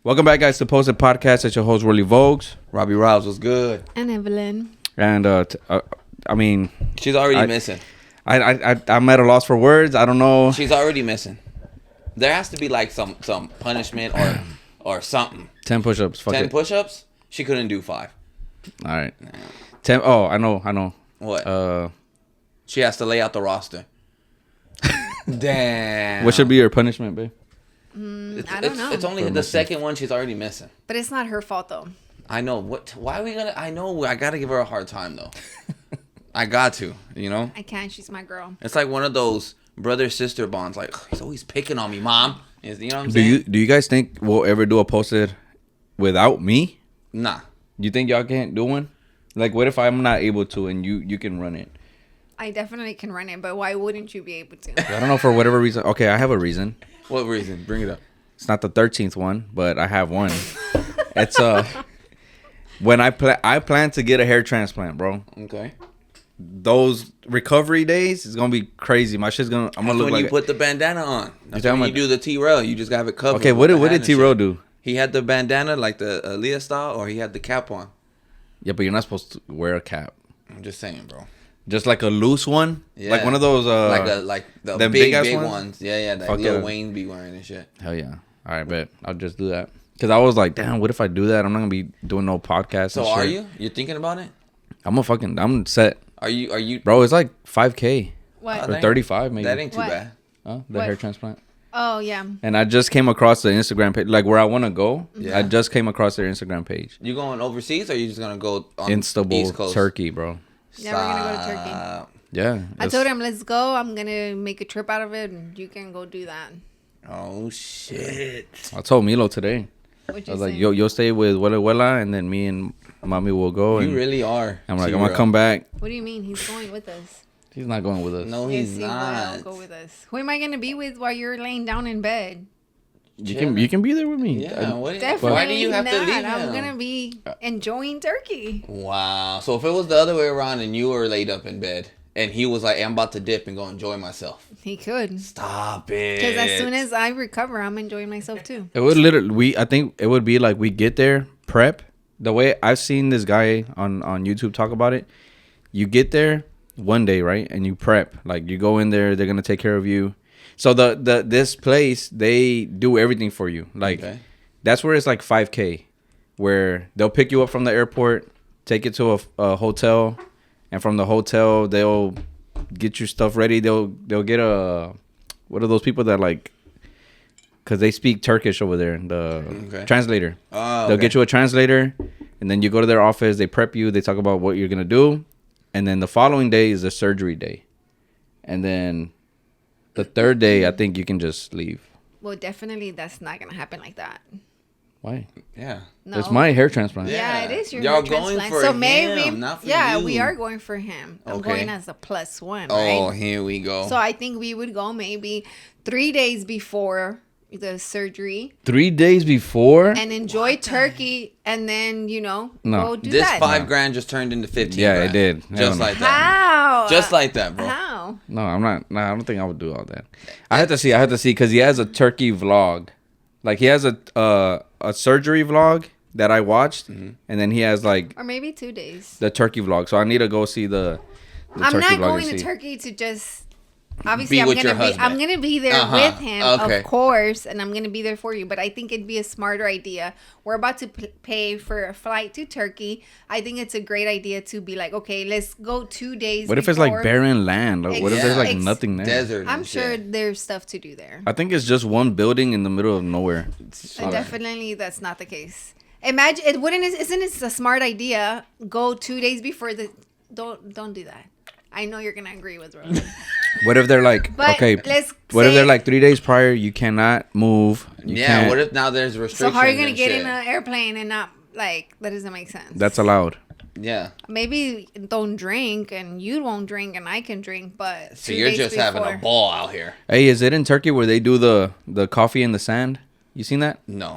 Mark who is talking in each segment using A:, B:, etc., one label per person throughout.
A: Welcome back, guys, to Posted Podcast. It's your host, Rollie Vogues.
B: Robbie Robs was good.
C: And Evelin.
A: And, I mean...
B: She's already missing.
A: I'm at a loss for words. I don't know.
B: She's already missing. There has to be like some punishment or something.
A: 10 push-ups. Fuck
B: 10
A: it.
B: push-ups? She couldn't do 5.
A: All right. 10... Oh, I know.
B: What? She has to lay out the roster. Damn.
A: What should be your punishment, babe?
C: I don't know.
B: It's only the second one she's already missing.
C: But it's not her fault, though.
B: I know. Why are we gonna... I know. I gotta give her a hard time, though. I got to, you know?
C: I can't. She's my girl.
B: It's like one of those brother-sister bonds. Like, he's always picking on me, Mom. You know what I'm saying?
A: Do you guys think we'll ever do a Posted without me?
B: Nah.
A: You think y'all can't do one? Like, what if I'm not able to and you can run it?
C: I definitely can run it, but why wouldn't you be able to?
A: I don't know, for whatever reason. Okay, I have a reason.
B: What reason? Bring it up.
A: It's not the 13th one, but I have one. It's when I plan to get a hair transplant, bro.
B: Okay.
A: Those recovery days is gonna be crazy. My shit's gonna. I'm gonna look
B: when
A: like
B: you put the bandana on. That's
A: talking
B: when you
A: about-
B: do the T-Rail. You just have it covered.
A: Okay, what did T-Rail do?
B: He had the bandana like the Aaliyah style, or he had the cap on.
A: Yeah, but you're not supposed to wear a cap.
B: I'm just saying, bro.
A: Just like a loose one,
B: Yeah.
A: like one of those.
B: Like the
A: them
B: big
A: big-ass
B: ones?
A: ones?
B: Yeah, that
A: Fuck
B: Lil
A: yeah.
B: Wayne be wearing and shit.
A: Hell yeah! All right, bet I'll just do that. Cause I was like, damn, what if I do that? I'm not gonna be doing no podcast.
B: So
A: and shit.
B: are you? You're thinking about it?
A: I'm set,
B: Are you?
A: bro. It's like 5K
C: What?
A: or 35 maybe.
B: That ain't too
C: What?
B: bad.
A: Huh? The
C: What?
A: hair transplant.
C: Oh, yeah.
A: And I just came across the Instagram page, like where I want to go.
B: Yeah.
A: I just came across their Instagram page.
B: You going overseas, or you just gonna go on
A: Istanbul,
B: East Coast?
A: Turkey, bro.
C: Yeah, we're gonna go to Turkey.
B: Stop.
A: Yeah.
C: I told him, let's go. I'm going to make a trip out of it, and you can go do that.
B: Oh shit.
A: I told Milo today.
C: What
A: I
C: you
A: was like,
C: saying?
A: you'll stay with Wella, and then me and Mommy will go. And
B: You really are.
A: I'm like, I'm
B: T-Rail.
A: gonna come back.
C: What do you mean? He's going with us.
A: He's not going with us.
B: No,
C: Yes,
B: he's
C: he
B: not.
C: will go with us. Who am I going to be with while you're laying down in bed?
A: You can be there with me.
B: Yeah. What,
C: Definitely
B: why do you have
C: not.
B: to leave
C: I'm
B: him?
C: going to be enjoying Turkey.
B: Wow. So if it was the other way around and you were laid up in bed and he was like, hey, I'm about to dip and go enjoy myself.
C: He could.
B: Stop it.
C: Because as soon as I recover, I'm enjoying myself too.
A: It would literally. I think it would be like we get there, prep. The way I've seen this guy on YouTube talk about it, you get there one day, right, and you prep. Like you go in there, they're gonna take care of you. So this place, they do everything for you. Like that's where it's like 5K, where they'll pick you up from the airport, take you to a hotel, and from the hotel they'll get your stuff ready. They'll get a, what are those people that like, because they speak Turkish over there, the translator.
B: Oh,
A: They'll get you a translator, and then you go to their office. They prep you. They talk about what you're gonna do, and then the following day is the surgery day, and then the third day I think you can just leave.
C: Well, definitely that's not going to happen like that.
A: Why?
B: Yeah.
C: No.
A: It's my hair transplant.
C: Yeah, it is your
B: Y'all
C: hair
B: going
C: transplant.
B: for
C: So
B: him,
C: maybe,
B: not for
C: yeah,
B: you.
C: we are going for him. I'm
B: Okay.
C: going as a +1,
B: Oh,
C: right?
B: here we go.
C: So I think we would go maybe 3 days before the surgery
A: 3 days before.
C: and enjoy Turkey, and then
A: No.
C: go do
B: this
C: that.
B: $5,000 just turned into 15.
A: Yeah,
B: grand.
A: it did. Hell
B: Just
A: no.
B: like that.
C: How?
B: Just like that, bro.
C: How?
A: No, I'm not. No, I don't think I would do all that. I have to see because he has a turkey vlog. Like he has a surgery vlog that I watched, and then he has like
C: Or maybe 2 days.
A: the turkey vlog. So I need to go see the
C: I'm
A: turkey
C: not
A: vlog
C: going
A: and
C: to
A: see.
C: Turkey to just. Obviously,
B: Be
C: I'm
B: with your
C: gonna be. I'm
B: husband.
C: gonna be there with him,
B: Okay.
C: of course, and I'm gonna be there for you. But I think it'd be a smarter idea. We're about to pay for a flight to Turkey. I think it's a great idea to be like, okay, let's go 2 days.
A: What if it's like
C: before.
A: barren land? Like, what if there's like
C: Ex-
A: nothing there?
B: Desert.
C: I'm
B: and
C: sure
B: shit.
C: there's stuff to do there.
A: I think it's just one building in the middle of nowhere.
C: Definitely, that's not the case. Imagine it wouldn't. Isn't it a smart idea? Go 2 days before the. Don't do that. I know you're gonna agree with Robbie.
A: What if they're like,
C: But
A: okay,
C: let's
A: what if
C: say-
A: they're like 3 days prior, you cannot move. You
B: Yeah,
A: can't-
B: what if now there's restrictions?
C: So how are you gonna
B: and
C: get
B: shit?
C: in an airplane and not like that? Doesn't make sense.
A: That's allowed.
B: Yeah.
C: Maybe don't drink and you won't drink and I can drink, but
B: So
C: 2
B: you're
C: days
B: just having a
C: before-
B: ball out here.
A: Hey, is it in Turkey where they do the coffee in the sand? You seen that?
B: No.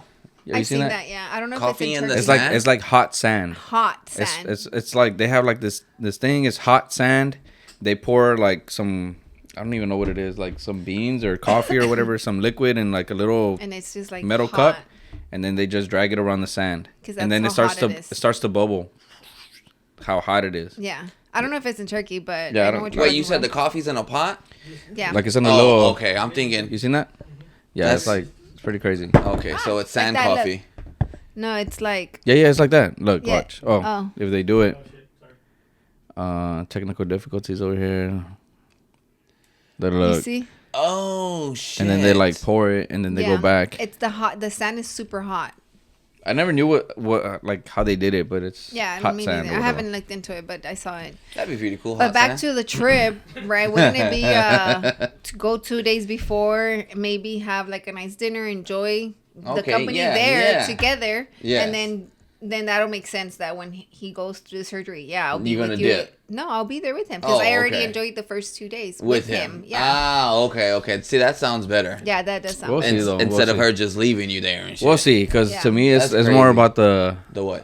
A: Have you
C: I've seen that. Yeah, I don't know
B: Coffee
C: if
B: in
C: it's
B: the
C: in Turkey.
A: It's like hot sand.
C: hot sand.
A: It's like they have like this thing. It's hot sand. They pour like some, I don't even know what it is, like some beans or coffee or whatever, some liquid in like a little
C: and it's just like
A: metal
C: hot.
A: cup, and then they just drag it around the sand,
C: 'Cause
A: and then
C: that's
A: it
C: how
A: starts
C: hot
A: to
C: it is.
A: starts to bubble. How hot it is.
C: Yeah. I don't know if it's in Turkey, but
A: Yeah, I
C: I
A: don't-
C: know what you're
B: Wait,
C: talking
B: you said the
C: about.
B: coffee's in a pot?
C: Yeah.
A: Like it's in a
B: Oh,
A: little.
B: okay. I'm thinking.
A: You seen that? Yeah,
B: That's-
A: it's like it's pretty crazy.
B: Okay, so it's sand
C: Like that,
B: coffee.
C: No, it's like
A: Yeah, it's like that. Look,
C: Yeah.
A: watch. Oh,
C: Oh.
A: if they do it.
D: Oh, shit. Sorry.
A: Technical difficulties over here. They
C: you
A: look,
C: see.
B: Oh shit!
A: and then they like pour it, and then they go back.
C: It's the sand is super hot.
A: I never knew what like how they did it, but it's
C: Yeah,
A: hot
C: me
A: sand.
C: neither.
A: or
C: I
A: whatever.
C: haven't looked into it, but I saw it.
B: That'd be pretty cool.
C: But back to the trip, right? Wouldn't it be to go 2 days before, maybe have like a nice dinner, enjoy the
B: Okay,
C: company
B: yeah,
C: there
B: yeah.
C: together,
B: Yes.
C: and then that'll make sense that when he goes through the surgery, yeah, I'll be
B: You
C: with
B: gonna
C: you.
B: dip?
C: No, I'll be there with him because
B: Oh,
C: I already
B: okay.
C: enjoyed the first 2 days
B: with him.
C: Yeah,
B: Ah, okay. See, that sounds better.
C: yeah, that does sound.
A: We'll
C: good.
A: see, though.
B: Instead of
A: see.
B: her just leaving you there and shit.
A: We'll see, because
C: Yeah.
A: to me, it's
B: That's
A: more
B: crazy.
A: about the
B: what?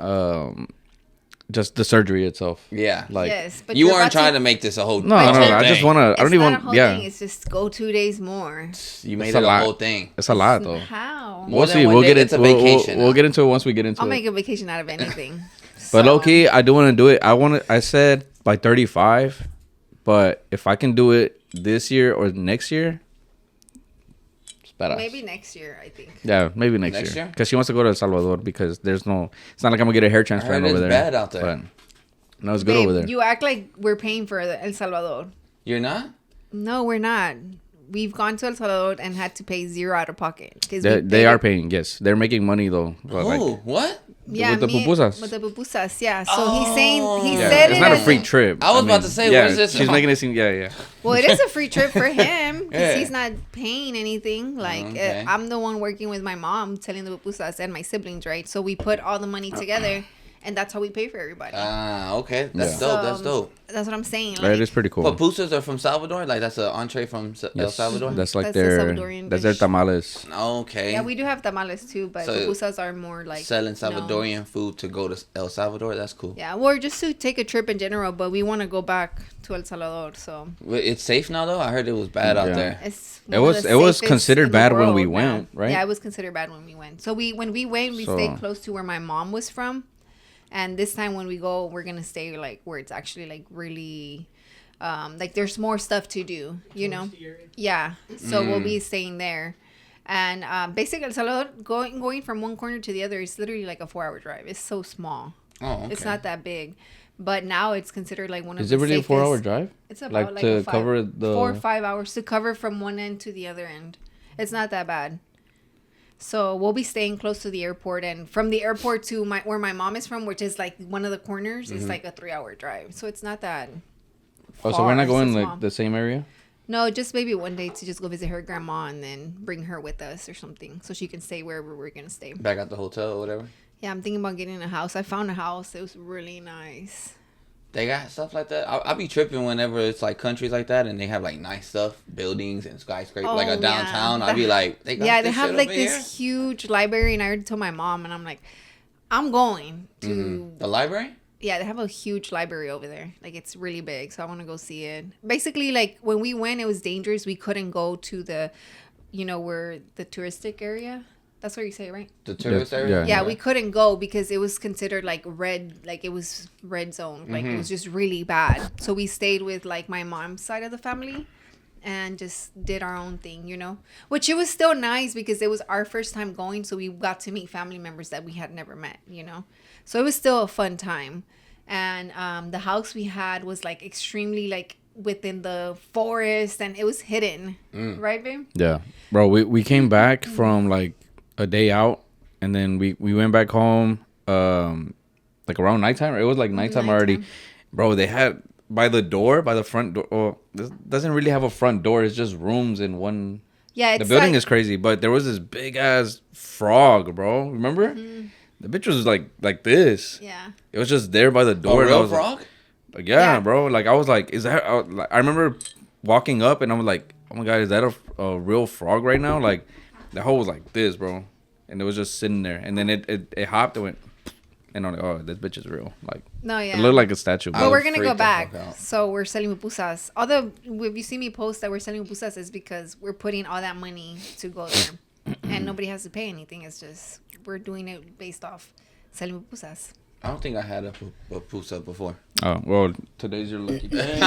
A: just the surgery itself.
B: Yeah.
A: Like
C: Yes, but
B: You
C: you're
B: weren't
C: about
B: trying to make this a whole.
A: no,
B: a
A: no,
B: whole
A: no. I just
B: thing.
A: want to. I
C: It's
A: don't even.
C: not a whole
A: Yeah,
C: thing. It's just go 2 days more.
B: You made
A: It's
B: it
A: a
B: a
A: lot.
B: whole thing.
A: it's a lot though.
C: How?
B: More
A: We'll
B: than
A: see.
B: one
A: We'll
B: day,
A: get
B: it's
A: it.
B: a vacation
A: We'll
B: now.
A: get into it once we get into
C: I'll
A: it.
C: make a vacation out of anything.
A: But
C: So,
A: low key, I do want to do it. I said by 35, but if I can do it this year or next year, it's badass.
C: maybe next year, I think.
A: Yeah, maybe next
B: Next year?
A: Because she wants to go to El Salvador because there's no. It's not like I'm gonna get a hair
B: I
A: transplant
B: heard
A: over
B: it's
A: there.
B: bad out there.
A: But no, it's good
C: Babe,
A: over there.
C: You act like we're paying for El Salvador.
B: You're not?
C: No, we're not. We've gone to El Salvador and had to pay zero out of pocket.
A: They are paying. Yes, they're making money though. But, like,
B: Oh, what?
C: Yeah,
A: with the pupusas.
C: With the pupusas, yeah. So he's saying, he
A: yeah,
C: said
A: it's
C: it
A: not a
C: as-
A: free trip.
B: I was about to say,
A: yeah,
B: where's this-
A: She's making it seem. Yeah.
C: Well, it is a free trip for him because
B: Yeah.
C: he's not paying anything. Like,
B: Okay.
C: I'm the one working with my mom, selling the pupusas and my siblings, right? So we put all the money together, and that's how we pay for everybody.
B: Ah, okay. That's
A: Yeah.
B: dope. That's dope.
C: That's what I'm saying.
A: Right, it's pretty cool.
B: Pupusas are from Salvador? Like, that's an entree from El
A: Yes.
B: Salvador?
A: That's like
C: That's the
A: their.
C: Salvadorian
A: That's their
C: dish.
A: tamales.
B: Okay.
C: Yeah, we do have tamales too, but
B: So,
C: pupusas are more like
B: Selling
C: known.
B: Salvadorian food to go to El Salvador? That's cool.
C: Yeah, or just to take a trip in general, but we want to go back to El Salvador, so
B: Wait, it's safe now, though? I heard it was bad out
A: Yeah.
B: there.
C: it's
A: It
C: one of
A: was-
C: the
A: it was
C: safest
A: considered
C: in the
A: bad when we
C: world
A: went, right?
C: Yeah, it was considered bad when we went. So when we went, we
A: So-
C: stayed close to where my mom was from, and this time when we go, we're gonna stay like where it's actually like really, like there's more stuff to do, you know?
D: Touristy area.
C: Yeah, so we'll be staying there. And basically, El Salvador, going from one corner to the other is literally like a 4-hour drive. It's so small.
B: Oh, okay.
C: It's not that big, but now it's considered like one of
A: Is
C: the
A: it really
C: safest.
A: a 4-hour drive?
C: It's about
A: Like,
C: like,
A: to
C: a
A: cover the-
C: 4 or 5 hours to cover from one end to the other end. It's not that bad. So we'll be staying close to the airport, and from the airport to where my mom is from, which is like one of the corners,
A: Mm-hmm.
C: is like a 3-hour drive. So it's not that.
A: Oh, so we're
C: far.
A: not
C: It's
A: going
C: so
A: like
C: small.
A: the same area.
C: No, just maybe one day to just go visit her grandma and then bring her with us or something, so she can stay wherever we're gonna stay.
B: Back at the hotel or whatever?
C: Yeah, I'm thinking about getting a house. I found a house. It was really nice.
B: They got stuff like that. I'll be tripping whenever it's like countries like that and they have like nice stuff, buildings and skyscrapers, like
C: Oh,
B: a downtown.
C: yeah.
B: I'll be like, they got
C: Yeah,
B: this
C: they have
B: shit
C: like
B: over
C: this huge library, and I already told my mom, and I'm like, I'm going to.
B: here? The library?
C: Yeah, they have a huge library over there. Like, it's really big, so I want to go see it. Basically, like when we went, it was dangerous. We couldn't go to the, where the touristic area. That's what you say, right?
B: The tourist
A: Yeah,
B: area?
C: Yeah, we couldn't go because it was considered like red, like it was red zone. Like it was just really bad. So we stayed with like my mom's side of the family and just did our own thing, which it was still nice because it was our first time going. So we got to meet family members that we had never met, so it was still a fun time. And the house we had was like extremely like within the forest, and it was hidden, right, babe?
A: Yeah, bro. We came back from like a day out, and then we went back home like around nighttime. It was like nighttime already,
C: Nighttime.
A: bro. They had by the front door. Oh, this doesn't really have a front door. It's just rooms in one.
C: Yeah, it's
A: The building
C: like,
A: is crazy, but there was this big ass frog, bro. Remember? The bitch was like this.
C: yeah.
A: It was just there by the
B: A
A: door. and I
B: real
A: was like-
B: frog?
A: Like, yeah,
C: Yeah.
A: bro. Like, I was like, is that? I remember walking up, and I was like, oh my god, is that a real frog right now? Like, the hole was like this, bro, and it was just sitting there, and then it hopped and went, and I'm like, oh, this bitch is real. Like,
C: No, yeah.
A: it looked like a statue.
B: I
C: But
A: Bro.
B: would
C: we're gonna
B: freak
C: go
B: the
C: back.
B: fuck out.
C: So we're selling pupusas. Although if you see me post that we're selling pupusas, it's because we're putting all that money to go there. and nobody has to pay anything. It's just we're doing it based off selling pupusas.
B: I don't think I had a pupusa before.
A: Oh well, today's your lucky day.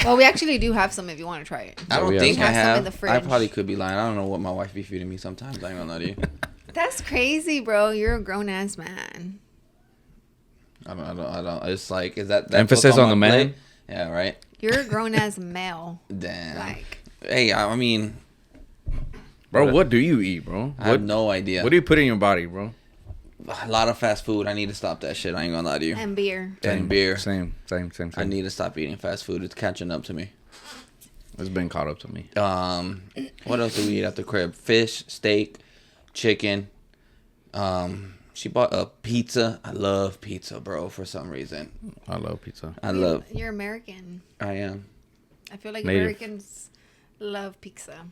C: Well, we actually do have some if you want to try it.
B: I don't
A: we
B: think I
C: have some in
B: have.
C: the
B: I
C: fridge.
B: probably could be lying. I don't know what my wife be feeding me sometimes. I ain't gonna lie to you.
C: That's crazy, bro. You're a grown ass man.
B: I don't. It's like, is that
A: Emphasis
B: what's
A: on the
B: my
A: man?
B: plate? Yeah, right.
C: You're a grown ass male.
B: Damn.
C: Like,
B: Hey, I mean,
A: Bro, what do you eat, bro?
B: I have no idea.
A: What do you put in your body, bro?
B: A lot of fast food. I need to stop that shit. I ain't gonna lie to you.
C: and beer.
B: And beer.
A: Same.
B: I need to stop eating fast food. It's catching up to me.
A: It's been caught up to me.
B: What else do we eat at the crib? Fish, steak, chicken. She bought a pizza. I love pizza, bro, for some reason.
A: I love pizza.
C: You're American.
B: I am.
C: I feel like
A: Native.
C: Americans love pizza.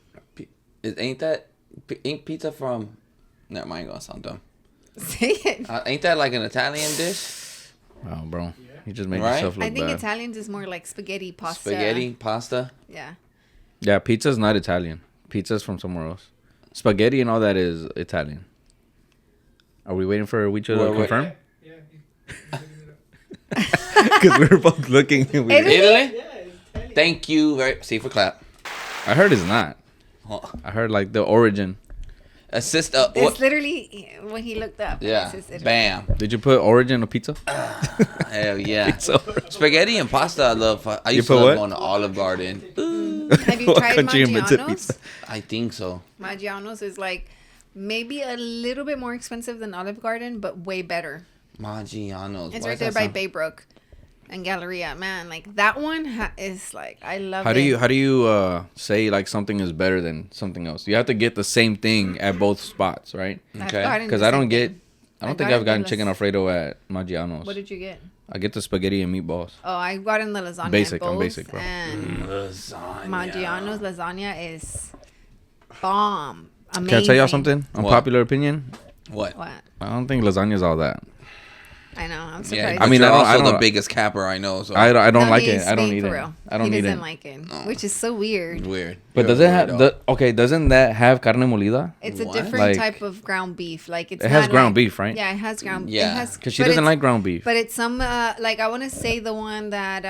B: Ain't pizza from... Never mind, gonna sound dumb.
C: Say it.
B: Ain't that like an Italian dish?
A: Oh, bro. You just made
B: Right?
A: yourself look
C: I think
A: bad.
C: Italians is more like spaghetti, pasta.
B: Spaghetti, pasta.
C: Yeah.
A: Yeah, pizza's not Italian. Pizza's from somewhere else. Spaghetti and all that is Italian. Are we waiting for Wicho to
B: Wait.
A: confirm?
E: Yeah.
A: Because we were both looking. And we
C: Italy?
B: Italy?
E: Yeah, it's Italian.
B: Thank you very... See for clap.
A: I heard it's not.
B: Oh.
A: I heard like the origin.
B: Assist...
C: It's literally when he looked up.
B: Yeah.
C: It says Italy.
B: Bam.
A: Did you put origin of pizza?
B: Hell yeah.
A: Pizza.
B: Spaghetti and pasta I love. I used to
A: put
B: love
A: what?
B: going to Olive Garden.
C: Have you
A: What
C: tried
A: country invented
C: Maggiano's?
A: pizza?
B: I think so.
C: Maggiano's is like maybe a little bit more expensive than Olive Garden, but way better.
B: Maggiano's.
C: It's
B: Why
C: right
B: does
C: there
B: that
C: by
B: sound-
C: Baybrook and Galleria. Man, like that one is like I love
A: How
C: it.
A: do you say like something is better than something else? You have to get the same thing at both spots, right?
C: I've
B: Okay.
C: gotten
A: Because
C: the
A: I
C: same
A: don't get.
C: thing.
A: I don't
C: I've
A: think I've
C: gotten
A: gotten
C: the
A: chicken
C: las-
A: Alfredo at Maggiano's.
C: What did you get?
A: I get the spaghetti and meatballs.
C: Oh, I got in the lasagna.
A: Basic,
C: at
A: I'm
C: both,
A: basic, bro.
C: And
B: Lasagna.
C: Maggiano's lasagna is bomb. Amazing.
A: Can I tell y'all something? Unpopular opinion.
B: What?
C: What?
A: I don't think lasagna's all that.
C: I know. I'm
B: Yeah,
C: surprised.
A: I mean,
B: you're
A: I don't-
B: also
A: I don't-
B: the biggest capper I know. So
A: I don't
C: No,
A: like
C: he's
A: it. I don't
C: being
A: eat
C: for
A: it.
C: real.
A: I don't
C: he
A: eat
C: doesn't
A: it.
C: like it,
B: No.
C: which is so weird.
B: Weird.
A: But
B: You're
A: does
B: a
A: it have
B: weirdo.
A: doesn't that have carne molida?
C: It's a
B: What?
C: different
A: Like-
C: type of ground beef. Like it's
A: It has
C: not
A: ground
C: like-
A: beef, right?
C: Yeah, it has ground.
B: Yeah.
C: It has,
A: Because she
C: but
A: doesn't
C: it's-
A: like ground beef.
C: But it's some like I want to say the one that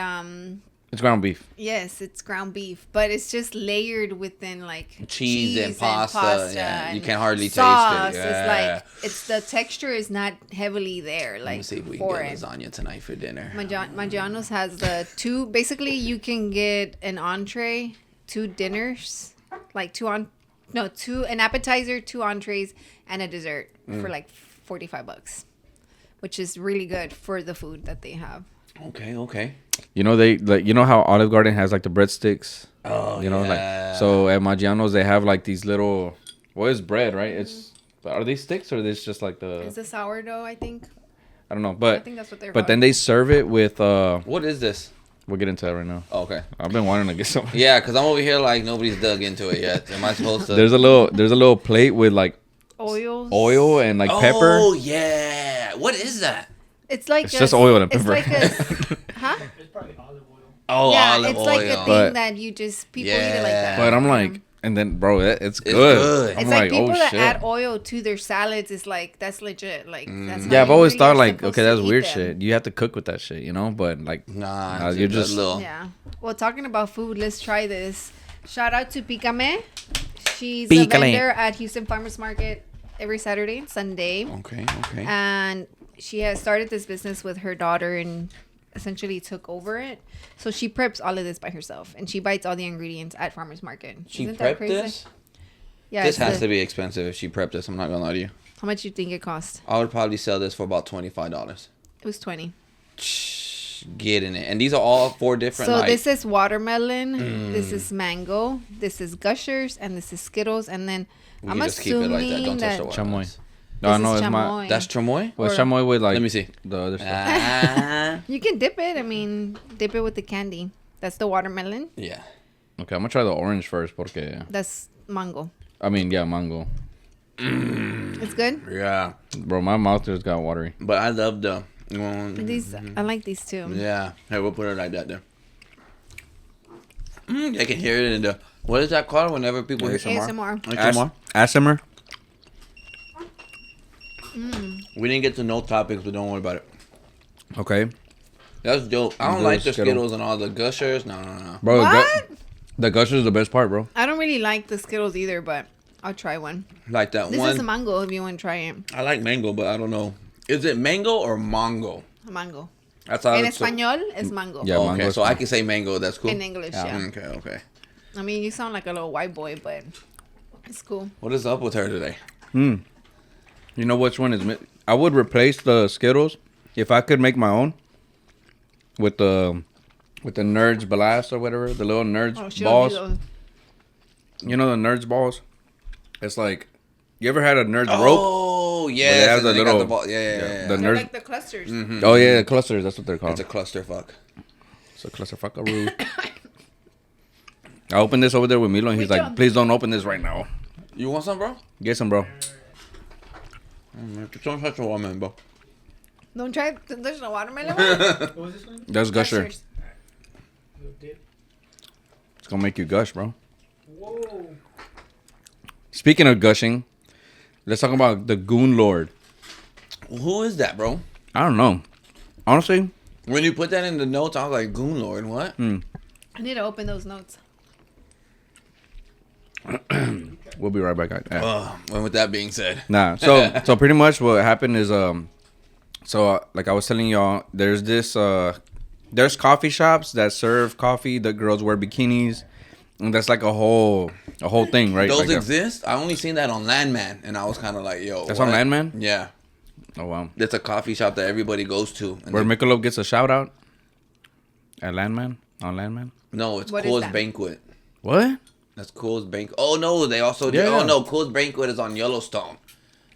A: It's ground beef.
C: yes, it's ground beef, but it's just layered within like
B: Cheese and pasta, yeah. You
C: and
B: can't hardly taste it,
C: sauce.
B: yeah.
C: It's like it's the texture is not heavily there.
B: Let me
C: Like
B: see if we can
C: foreign.
B: get lasagna tonight for dinner.
C: Maggiano's has the two. Basically, you can get an entree, two dinners, like two an appetizer, two entrees, and a dessert for like $45, which is really good for the food that they have.
B: Okay.
A: You know you know how Olive Garden has like the breadsticks.
B: Oh,
A: You know,
B: yeah.
A: like so at Maggiano's they have like these little. What is bread, right? It's are they sticks or is just like the
C: It's a sourdough, I think.
A: I don't know,
C: I
A: but
C: think that's what they're.
A: then they serve it with
B: What is this?
A: We'll get into that right now.
B: Oh, okay.
A: I've been wanting to get some.
B: Yeah, because I'm over here like nobody's dug into it yet. Am I supposed to?
A: There's a little plate with like
C: oils.
A: oil and like pepper.
B: Oh, yeah. What is that?
C: It's like
A: It's just oil and pepper.
C: It's like a, huh?
E: It's probably olive oil.
B: Oh,
C: Yeah,
B: olive
C: it's
B: oil.
C: like a thing
A: But-
C: that you just people eat it like
B: Yeah.
C: that.
A: But I'm like, and then bro, it's
B: It's
A: good.
B: good.
A: I'm
C: It's like people
A: oh
C: that
A: shit.
C: add oil to their salads is like that's legit. Like that's how
A: Yeah, I've
C: you
A: always
C: really
A: thought
C: are
A: like,
C: supposed
A: okay,
C: to
A: that's
C: eat
A: weird
C: them.
A: shit. You have to cook with that shit, you know? But like,
B: Nah,
A: you're just-
B: little.
C: Yeah. Well, talking about food, let's try this. Shout out to Pícame. She's
A: Pícale.
C: a vendor at Houston Farmers Market every Saturday and Sunday.
B: Okay.
C: And she has started this business with her daughter and essentially took over it. So she preps all of this by herself and she buys all the ingredients at Farmers Market.
B: She
C: Isn't that
B: prepped
C: crazy?
B: this?
C: Yeah.
B: This
C: it's
B: has
C: the-
B: to be expensive if she prepped this. I'm not going to lie to you.
C: How much you think it cost?
B: I would probably sell this for about $25.
C: It was 20.
B: Get in it. And these are all 4 different,
C: So
B: like...
C: this is watermelon, this is mango, this is Gushers, and this is Skittles, and then
B: We
C: I'm
B: can just keep it like that.
C: assuming
B: Don't touch
C: that
B: the
A: chamoy.
B: watermelons.
A: No,
C: this
A: no,
C: is
A: it's my.
C: chamoy.
B: That's chamoy?
A: Well,
C: Or-
A: chamoy with like.
B: Let me see.
A: the other stuff.
B: Ah.
C: You can dip it. I mean, dip it with the candy. That's the watermelon.
B: Yeah.
A: Okay, I'm gonna try the orange first, porque.
C: That's mango.
A: I mean, yeah, mango.
C: It's good.
B: Yeah.
A: Bro, my mouth just got watery.
B: But I love the...
C: These I like these too.
B: Yeah. Here, we'll put it like that there. I can hear it in the... What is that called whenever people hear some more?
C: ASMR.
B: ASMR?
A: Asimmer.
B: We didn't get to no topics, but don't worry about it.
A: Okay.
B: That's dope. I don't
A: Good
B: like the
A: Skittle.
B: Skittles and all the Gushers. No.
A: Bro,
C: What?
A: the Gusher is the best part, bro.
C: I don't really like the Skittles either, but I'll try one.
B: Like that
C: This
B: one.
C: is a mango if you want to try it.
B: I like mango, but I don't know. Is it mango or mango?
C: A mango.
B: That's how
C: En
B: it's
C: español es mango.
A: Yeah.
B: okay,
A: mango's
B: so I
A: fine.
B: can say mango. That's cool.
C: In English, yeah.
B: Okay.
C: I mean, you sound like a little white boy, but it's cool.
B: What is up with her today?
A: You know which one is? I would replace the Skittles if I could make my own with the Nerds Blast or whatever, the little Nerds
C: Oh, she
A: balls.
C: don't do
A: You know the Nerds balls? It's like, you ever had a Nerds rope?
B: Oh,
A: Where
B: yeah.
A: they have the little-
B: Yeah.
A: the
C: those. They're
A: Nerds.
C: like the clusters.
A: Oh yeah, the clusters. That's what they're called.
B: It's a clusterfuck.
A: It's a clusterfuckaroo. I opened this over there with Milo, and he's
C: Wait,
A: like,
C: John.
A: "Please don't open this right now.
B: You want some, bro?
A: Get some, bro."
B: Don't touch the watermelon, bro.
C: Don't try. There's no watermelon.
E: What was this one?
A: That's Gusher.
C: Clusters.
E: Little dip.
A: It's gonna make you gush, bro.
E: Whoa.
A: Speaking of gushing, let's talk about the Goon Lord.
B: Who is that, bro?
A: I don't know. Honestly,
B: When you put that in the notes, I was like, Goon Lord, what?
C: I need to open those notes.
A: we'll be right back. Yeah.
B: And with that being said,
A: Nah. So pretty much what happened is like I was telling y'all, there's this there's coffee shops that serve coffee. The girls wear bikinis, and that's like a whole thing, right?
B: those
A: Like
B: exist. I only seen that on Landman, and I was kind of like, yo.
A: That's
B: what?
A: on Landman?
B: Yeah.
A: Oh wow.
B: It's a coffee shop that everybody goes to. And
A: Where
B: they-
A: Michelob gets a shout out at Landman on Landman.
B: no, it's
C: What is
B: Coors
C: that?
B: Banquet.
A: What?
B: That's Coors Banquet. Oh, no, they also do.
A: Yeah.
B: Oh, no, Coors Banquet is on Yellowstone.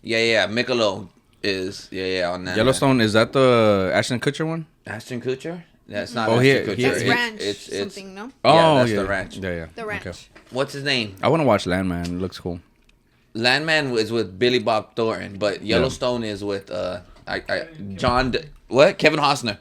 B: Yeah. Michelob is, on that.
A: Yellowstone, is that the Ashton Kutcher one?
B: Ashton Kutcher? Yeah, it's not
A: Oh,
B: Ashton
A: he-
B: Kutcher.
A: he-
C: That's
A: it's-
C: ranch.
B: It's,
C: something, no?
A: Oh,
B: that's the ranch.
A: Yeah.
C: The ranch.
A: Okay.
B: What's his name?
A: I want to watch Landman. It looks cool.
B: Landman is with Billy Bob Thornton, but Yellowstone is with Kevin Costner.
E: Kevin Costner.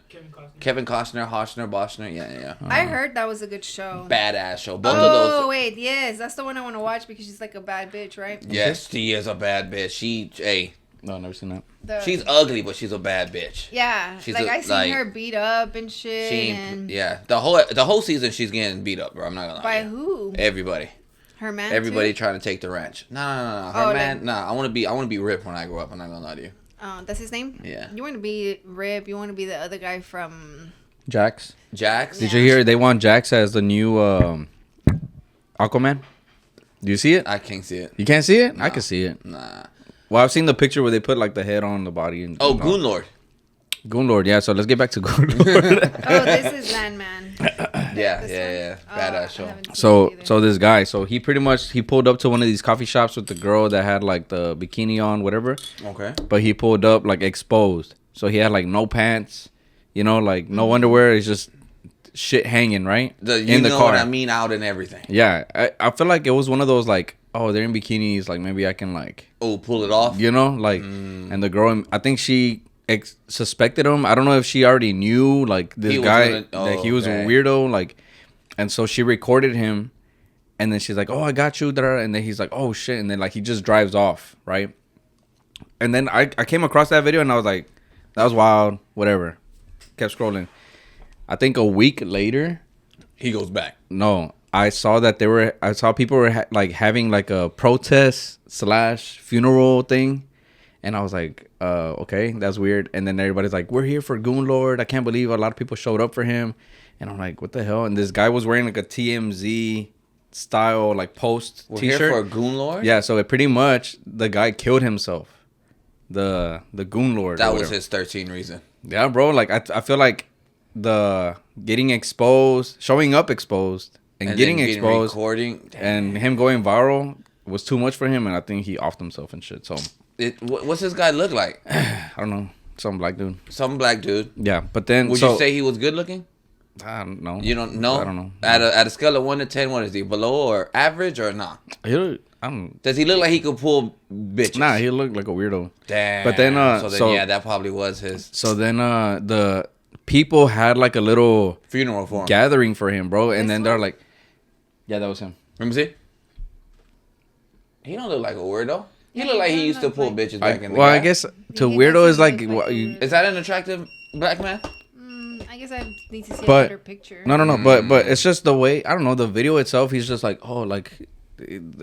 B: Kevin Costner, Boschner. Yeah.
C: I heard that was a good show.
B: Badass show. Both
C: Oh,
B: of those.
C: wait. Yes. That's the one I want to watch because she's like a bad bitch, right?
B: Yes, she is a bad bitch.
A: No, I've never seen that.
C: The-
B: She's ugly, but she's a bad bitch.
C: Yeah.
B: she's
C: like,
B: a-
C: I seen
B: like-
C: her beat up and shit.
B: She,
C: and
B: the whole season she's getting beat up, bro. I'm not gonna lie.
C: By
B: to you.
C: who?
B: Everybody.
C: Her man.
B: Everybody
C: Too?
B: trying to take the ranch. No. Her
C: Oh,
B: man.
C: like-
B: Nah, I want to be ripped when I grow up. I'm not gonna lie to you.
C: That's his name?
B: Yeah.
C: You want to be Rip. You want to be the other guy from.
A: Jax.
B: Jax.
A: Did you hear they want Jax as the new Aquaman? Do you see it?
B: I can't see it.
A: You can't see it? I
B: No.
A: can see it.
B: Nah.
A: Well, I've seen the picture where they put like the head on the body and
B: Oh, Goon Lord.
A: Goon Lord. Yeah, so let's get back to Goon Lord.
C: Oh, this is Landman.
B: Yeah.
C: This one?
B: Badass
C: I
B: show.
C: haven't seen
A: So
C: it either.
A: so this guy, so he pretty much he pulled up to one of these coffee shops with the girl that had like the bikini on, whatever.
B: Okay.
A: But he pulled up like exposed. So he had like no pants, like no underwear. It's just shit hanging, right?
B: You know what I mean, out and everything.
A: Yeah. I feel like it was one of those like, oh, they're in bikinis, like maybe I can like,
B: Oh, pull it off.
A: like, and the girl, I think she suspected him. I don't know if she already knew like this
B: He was
A: guy,
B: gonna-
A: that he was a
B: okay.
A: weirdo, like, and so she recorded him, and then she's like, oh, I got you, and then he's like, oh shit, and then like he just drives off, right? And then I came across that video and I was like, that was wild, whatever. Kept scrolling. I think a week later,
B: He goes back.
A: no, I saw that I saw people were like having like a protest / funeral thing. And I was like, okay, that's weird. And then everybody's like, we're here for Goon Lord. I can't believe a lot of people showed up for him. And I'm like, what the hell? And this guy was wearing like a TMZ style like post
B: We're
A: t-shirt.
B: here for a Goon Lord?
A: Yeah, so it pretty much the guy killed himself. The Goon Lord.
B: That
A: or
B: was
A: whatever.
B: his 13 reason.
A: Yeah, bro. Like I feel like the getting exposed, showing up exposed, and getting
B: then
A: exposed,
B: recording.
A: and him going viral was too much for him, and I think he offed himself and shit. So
B: What's this guy look like?
A: I don't know, some black dude.
B: Some black dude.
A: Yeah, but then
B: Would you say he was good looking?
A: I don't know.
B: You don't know?
A: I don't know.
B: At a scale of 1 to 10, what is he? Below or average or not?
A: I don't.
B: Does he look like he could pull bitches?
A: Nah, he looked like a weirdo.
B: Damn.
A: But then,
B: yeah, that probably was his
A: So then, the people had like a little
B: funeral for him.
A: gathering for him, bro, and
C: This
A: then they're
C: one?
A: like, yeah, that was him.
B: Let me see. He don't look like a weirdo. He
C: Yeah,
B: looked like he
C: kinda
B: used to
C: looks
B: pull
C: like-
B: bitches back in the
A: Well, I
B: gap.
A: guess to
C: He
A: weirdo
C: doesn't
A: is like,
C: look like
A: what
C: a
A: you,
C: dude.
B: Is that an attractive black man?
C: I guess I need to see a
A: But-
C: better picture.
A: no, but it's just the way, I don't know, the video itself. He's just like, oh, like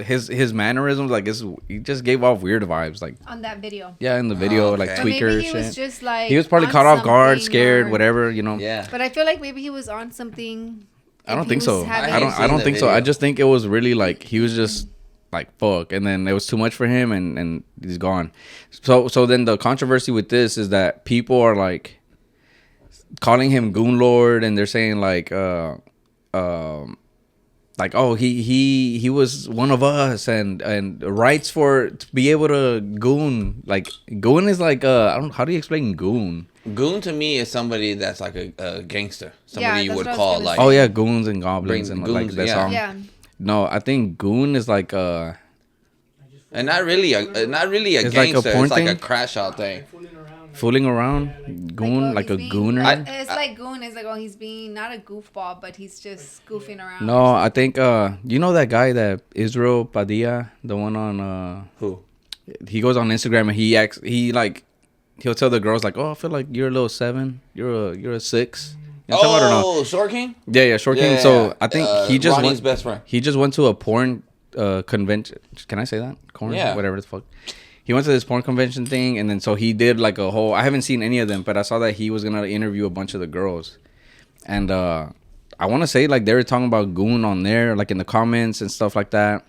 A: his mannerisms, like he just gave off weird vibes, like
C: On that video.
A: yeah, in the video,
B: okay.
A: like
C: But maybe
A: tweaker
C: he was
A: shit.
C: just like.
A: He was probably
C: on
A: caught off guard,
C: something
A: scared,
C: or-
A: whatever, you know.
B: Yeah.
C: But I feel like maybe he was on something.
A: I
C: if
A: don't
C: he
A: think
C: was
A: so.
C: having-
B: I
A: I don't
B: the
A: think so. I
B: video.
A: just think it was really like he was just like fuck, and then it was too much for him, and he's gone. So then the controversy with this is that people are like calling him Goon Lord, and they're saying like oh he was one of us, and rights for to be able to goon. Like goon is like I don't, how do you explain goon?
B: Goon to me is somebody that's like a gangster. Somebody you
C: that's
B: would
C: what I was
B: call
C: gonna
B: like.
C: say.
A: Oh yeah, goons and goblins
B: Bring
A: and like
B: goons,
A: that
B: yeah.
A: song.
C: Yeah.
A: No, I think goon is like
B: And not really a
A: It's
B: gangster.
A: like a porn
B: it's like a
A: thing?
B: crash out thing.
E: Fooling around.
A: fooling around, goon,
C: oh,
A: like a
C: he's being-
A: gooner.
C: It's like goon. It's like, oh, he's being not a goofball, but he's just goofing around.
A: No, I think you know that guy, that Israel Padilla, the one on
B: Who?
A: he goes on Instagram and he'll tell the girls like, oh, I feel like you're a little 7, you're a 6. You know what I'm talking about or no?
B: Oh, Short King?
A: Yeah, Short King.
B: Yeah,
A: So I think he just
B: Ronnie's
A: went.
B: best friend.
A: He just went to a porn convention. Can I say that? Corn?
B: Yeah.
A: Whatever the fuck. He went to this porn convention thing, and then so he did like a whole. I haven't seen any of them, but I saw that he was gonna interview a bunch of the girls, and I want to say like they were talking about goon on there, like in the comments and stuff like that.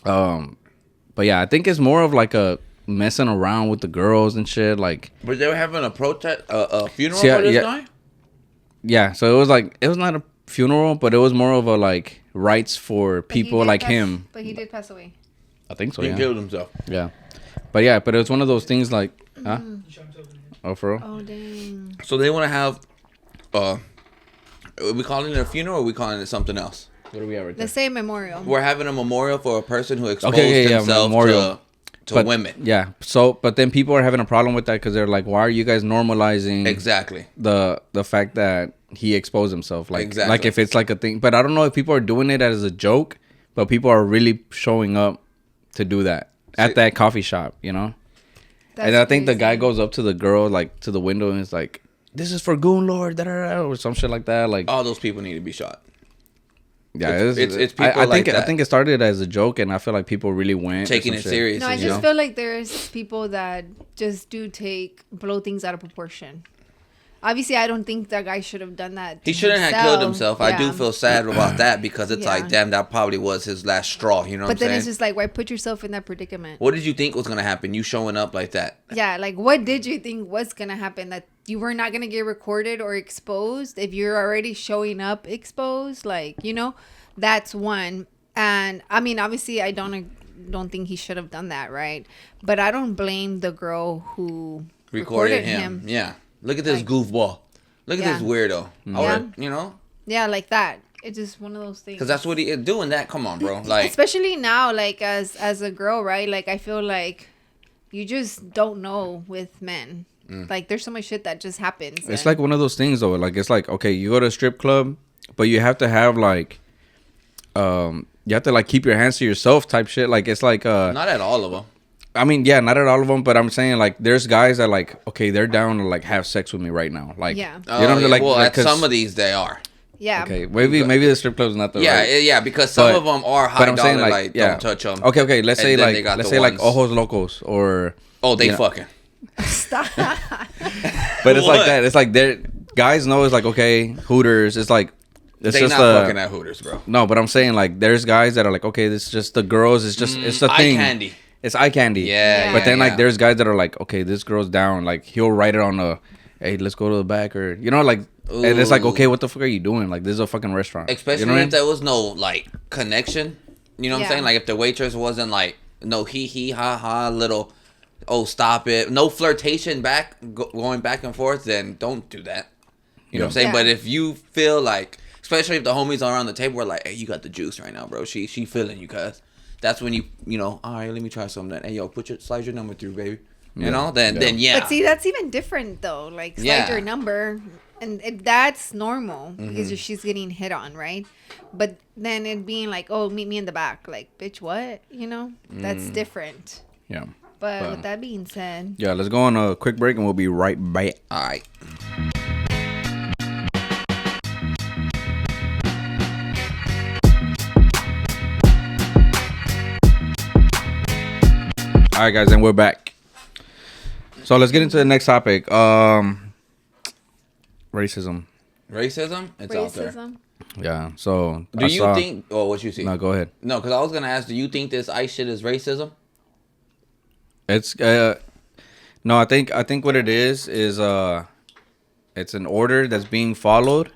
A: But yeah, I think it's more of like a messing around with the girls and shit. Like
B: But they were having a protest, a funeral
A: See,
B: for this
A: yeah.
B: guy?
A: yeah, so it was not a funeral, but it was more of a like rights for
C: But he
A: people
C: did
A: like
C: pass-
A: him.
C: But he did pass away.
A: I think so.
B: He
A: Yeah.
B: killed himself.
A: Yeah. But yeah, but it was one of those things like, huh?
C: Mm-hmm.
E: He shot himself in the head.
A: Oh, for real?
C: Oh dang.
B: So they want to have, are we calling it a funeral or are we calling it something else?
A: What do we have right
C: The same memorial.
B: We're having a memorial for a person who exposed
A: Okay, yeah,
B: himself
A: memorial.
B: to
A: But,
B: women.
A: Yeah. So, but then people are having a problem with that because they're like, why are you guys normalizing
B: Exactly.
A: the fact that he exposed himself? Like,
B: Exactly.
A: like if it's like a thing. But I don't know if people are doing it as a joke, but people are really showing up to do that at that coffee shop, you know?
C: That's
A: and I think the guy
C: crazy.
A: goes up to the girl, like to the window, and is like, "This is for Goon Lord," or some shit like that. Like,
B: All those people need to be shot.
A: yeah,
B: it's people
A: I
B: like
A: think I
B: that.
A: think it started as a joke, and I feel like people really went or
B: Taking
A: some
B: it
A: shit.
B: serious.
C: No, I
B: and
C: just
A: know?
C: feel like there's people that just do blow things out of proportion. Obviously, I don't think that guy should have done that.
B: He
C: to
B: shouldn't have killed
C: himself.
B: himself. I do
C: Yeah.
B: feel sad about that because it's like,
C: Yeah.
B: damn, that probably was his last straw. You know what
C: But
B: I'm
C: then
B: saying?
C: it's just like, why put yourself in that predicament?
B: What did you think was gonna happen? You showing up like that?
C: Yeah, like what did you think was gonna happen? That you were not gonna get recorded or exposed if you're already showing up exposed? Like, you know, that's one. And I mean, obviously, I don't think he should have done that, right? But I don't blame the girl who
B: Recorded him. Yeah. Look at this
C: Like-
B: goofball. Look at
C: Yeah.
B: this weirdo.
C: Yeah.
B: You know,
C: Yeah, like that. It's just one of those things.
B: because that's what he is doing. That. Come on, bro. Like,
C: Especially now, like as a girl, right? Like I feel like you just don't know with men. Like there's so much shit that just happens.
A: It's
C: and-
A: like one of those things though. Like it's like, okay, you go to a strip club, but you have to have like, you have to like keep your hands to yourself type shit. Like it's like
B: not at all of them.
A: I mean, yeah, not at all of them, but I'm saying like there's guys that like, okay, they're down to like have sex with me right now. Like,
C: Yeah.
A: you know what I'm saying? Like,
B: well,
A: like,
B: at
A: 'cause-
B: some of these they are.
C: yeah.
A: okay, maybe the strip club's not the
B: Yeah,
A: right.
B: yeah, because some
A: But-
B: of them are
A: But
B: high
A: I'm
B: dollar.
A: saying
B: Like,
A: yeah.
B: don't touch them.
A: Okay, let's say
B: And then
A: like
B: they got
A: let's
B: the
A: say like
B: ones-
A: ojos locos or.
B: Oh, they
A: you know,
B: fucking.
C: Stop.
A: But it's like
B: What?
A: that. It's like they're guys know it's like, okay, Hooters. It's like it's
B: They
A: just
B: not fucking at Hooters, bro.
A: no, but I'm saying like there's guys that are like, okay, this is just the girls. It's just it's the
B: eye
A: thing.
B: candy.
A: It's eye candy.
B: Yeah,
A: But then
B: yeah.
A: like there's guys that are like, okay, this girl's down. Like he'll write it on a, hey, let's go to the back, or you know, like, and it's like,
B: Ooh.
A: okay, what the fuck are you doing? Like this is a fucking restaurant.
B: Especially
A: you know what I
B: if
A: mean?
B: there was no like connection. You know what I'm
C: Yeah.
B: saying? Like if the waitress wasn't like no hee ha ha little, oh stop it, no flirtation going back and forth, then don't do that. You know what I'm saying?
C: Yeah.
B: But if you feel like, especially if the homies are on the table, we're like, hey, you got the juice right now, bro. She feeling you, cuz. That's when you know, all right, let me try something. Hey, yo, slide your number through, baby. You know, then yeah.
C: But see, that's even different though. Like slide
B: Yeah.
C: your number, and that's normal
B: Mm-hmm.
C: because she's getting hit on, right? But then it being like, oh, meet me in the back. Like, bitch, what? You know, that's different.
A: Yeah.
C: But with that being said,
A: Yeah, let's go on a quick break and we'll be right back.
B: All right.
A: All right, guys, and we're back. So let's get into the next topic. Racism.
B: Racism? It's out there.
C: racism.
A: Yeah. So
B: Do you think... Oh, what you see?
A: No, go ahead.
B: No, because I was going to ask, do you think this ICE shit is racism?
A: It's no, I think what it is it's an order that's being followed,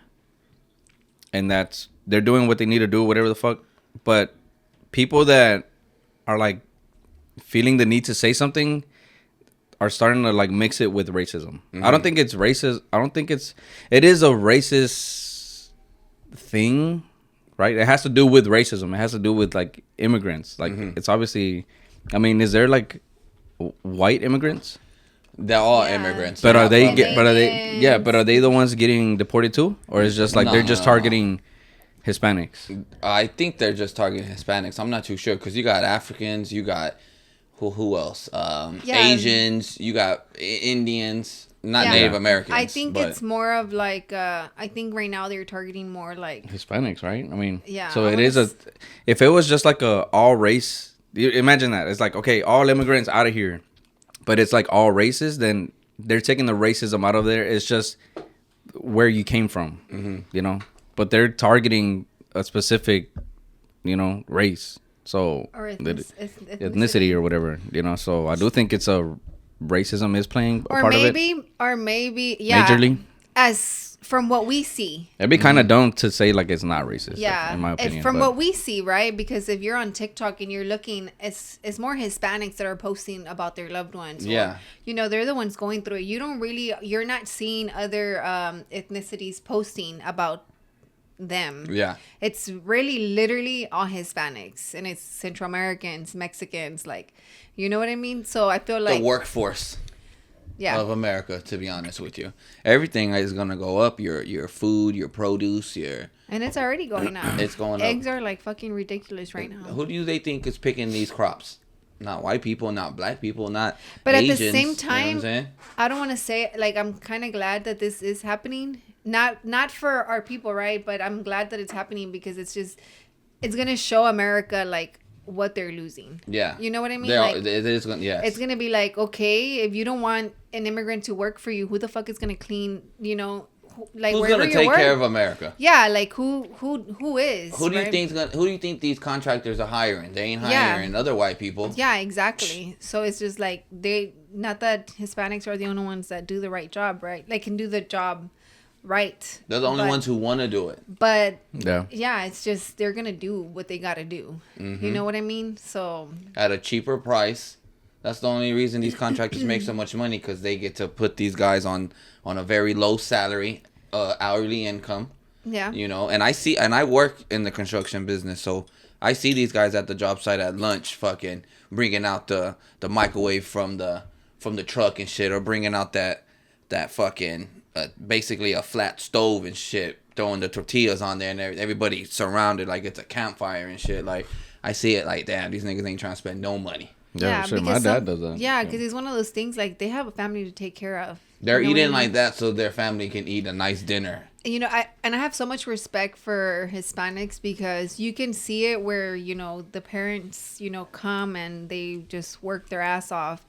A: and that's they're doing what they need to do, whatever the fuck. But people that are like feeling the need to say something are starting to like mix it with racism. I don't think it's racist. I don't think it is a racist thing, right? It has to do with racism. It has to do with like immigrants. Like it's obviously, I mean, is there like white immigrants?
B: They're all
C: Yeah.
B: immigrants.
A: But are they
C: Canadians.
A: but are they the ones getting deported too? Or is just like
B: No,
A: they're just
B: no.
A: targeting Hispanics?
B: I think they're just targeting Hispanics. I'm not too sure because you got Africans, you got who else?
C: Yeah.
B: Asians, you got Indians, not
C: Yeah.
B: Native Americans.
C: I think
B: but
C: it's more of like I think right now they're targeting more like
A: Hispanics, right? I mean,
C: Yeah,
A: So
C: I
A: it is
C: wanna
A: if it was just like a all race, imagine that. It's like, okay, all immigrants out of here. But it's like all races, then they're taking the racism out of there. It's just where you came from, you know? But they're targeting a specific, race. So
C: or
A: ethnicity or whatever, So I do think it's racism is playing a part of it.
C: Or maybe yeah.
A: Majorly.
C: As from what we see.
A: It'd be kind of dumb to say like it's not racist.
C: Yeah,
A: in my opinion.
C: from
A: but-
C: what we see, right? Because if you're on TikTok and you're looking, it's more Hispanics that are posting about their loved ones.
B: Yeah.
C: Or, they're the ones going through it. You're not seeing other ethnicities posting about them.
B: Yeah.
C: It's really literally all Hispanics, and it's Central Americans, Mexicans, like, you know what I mean? So I feel like
B: the workforce
C: yeah.
B: of America, to be honest with you. Everything is going to go up. Your food, your produce,
C: And it's already going up.
B: It's going up.
C: Eggs are like fucking ridiculous right now.
B: Who do they think is picking these crops? Not white people, not black people, not
C: But
B: Asians,
C: at the same
B: you know what I'm
C: time,
B: saying?
C: I don't want to say like I'm kind of glad that this is happening. Not for our people, right? But I'm glad that it's happening because it's gonna show America like what they're losing.
B: Yeah.
C: You know what I mean?
B: They're all-
C: Like,
B: it is going, yes.
C: it's gonna be like, okay, if you don't want an immigrant to work for you, who the fuck is gonna clean? Like
B: Who's
C: wherever
B: going to
C: you
B: take
C: work?
B: care of America?
C: Yeah, like who is?
B: Who do you
C: right?
B: Who do you think these contractors are hiring? They ain't
C: Yeah.
B: hiring other white people.
C: Yeah, exactly. So it's just like not that Hispanics are the only ones that do the right job, right? Like can do the job right.
B: They're the only
C: But-
B: ones who want to do it.
C: But
A: Yeah.
C: it's just they're gonna do what they gotta do.
B: Mm-hmm.
C: You know what I mean? So
B: At a cheaper price. That's the only reason these contractors make so much money, because they get to put these guys on a very low salary, hourly income.
C: yeah,
B: And I work in the construction business, so I see these guys at the job site at lunch, fucking bringing out the microwave from the truck and shit, or bringing out that fucking basically a flat stove and shit, throwing the tortillas on there, and everybody surrounded like it's a campfire and shit. Like I see it like, damn, these niggas ain't trying to spend no money.
A: Yeah, shit, my
C: because
A: dad does that.
C: Yeah, because it's one of those things like they have a family to take care of.
B: They're
C: You know what I
B: eating
C: mean?
B: like that so their family can eat a nice dinner.
C: I have so much respect for Hispanics because you can see it where the parents come and they just work their ass off,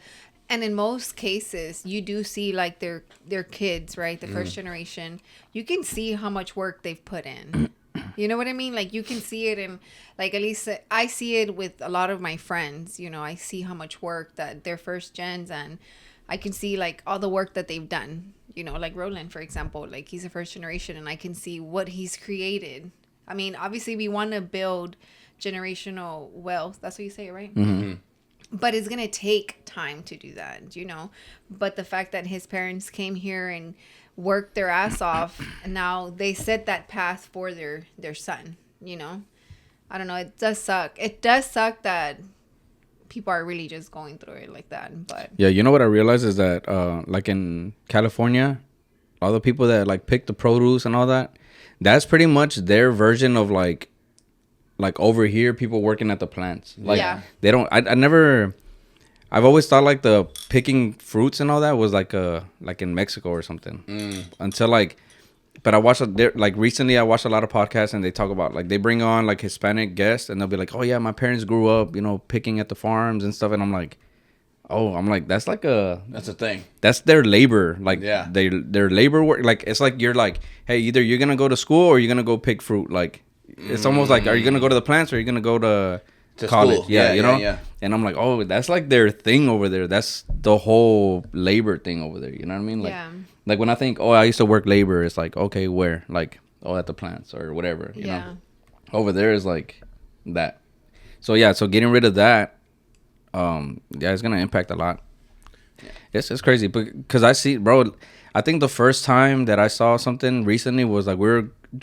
C: and in most cases you do see like their kids, right, the first generation, you can see how much work they've put in. You know what I mean? Like you can see it in, like, at least I see it with a lot of my friends. I see how much work that they're first gens, and I can see like all the work that they've done. Like Roland, for example, like he's a first generation, and I can see what he's created. I mean, obviously we want to build generational wealth. That's what you say, right?
A: Mm-hmm.
C: But it's going to take time to do that, But the fact that his parents came here and worked their ass off, and now they set that path for their son, I don't know. It does suck. It does suck that people are really just going through it like that. But
A: Yeah, you know what I realized is that like in California, all the people that like pick the produce and all that, that's pretty much their version of like over here people working at the plants. Like
C: Yeah.
A: they don't I never I've always thought like the picking fruits and all that was like in Mexico or something. Until like, but I watched like recently I watched a lot of podcasts and they talk about like they bring on like Hispanic guests and they'll be like, oh yeah, my parents grew up, you know, picking at the farms and stuff, and I'm like, that's like
B: That's a thing.
A: that's their labor, like
B: Yeah.
A: their labor work. Like it's like you're like, hey, either you're gonna go to school or you're gonna go pick fruit. Like it's almost like, are you gonna go to the plants or are you gonna go to college?
B: school.
A: Yeah, you know.
B: Yeah.
A: And I'm like, oh, that's like their thing over there. That's the whole labor thing over there. You know what I mean? Like,
C: Yeah.
A: like when I think, oh, I used to work labor, it's like, okay, where? Like, oh, at the plants or whatever. You know. Over there is like that. So yeah, so getting rid of that, yeah, it's gonna impact a lot. It's crazy because I see, bro. I think the first time that I saw something recently was like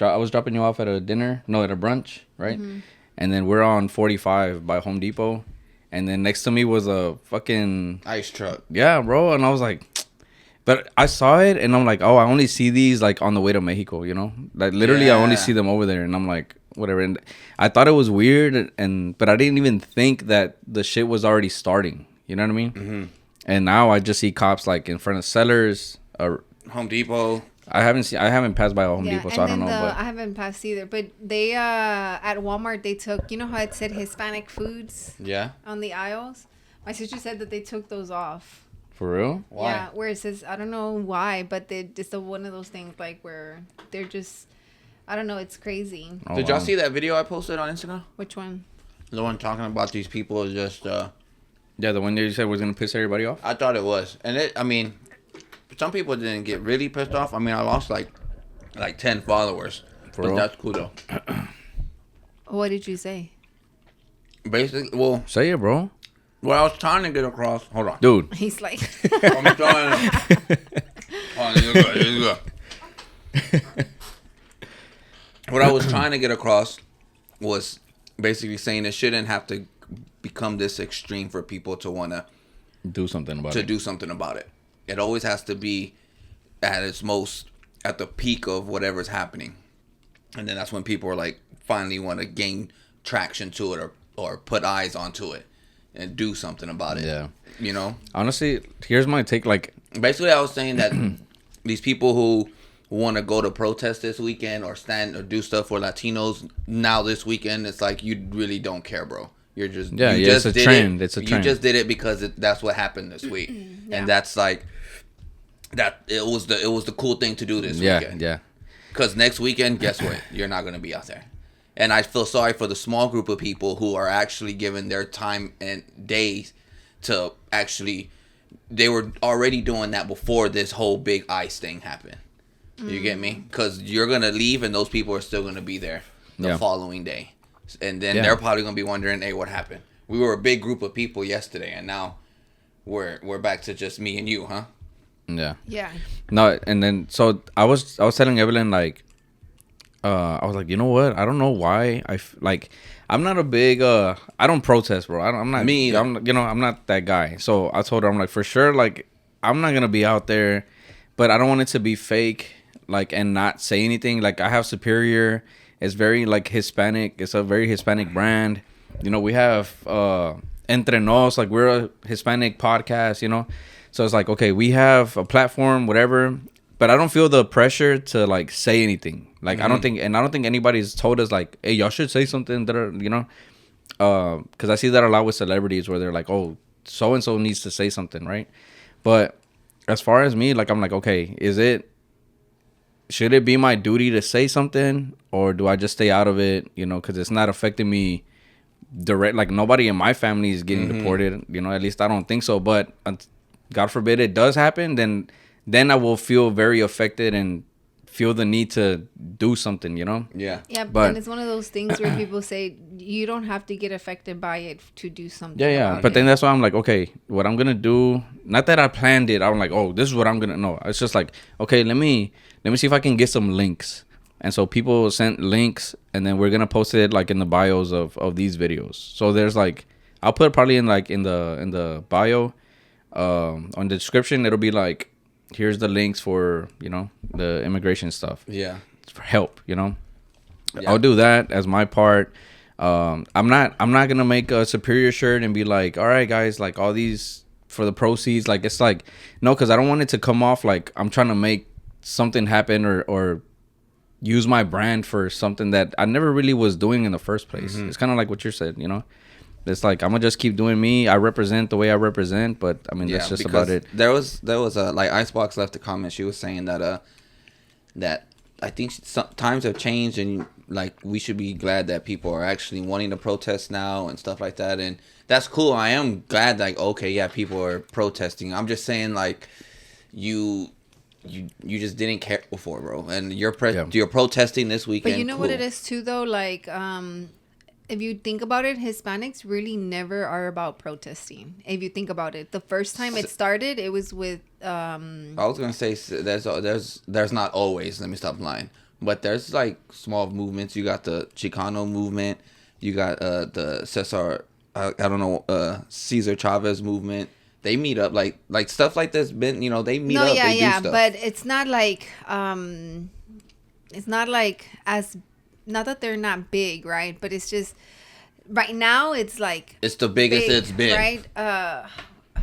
A: I was dropping you off at a brunch, right?
C: Mm-hmm.
A: And then we're on 45 by Home Depot, and then next to me was a fucking
B: Ice truck.
A: yeah, bro. And I was like, but I saw it and I'm like, oh, I only see these like on the way to Mexico, you know, like literally I only
B: Yeah.
A: see them over there, and I'm like, whatever. And I thought it was weird, but I didn't even think that the shit was already starting. You know what I mean? Mm-hmm. And now I just see cops like in front of sellers.
B: Home Depot.
A: I haven't passed by a Home Depot, so I don't know. But
C: I haven't passed either. But they at Walmart they took, you know how it said Hispanic foods
B: Yeah.
C: on the aisles. My sister said that they took those off.
A: for real,
B: Why?
C: Yeah, where it says, I don't know why, but it's one of those things like where they're just, I don't know, it's crazy.
A: Oh,
B: Did y'all
A: wow.
B: see that video I posted on Instagram?
C: Which one?
B: The one talking about these people just.
A: Yeah, the one that you said was gonna piss everybody off.
B: I thought it was, and I mean, some people didn't get really pissed off. I mean, I lost like 10 followers,
A: For
B: but
A: real?
B: that's cool though.
C: What did you say?
B: Basically, well,
A: Say it, bro.
B: what I was trying to get across. Hold on.
A: Dude.
C: He's like,
B: I'm trying. Oh, this is good. This is good. What I was trying to get across was basically saying it shouldn't have to become this extreme for people to want to
A: Do something about
B: to
A: it.
B: do something about it. It always has to be at its most, at the peak of whatever's happening. And then that's when people are like, finally want to gain traction to it or put eyes onto it and do something about it.
A: Yeah.
B: You know?
A: Honestly, here's my take. Like,
B: Basically, I was saying that these people who want to go to protest this weekend or stand or do stuff for Latinos now this weekend, it's like you really don't care, bro. You're just
A: Yeah,
B: you
A: yeah,
B: just
A: it's a
B: did
A: trend.
B: It.
A: It's a
B: You
A: trend.
B: just did it because that's what happened this week,
C: Yeah.
B: and that's like that. It was the cool thing to do this
A: yeah,
B: weekend.
A: yeah.
B: Because next weekend, guess what? You're not gonna be out there, and I feel sorry for the small group of people who are actually giving their time and days to actually. They were already doing that before this whole big ice thing happened. You get me? Because you're going to leave and those people are still going to be there the
A: Yeah.
B: following day. And then
A: Yeah.
B: they're probably going to be wondering, hey, what happened? We were a big group of people yesterday and now we're back to just me and you, huh?
A: Yeah.
C: yeah.
A: No, and then so I was telling Evelyn like, I was like, you know what? I don't know why like I'm not a big I don't protest, bro. I'm not
B: Me either.
A: I'm not that guy. So I told her, I'm like, for sure, like I'm not gonna be out there, but I don't want it to be fake, like, and not say anything. Like I have Superior. It's very like Hispanic. It's a very Hispanic brand. You know, we have Entre Nos, like we're a Hispanic podcast, you know. So it's like, okay, we have a platform, whatever, but I don't feel the pressure to like say anything. Like I don't think anybody's told us like, hey, y'all should say something that are, you know, because I see that a lot with celebrities where they're like, oh, so and so needs to say something, right? But as far as me, like I'm like, okay, should it be my duty to say something, or do I just stay out of it? You know, because it's not affecting me direct. Like nobody in my family is getting deported. You know, at least I don't think so. But God forbid it does happen, then I will feel very affected and feel the need to do something. You know.
B: Yeah.
C: Yeah,
A: But-
C: and it's one of those things where people say you don't have to get affected by it to do something.
A: Yeah.
C: about
A: But
C: it.
A: then that's why I'm like, okay, what I'm gonna do. Not that I planned it. I'm like, oh, this is what I'm gonna. No, it's just like, okay, let me see if I can get some links. And so people sent links, and then we're gonna post it like in the bios of these videos. So there's like, I'll put probably in the bio, on the description. It'll be like, here's the links for, you know, the immigration stuff.
B: Yeah.
A: For help, you know.
B: Yeah.
A: I'll do that as my part. I'm not gonna make a superior shirt and be like, all right guys, like all these for the proceeds. Like it's like no, because I don't want it to come off like I'm trying to make something happen or use my brand for something that I never really was doing in the first place. It's kind of like what you said, you know. It's like I'm gonna just keep doing me. I represent the way I represent, but I mean that's just about it.
B: There was a like Icebox left a comment. She was saying that that I think times have changed and like we should be glad that people are actually wanting to protest now and stuff like that, and that's cool. I am glad like okay, yeah, people are protesting. I'm just saying like you just didn't care before, bro, and you're protesting this weekend.
C: But you know what it is too, though. Like, if you think about it, Hispanics really never are about protesting. If you think about it, the first time it started, it was with.
B: I was gonna say there's not always. Let me stop lying. But there's like small movements. You got the Chicano movement. You got the Cesar. I don't know. Cesar Chavez movement. They meet up like stuff like this. Been they meet up.
C: Yeah,
B: they do stuff.
C: but it's not like as not that they're not big, right? But it's just right now it's like
B: it's the biggest it's been,
C: right? I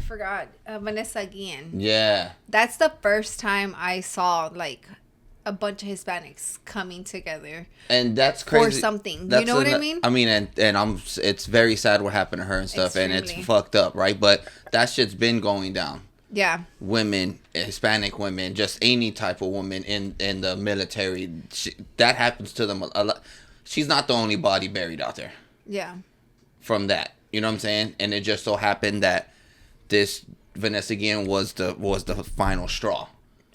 C: forgot Vanessa Guillen.
B: Yeah,
C: that's the first time I saw like a bunch of Hispanics coming together,
B: and that's crazy
C: for something. You know what I mean?
B: I mean, and it's very sad what happened to her and stuff,
C: Extremely.
B: and it's fucked up, right? But that shit's been going down.
C: Yeah.
B: Women, Hispanic women, just any type of woman in the military, that happens to them a lot. She's not the only body buried out there.
C: Yeah.
B: From that, you know what I'm saying? And it just so happened that this Vanessa Guillen was the final straw.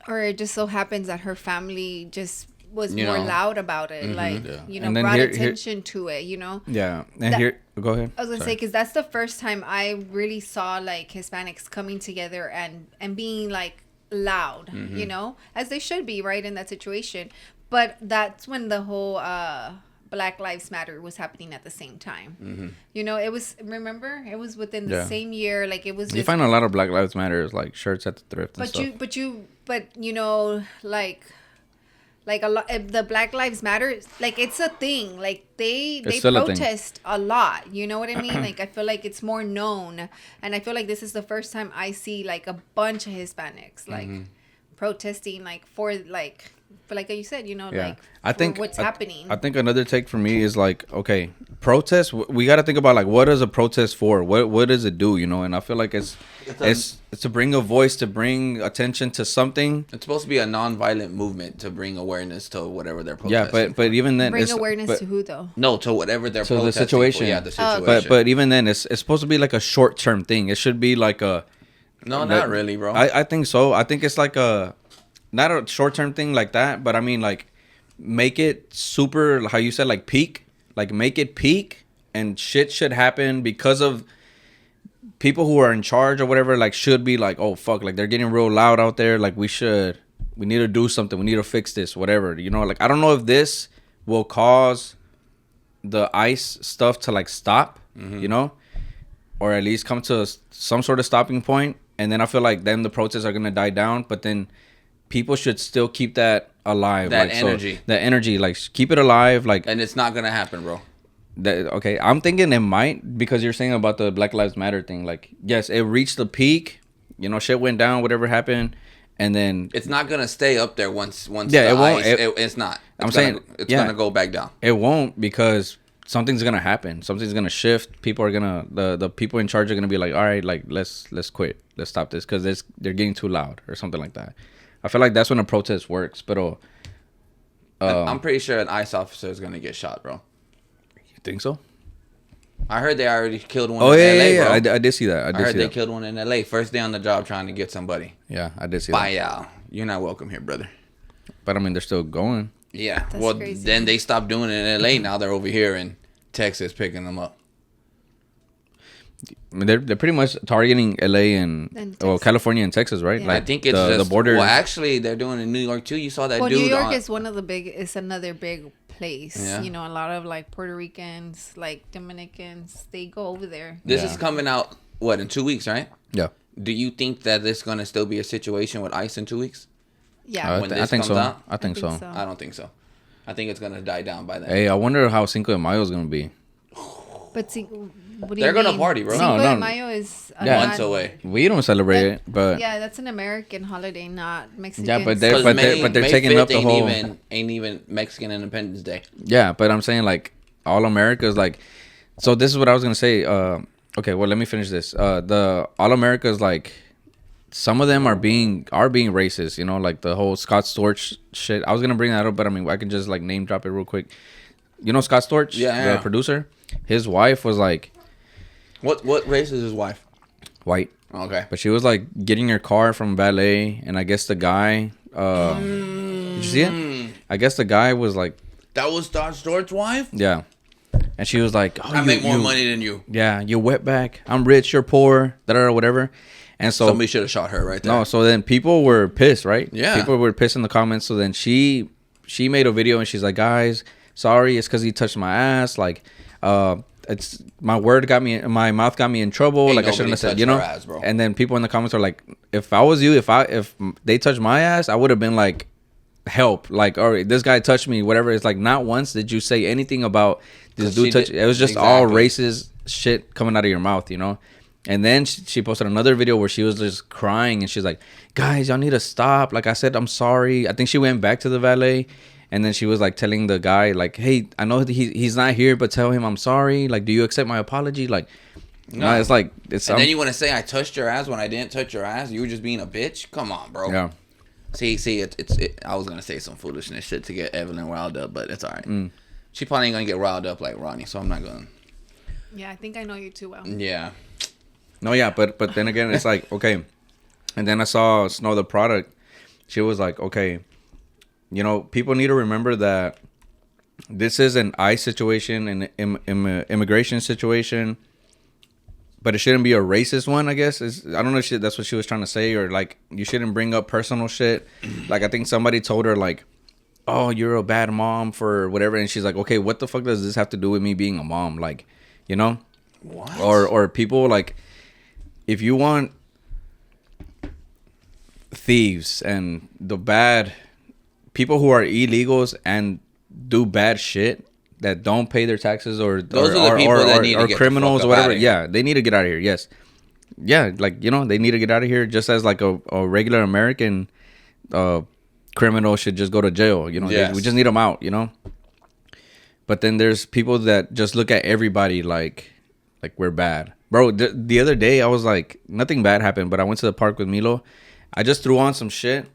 C: Or it just so happens that her family just was more loud about it, like brought attention to it,
A: Yeah, and here, go ahead.
C: I was gonna say because that's the first time I really saw like Hispanics coming together and being like loud, as they should be, right, in that situation. But that's when the whole Black Lives Matter was happening at the same time. It was it was within the same year, like it was.
A: You find a lot of Black Lives Matters like shirts at the thrift. And stuff.
C: Like a lot, the Black Lives Matter, like it's a thing. Like they protest a lot. You know what I mean? Like I feel like it's more known, and I feel like this is the first time I see like a bunch of Hispanics like protesting, like for like you said, like
A: I think
C: what's happening.
A: I think another take for me is like, okay, protest. We got to think about like what is a protest for? What does it do? And I feel like it's to bring a voice, to bring attention to something.
B: It's supposed to be a non-violent movement to bring awareness to whatever they're protesting.
A: Yeah, but even then,
C: bring awareness to who though?
B: No, to whatever they're protesting.
A: The situation.
B: For. Yeah, the situation.
A: But even then, it's supposed to be like a short-term thing. It should be like a.
B: No, not really, bro.
A: I think so. I think it's like a. Not a short-term thing like that, but I mean, like, make it super, how you said, like, peak. Like, make it peak, and shit should happen because of people who are in charge or whatever, like, should be like, oh, fuck, like, they're getting real loud out there. Like, we need to do something. We need to fix this, whatever. Like, I don't know if this will cause the ICE stuff to, like, stop, or at least come to some sort of stopping point. And then I feel like then the protests are going to die down, but then people should still keep that alive.
B: That energy.
A: Like keep it alive. Like,
B: and it's not gonna happen, bro.
A: Okay, I'm thinking it might, because you're saying about the Black Lives Matter thing. Like, yes, it reached the peak. Shit went down. Whatever happened, and then
B: it's not gonna stay up there once.
A: Yeah, it won't.
B: It's not. It's gonna go back down.
A: It won't, because something's gonna happen. Something's gonna shift. People are gonna the people in charge are gonna be like, all right, like let's quit. Let's stop this because they're getting too loud or something like that. I feel like that's when a protest works, but
B: I'm pretty sure an ICE officer is gonna get shot, bro.
A: You think so?
B: I heard they already killed one.
A: Oh
B: in
A: yeah,
B: LA,
A: yeah.
B: Bro.
A: I did see that.
B: I heard they killed one in LA. First day on the job, trying to get somebody.
A: Yeah, I did see
B: Bye,
A: that.
B: y'all. You're not welcome here, brother.
A: But I mean, they're still going.
B: Yeah.
C: That's
B: well,
C: crazy.
B: Then they stopped doing it in LA. Now they're over here in Texas picking them up.
A: I mean, they're pretty much targeting LA and California and Texas, right?
C: Yeah.
A: Like
B: I think it's just,
A: the border.
B: Well, actually, they're doing it in New York too. You saw that dude.
C: New York is another big place.
B: Yeah.
C: A lot of like Puerto Ricans, like Dominicans, they go over there.
B: This is coming out in 2 weeks, right?
A: Yeah.
B: Do you think that there's gonna still be a situation with ICE in 2 weeks?
C: Yeah.
A: I think so.
B: Out?
A: I think so.
B: I don't think so. I think it's gonna die down by then.
A: Hey, I wonder how Cinco de Mayo is gonna be.
C: But see, what do
B: They're
C: you
B: gonna
C: mean?
B: party, bro.
C: Cinco
A: No,
C: de
A: no.
C: Mayo is
A: Yeah.
B: Months away.
A: We don't celebrate it, but
C: Yeah, that's an American holiday, not Mexican.
A: Yeah, but they're-
B: 'Cause
A: they're
B: May
A: taking
B: 5th
A: up the whole-
B: ain't even Mexican Independence Day.
A: yeah, but I'm saying like all America's like. So this is what I was gonna say. Okay, well let me finish this. The all America's like. Some of them are being racist, you know, like the whole Scott Storch shit. I was gonna bring that up, but I mean, I can just like name drop it real quick. You know Scott Storch,
B: Yeah.
A: the producer. His wife was like
B: What race is his wife?
A: white,
B: Okay.
A: but she was like getting her car from valet, and I guess the guy. Did you see it? I guess the guy was like,
B: That was Don Stort's wife?
A: yeah, and she was like, oh,
B: I make more money than you.
A: Yeah, you wetback. I'm rich. You're poor. Whatever. And so
B: Somebody should have shot her right there.
A: no, so then people were pissed, right?
B: Yeah.
A: People were pissed in the comments. So then she made a video and she's like, guys, sorry, it's because he touched my ass. Like, it's my mouth got me in trouble.
B: Ain't
A: like I shouldn't
B: nobody
A: have said,
B: touched
A: you know.
B: her ass, bro.
A: And then people in the comments are like, if I was you, if they touched my ass, I would have been like, help. Like, all right, this guy touched me. Whatever. It's like not once did you say anything about this
B: 'Cause
A: dude
B: she
A: touch.
B: did-
A: It was just all
B: exactly.
A: racist shit coming out of your mouth, you know. And then she posted another video where she was just crying and she's like, guys, y'all need to stop. Like I said, I'm sorry. I think she went back to the valet and then she was like telling the guy like, hey, I know he's not here, but tell him I'm sorry. Like, do you accept my apology? Like, no, it's like, it's,
B: And then you want to say I touched your ass when I didn't touch your ass? You were just being a bitch? Come on, bro.
A: yeah.
B: See, I was going to say some foolishness shit to get Evelyn riled up, but it's all right.
A: Mm.
B: She probably ain't going to get riled up like Ronnie, so I'm not going to.
C: Yeah, I think I know you too well.
B: Yeah.
A: No, yeah, but then again, it's like, okay. And then I saw Snow the product. She was like, okay, you know, people need to remember that this is an ICE situation, an immigration situation, but it shouldn't be a racist one, I guess. I don't know if that's what she was trying to say, or like, you shouldn't bring up personal shit. Like, I think somebody told her, like, oh, you're a bad mom for whatever. And she's like, okay, what the fuck does this have to do with me being a mom? Like, you know?
B: What?
A: Or people, like, if you want thieves and the bad people who are illegals and do bad shit that don't pay their taxes or
B: Those are the people that need to get the
A: criminals
B: fuck
A: or
B: up
A: whatever,
B: outta here.
A: yeah, they need to get out of here. Yes, yeah, like, you know, they need to get out of here just as like a regular American criminal should just go to jail. You know,
B: Yes.
A: we just need them out. You know, but then there's people that just look at everybody like we're bad. Bro, the other day I was like, nothing bad happened, but I went to the park with Milo. I just threw on some shit,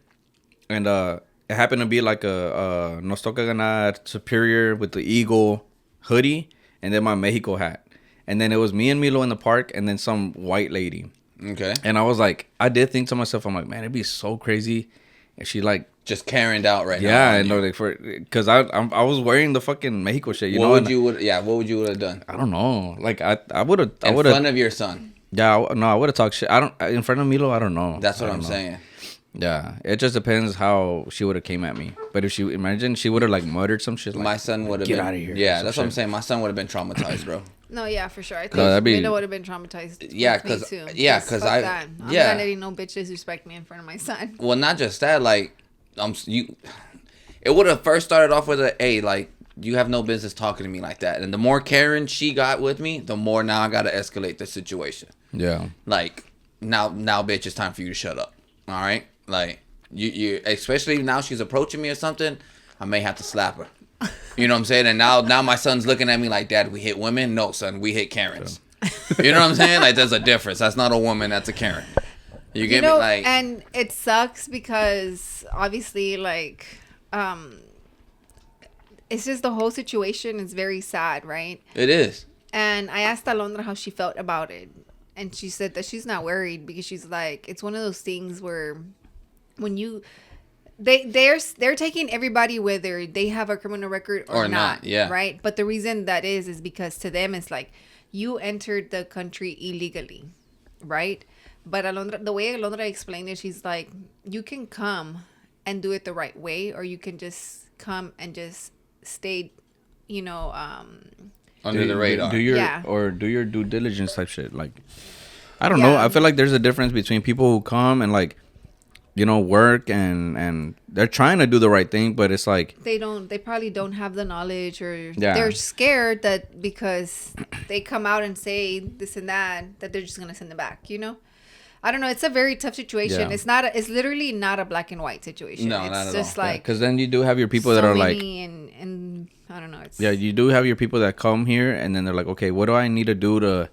A: and it happened to be like a Nos Toca Ganar Superior with the eagle hoodie, and then my Mexico hat. And then it was me and Milo in the park, and then some white lady.
B: Okay.
A: And I was like, I did think to myself, I'm like, man, it'd be so crazy if she like,
B: Just carrying out right now.
A: yeah,
B: on
A: and
B: you.
A: like because I was wearing the fucking Mexico shit, you
B: What
A: know.
B: would
A: and
B: you would have done?
A: I don't know. Like I would have. I
B: In
A: would
B: front
A: have.
B: of your son.
A: Yeah, I would have talked shit. I don't in front of Milo. I don't know.
B: That's what
A: I
B: I'm
A: don't know.
B: saying.
A: Yeah, it just depends how she would have came at me. But if she she would have like muttered some shit. Like,
B: My son would have
A: "Get
B: been.
A: outta here,"
B: Yeah,
A: some
B: that's what I'm
A: shit.
B: saying. My son would have been traumatized, bro.
C: No, yeah, for sure. I think
A: that'd be-
C: Milo would have been traumatized.
B: Yeah,
C: with me
B: 'cause-
C: too.
B: yeah,
C: Just
B: 'cause
C: fuck
B: I-
C: that. I'm
B: yeah.
C: not letting no bitch disrespect me in front of my son.
B: Well, not just that. Like, you. It would have first started off with a, hey, like, you have no business talking to me like that. And the more Karen she got with me, the more now I gotta escalate the situation.
A: yeah,
B: Like, now, bitch, it's time for you to shut up. All right, like. You especially now she's approaching me or something, I may have to slap her. You know what I'm saying? And now my son's looking at me like, Dad, we hit women? No, son, we hit Karens. You know what I'm saying? Like, there's a difference. That's not a woman, that's a Karen. You get me? Like,
C: and it sucks because obviously, like, it's just the whole situation is very sad, right?
B: it is.
C: And I asked Alondra how she felt about it, and she said that she's not worried because she's like, it's one of those things where when they're taking everybody whether they have a criminal record or not,
B: yeah.
C: right? But the reason that is because to them it's like you entered the country illegally, right? But Alondra, the way Alondra explained it, she's like, you can come and do it the right way, or you can just come and just stay, you know,
B: Under the radar.
A: Do your
C: Yeah.
A: do your due diligence type shit. Like, I don't know. I feel like there's a difference between people who come and like work and they're trying to do the right thing, but it's like
C: They probably don't have the knowledge, or
A: Yeah.
C: they're scared that because they come out and say this and that they're just gonna send them back. I don't know. It's a very tough situation.
A: Yeah.
C: It's literally not a black and white situation.
B: No,
C: it's
B: not at
C: just
B: all.
C: like
A: because then you do have your people that are like
C: and I don't know. It's
A: you do have your people that come here and then they're like, okay, what do I need to do to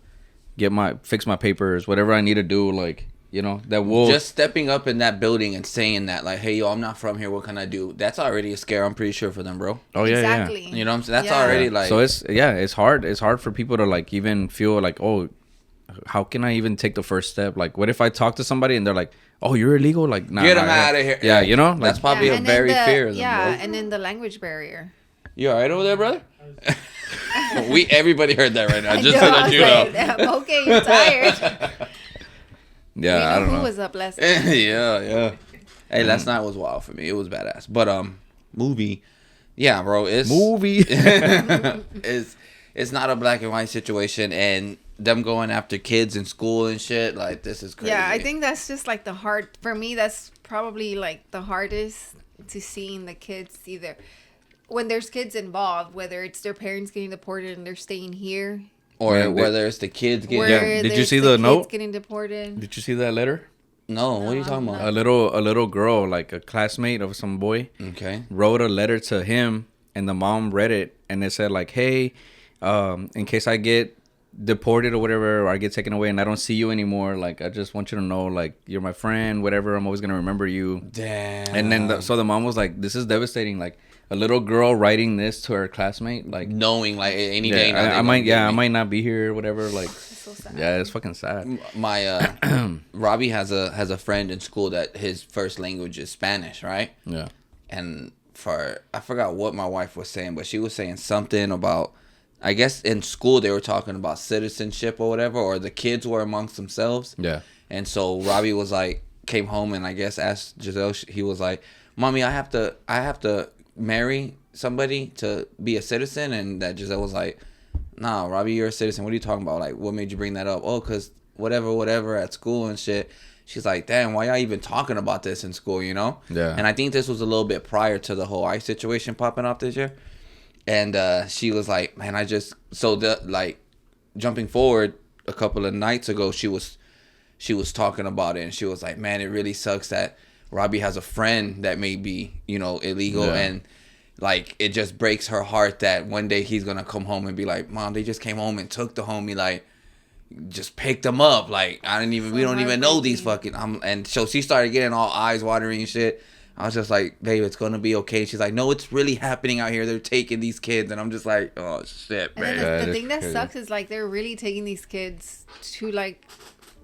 A: fix my papers, whatever I need to do, like, that will
B: Just stepping up in that building and saying that, like, hey, yo, I'm not from here. What can I do? That's already a scare, I'm pretty sure, for them, bro.
A: oh yeah,
C: exactly.
B: You know what I'm saying? That's
C: Yeah.
B: already, like...
A: so it's hard for people to like even feel like, oh, how can I even take the first step? Like, what if I talk to somebody and they're like, oh, you're illegal? Like, nah,
B: Get them out of here.
A: Yeah, like,
B: That's probably a
C: and then
B: very fear of them,
C: yeah,
B: bro.
C: and then the language barrier.
B: You all right over there, brother? Everybody heard that right now. Just
C: I
B: to
C: know, I
B: let
C: was
B: you know.
C: like, okay, you're tired.
A: yeah, I don't
C: who
A: know.
C: was up last night.
B: yeah. Hey, last night was wild for me. It was badass. But movie, yeah, bro. It's
A: Movie.
B: it's not a black and white situation, and them going after kids in school and shit. Like, this is crazy.
C: Yeah, I think that's just like the hard for me. That's probably like the hardest to seeing the kids either when there's kids involved, whether it's their parents getting deported and they're staying here,
B: or
A: Yeah,
B: whether it's the kids getting.
C: where
A: Did you
C: there's
A: see the
C: kids
A: note?
C: getting deported.
A: Did you see that letter?
B: No, what are you talking about?
A: A little girl, like a classmate of some boy,
B: Okay.
A: wrote a letter to him, and the mom read it, and it said like, hey, in case I get deported or whatever, or I get taken away and I don't see you anymore, like, I just want you to know, like, you're my friend, whatever, I'm always gonna remember you.
B: Damn.
A: And then so the mom was like, this is devastating, like a little girl writing this to her classmate, like,
B: knowing, like, any day now
A: I
B: they gonna
A: might
B: get me.
A: I might not be here, whatever, like,
C: It's so sad.
A: yeah, it's fucking sad.
B: My Robbie has a friend in school that his first language is Spanish, right?
A: Yeah.
B: And I forgot what my wife was saying, but she was saying something about, I guess in school they were talking about citizenship or whatever, or the kids were amongst themselves.
A: Yeah.
B: And so Robbie was like, came home and I guess asked Giselle, he was like, Mommy, I have to marry somebody to be a citizen. And that Giselle was like, nah, Robbie, you're a citizen. What are you talking about? Like, what made you bring that up? Oh, because whatever at school and shit. She's like, damn, why y'all even talking about this in school,
A: Yeah.
B: And I think this was a little bit prior to the whole ICE situation popping off this year. And she was like, man, jumping forward a couple of nights ago, she was talking about it, and she was like, man, it really sucks that Robbie has a friend that may be, illegal.
A: Yeah.
B: And like, it just breaks her heart that one day he's going to come home and be like, Mom, they just came home and took the homie, like, just picked him up. Like, we don't even know these fucking, and so she started getting all eyes watering and shit. I was just like, babe, it's going to be okay. She's like, no, it's really happening out here. They're taking these kids. And I'm just like, oh, shit,
C: And
B: man.
C: then the
A: That
C: thing
A: is
C: that
A: crazy.
C: sucks is like they're really taking these kids to like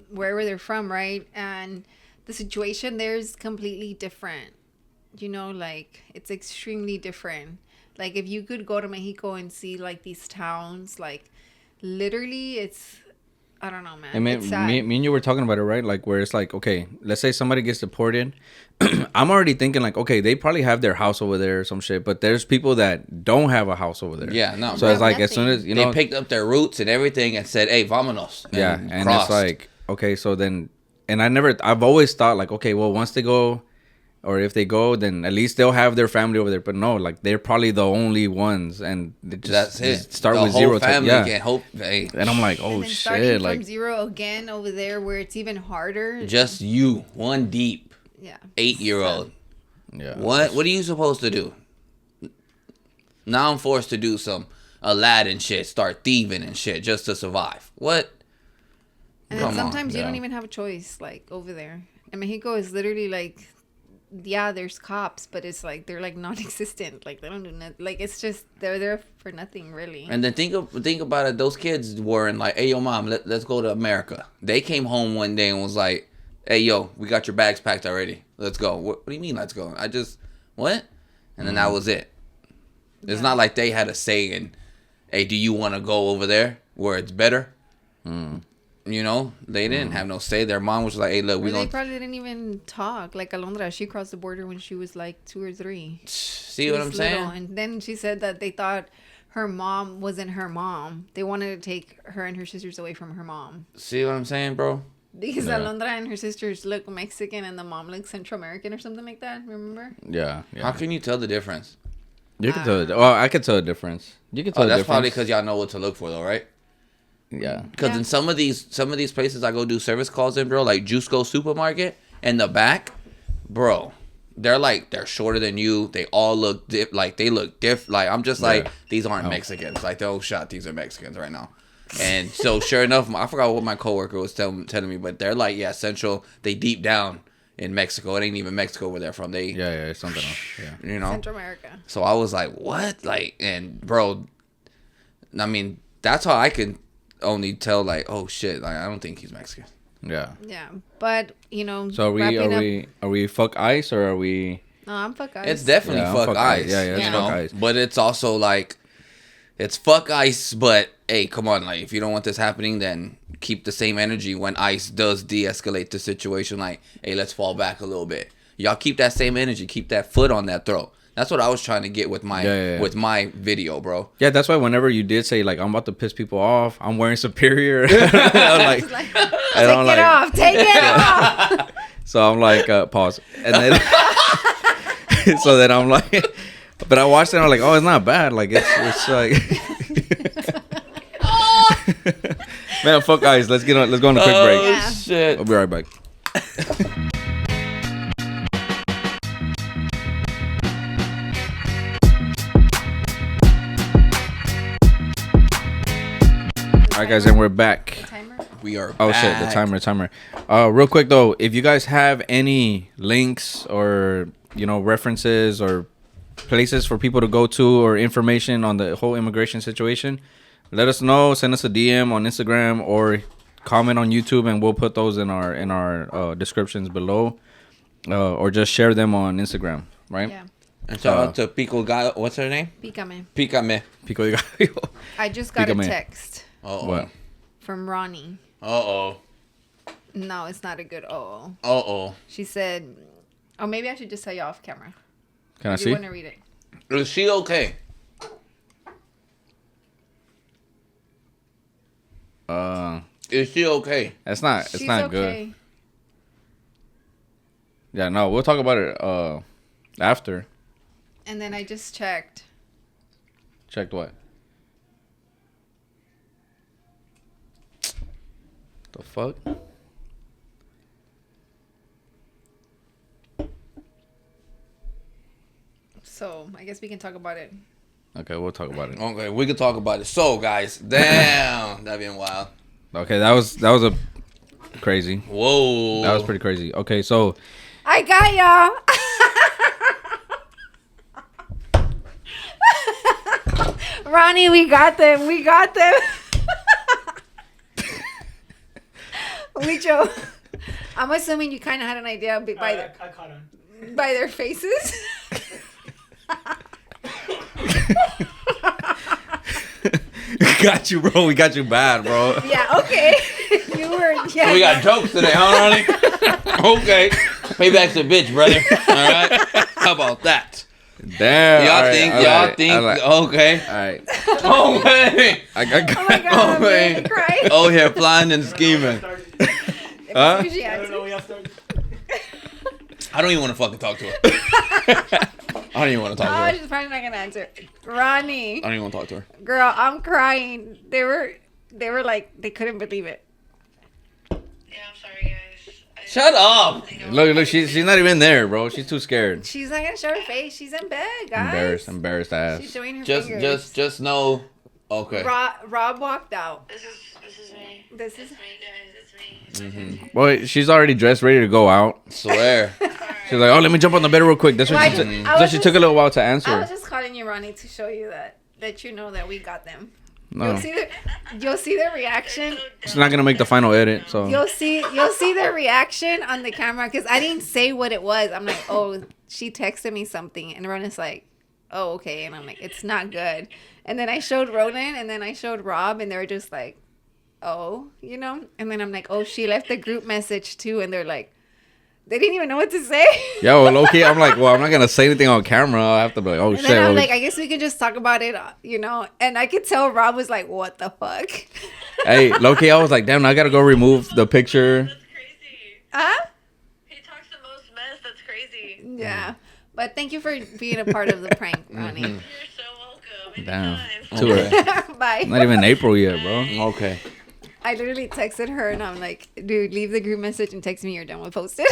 C: wherever they're from, right? And the situation there is completely different. Like it's extremely different. Like if you could go to Mexico and see like these towns, like literally it's, I don't know, man.
A: I mean,
C: It's sad.
A: me and you were talking about it, right? Like, where it's like, okay, let's say somebody gets deported. I'm already thinking, like, okay, they probably have their house over there or some shit, but there's people that don't have a house over there.
B: Yeah, no.
A: So it's like, as
C: Nothing.
A: soon as,
B: They picked up their roots and everything and said, hey, vámonos.
A: yeah, and
B: crossed.
A: it's like, okay, so then, and I've always thought, like, okay, well, once they go, or if they go, then at least they'll have their family over there. But no, like, they're probably the only ones, and they
B: That's it.
A: just start
B: the
A: with
B: whole
A: zero.
B: family
A: Yeah.
B: can hope. Hey,
A: And I'm like,
C: And
A: oh
C: then starting
A: shit,
C: from
A: like,
C: zero again over there where it's even harder.
B: just you, one deep,
C: Yeah.
B: 8-year-old.
A: yeah.
B: What are you supposed to do? Now I'm forced to do some Aladdin shit, start thieving and shit just to survive. What?
C: And
B: Come
C: then
B: on,
C: sometimes you
A: yeah.
C: don't even have a choice, like over there. And Mexico is literally like, yeah, there's cops, but it's like they're like non-existent. Like they don't do nothing. Like it's just they're there for nothing, really.
B: And then think about it. Those kids weren't like, "Hey, yo, mom, let's go to America." They came home one day and was like, "Hey, yo, we got your bags packed already. Let's go." What do you mean, let's go? What? And then that was it. It's not like they had a say in, "Hey, do you want to go over there where it's better?" They didn't have no say. Their mom was like, "Hey, look,
C: Or
B: we
C: they
B: gonna
C: probably didn't even talk. Like Alondra, she crossed the border when she was like 2 or 3.
B: see
C: She
B: what
C: was
B: I'm saying."
C: little. And then she said that they thought her mom wasn't her mom. They wanted to take her and her sisters away from her mom.
B: See what I'm saying, bro?
C: Because
A: Yeah.
C: Alondra and her sisters look Mexican and the mom looks Central American or something like that. Remember?
A: Yeah.
B: How can you tell the difference?
A: You can tell. Well, I can tell the difference. You can tell.
B: Oh,
A: the
B: that's probably
A: difference.
B: because y'all know what to look for, though, right?
A: Yeah.
B: Because
C: Yeah.
B: in some of these places I go do service calls in, bro, like Juice Go Supermarket, in the back, bro, they're shorter than you. They all look they look different. Like I'm just like, these aren't Mexicans. Like oh shot, these are Mexicans right now. And so sure enough, I forgot what my coworker was telling me, but they're like, yeah, Central. They deep down in Mexico. It ain't even Mexico where they're from. They
A: Yeah. It's something else. Yeah.
B: you know.
C: Central America.
B: So I was like, what? Like, and bro, I mean, that's how I can only tell. Like, oh shit, like I don't think he's Mexican.
A: Yeah.
C: Yeah, but you know.
A: So are we fuck ice or are we?
C: No, I'm fuck guys.
B: It's definitely
A: Yeah,
B: fuck
A: fuck
B: ice.
A: ice. Yeah,
C: it's
B: you
A: fuck
B: know.
A: ice.
B: But it's also like, it's fuck ice. But hey, come on, like if you don't want this happening, then keep the same energy when ice does de-escalate the situation. Like, hey, let's fall back a little bit. Y'all keep that same energy. Keep that foot on that throat. That's what I was trying to get with my with my video, bro.
A: Yeah, that's why whenever you did say like I'm about to piss people off, I'm wearing Superior. I'm like,
C: Take
A: I'm
C: it
A: like,
C: off. Take it off.
A: so I'm like, pause, and then so then I'm like, but I watched it. And I'm like, oh, it's not bad. Like it's like, man, fuck guys. Let's go on a quick break.
C: Yeah.
B: Shit.
A: I'll be right back. All right, guys, and we're back.
C: Timer.
B: We are.
A: Oh shit, the timer. Real quick though, if you guys have any links or references or places for people to go to or information on the whole immigration situation, let us know. Send us a DM on Instagram or comment on YouTube, and we'll put those in our descriptions below, or just share them on Instagram. Right?
C: Yeah.
B: And shout out to Pico Gallo. What's her name?
C: Pícame.
B: Pícame.
A: Pico de gallo.
C: I just got
A: Pícame.
C: a text
B: Uh-oh.
A: What?
C: from Ronnie.
B: Uh-oh.
C: No, it's not a good uh-oh.
B: Uh-oh.
C: She said, oh, maybe I should just tell you off camera.
A: Can I
C: If you
A: see?
C: want to read it.
B: Is she okay? Is she okay?
A: It's not. It's
C: She's
A: not good. Yeah, no, we'll talk about it after.
C: And then I just checked.
A: Checked what? The fuck?
C: So I guess we can talk about it.
A: Okay, we'll talk about it.
B: Okay, we can talk about it. So, guys, damn, that been wild.
A: Okay, that was a crazy.
B: Whoa.
A: That was pretty crazy. Okay, so
C: I got y'all. Ronnie, we got them. We got them. We Joe. I'm assuming you kind of had an idea by
E: I caught on.
C: their faces.
A: got you, bro. We got you bad, bro.
C: Yeah. Okay. You were. Yeah.
B: So we got jokes today, huh, Ronnie? Okay. Payback's a bitch, brother. All right. How about that?
A: Damn.
B: Y'all think, okay.
A: All right.
B: Oh, man.
C: Oh my God. I'm
B: man.
C: gonna cry.
B: Oh, here, flying and scheming.
A: Huh?
C: Usually
E: I
C: I
E: don't know
C: do.
E: when y'all started.
B: I don't even want to fucking talk to her. I don't even want to talk to
C: Oh,
B: her.
C: she's probably not gonna answer. Ronnie,
B: I don't even want to talk to her.
C: girl, I'm crying. They were like they couldn't believe it.
D: Yeah, I'm sorry, guys.
B: Shut up.
A: Look, she's not even there, bro. She's too scared.
C: She's not gonna show her face. She's in bed, guys.
A: Embarrassed
C: She's
A: ass.
C: showing her fingers.
B: Just know. Okay.
C: Rob walked out.
D: This is me.
C: This is
D: It's me, guys. It's me.
A: Well, she's already dressed, ready to go out.
B: Swear.
A: She's like, oh, let me jump on the bed real quick. That's
C: Well,
A: what
C: I
A: she
C: just-
A: took.
C: I
A: So
C: was
A: she
C: just-
A: took a little while to
C: I was
A: answer.
C: just calling you, Ronnie, to show you that you know that we got them.
A: No,
C: You'll see the reaction.
A: she's not gonna make the final edit. So
C: You'll see the reaction on the camera because I didn't say what it was. I'm like, oh, she texted me something, and Ronan's like, oh, okay, and I'm like, it's not good. And then I showed Ronan, and then I showed Rob, and they were just like, oh, And then I'm like, oh, she left the group message too, and they're like, they didn't even know what to say.
A: yeah, well, okay. I'm like, well, I'm not gonna say anything on camera. I have to be like, oh
C: And
A: shit.
C: then I'm
A: well,
C: like, I guess we could just talk about it, And I could tell Rob was like, what the fuck?
A: hey, low-key, I was like, damn, I gotta go remove the picture
C: Huh?
D: He talks the most mess. That's crazy.
C: Yeah. But thank you for being a part of the prank, Ronnie.
D: You're so welcome.
A: Damn.
D: Anytime.
A: To her.
C: Bye.
A: Not even April yet, bro.
B: Okay.
C: I literally texted her and I'm like, dude, leave the group message and text me you're done with posted.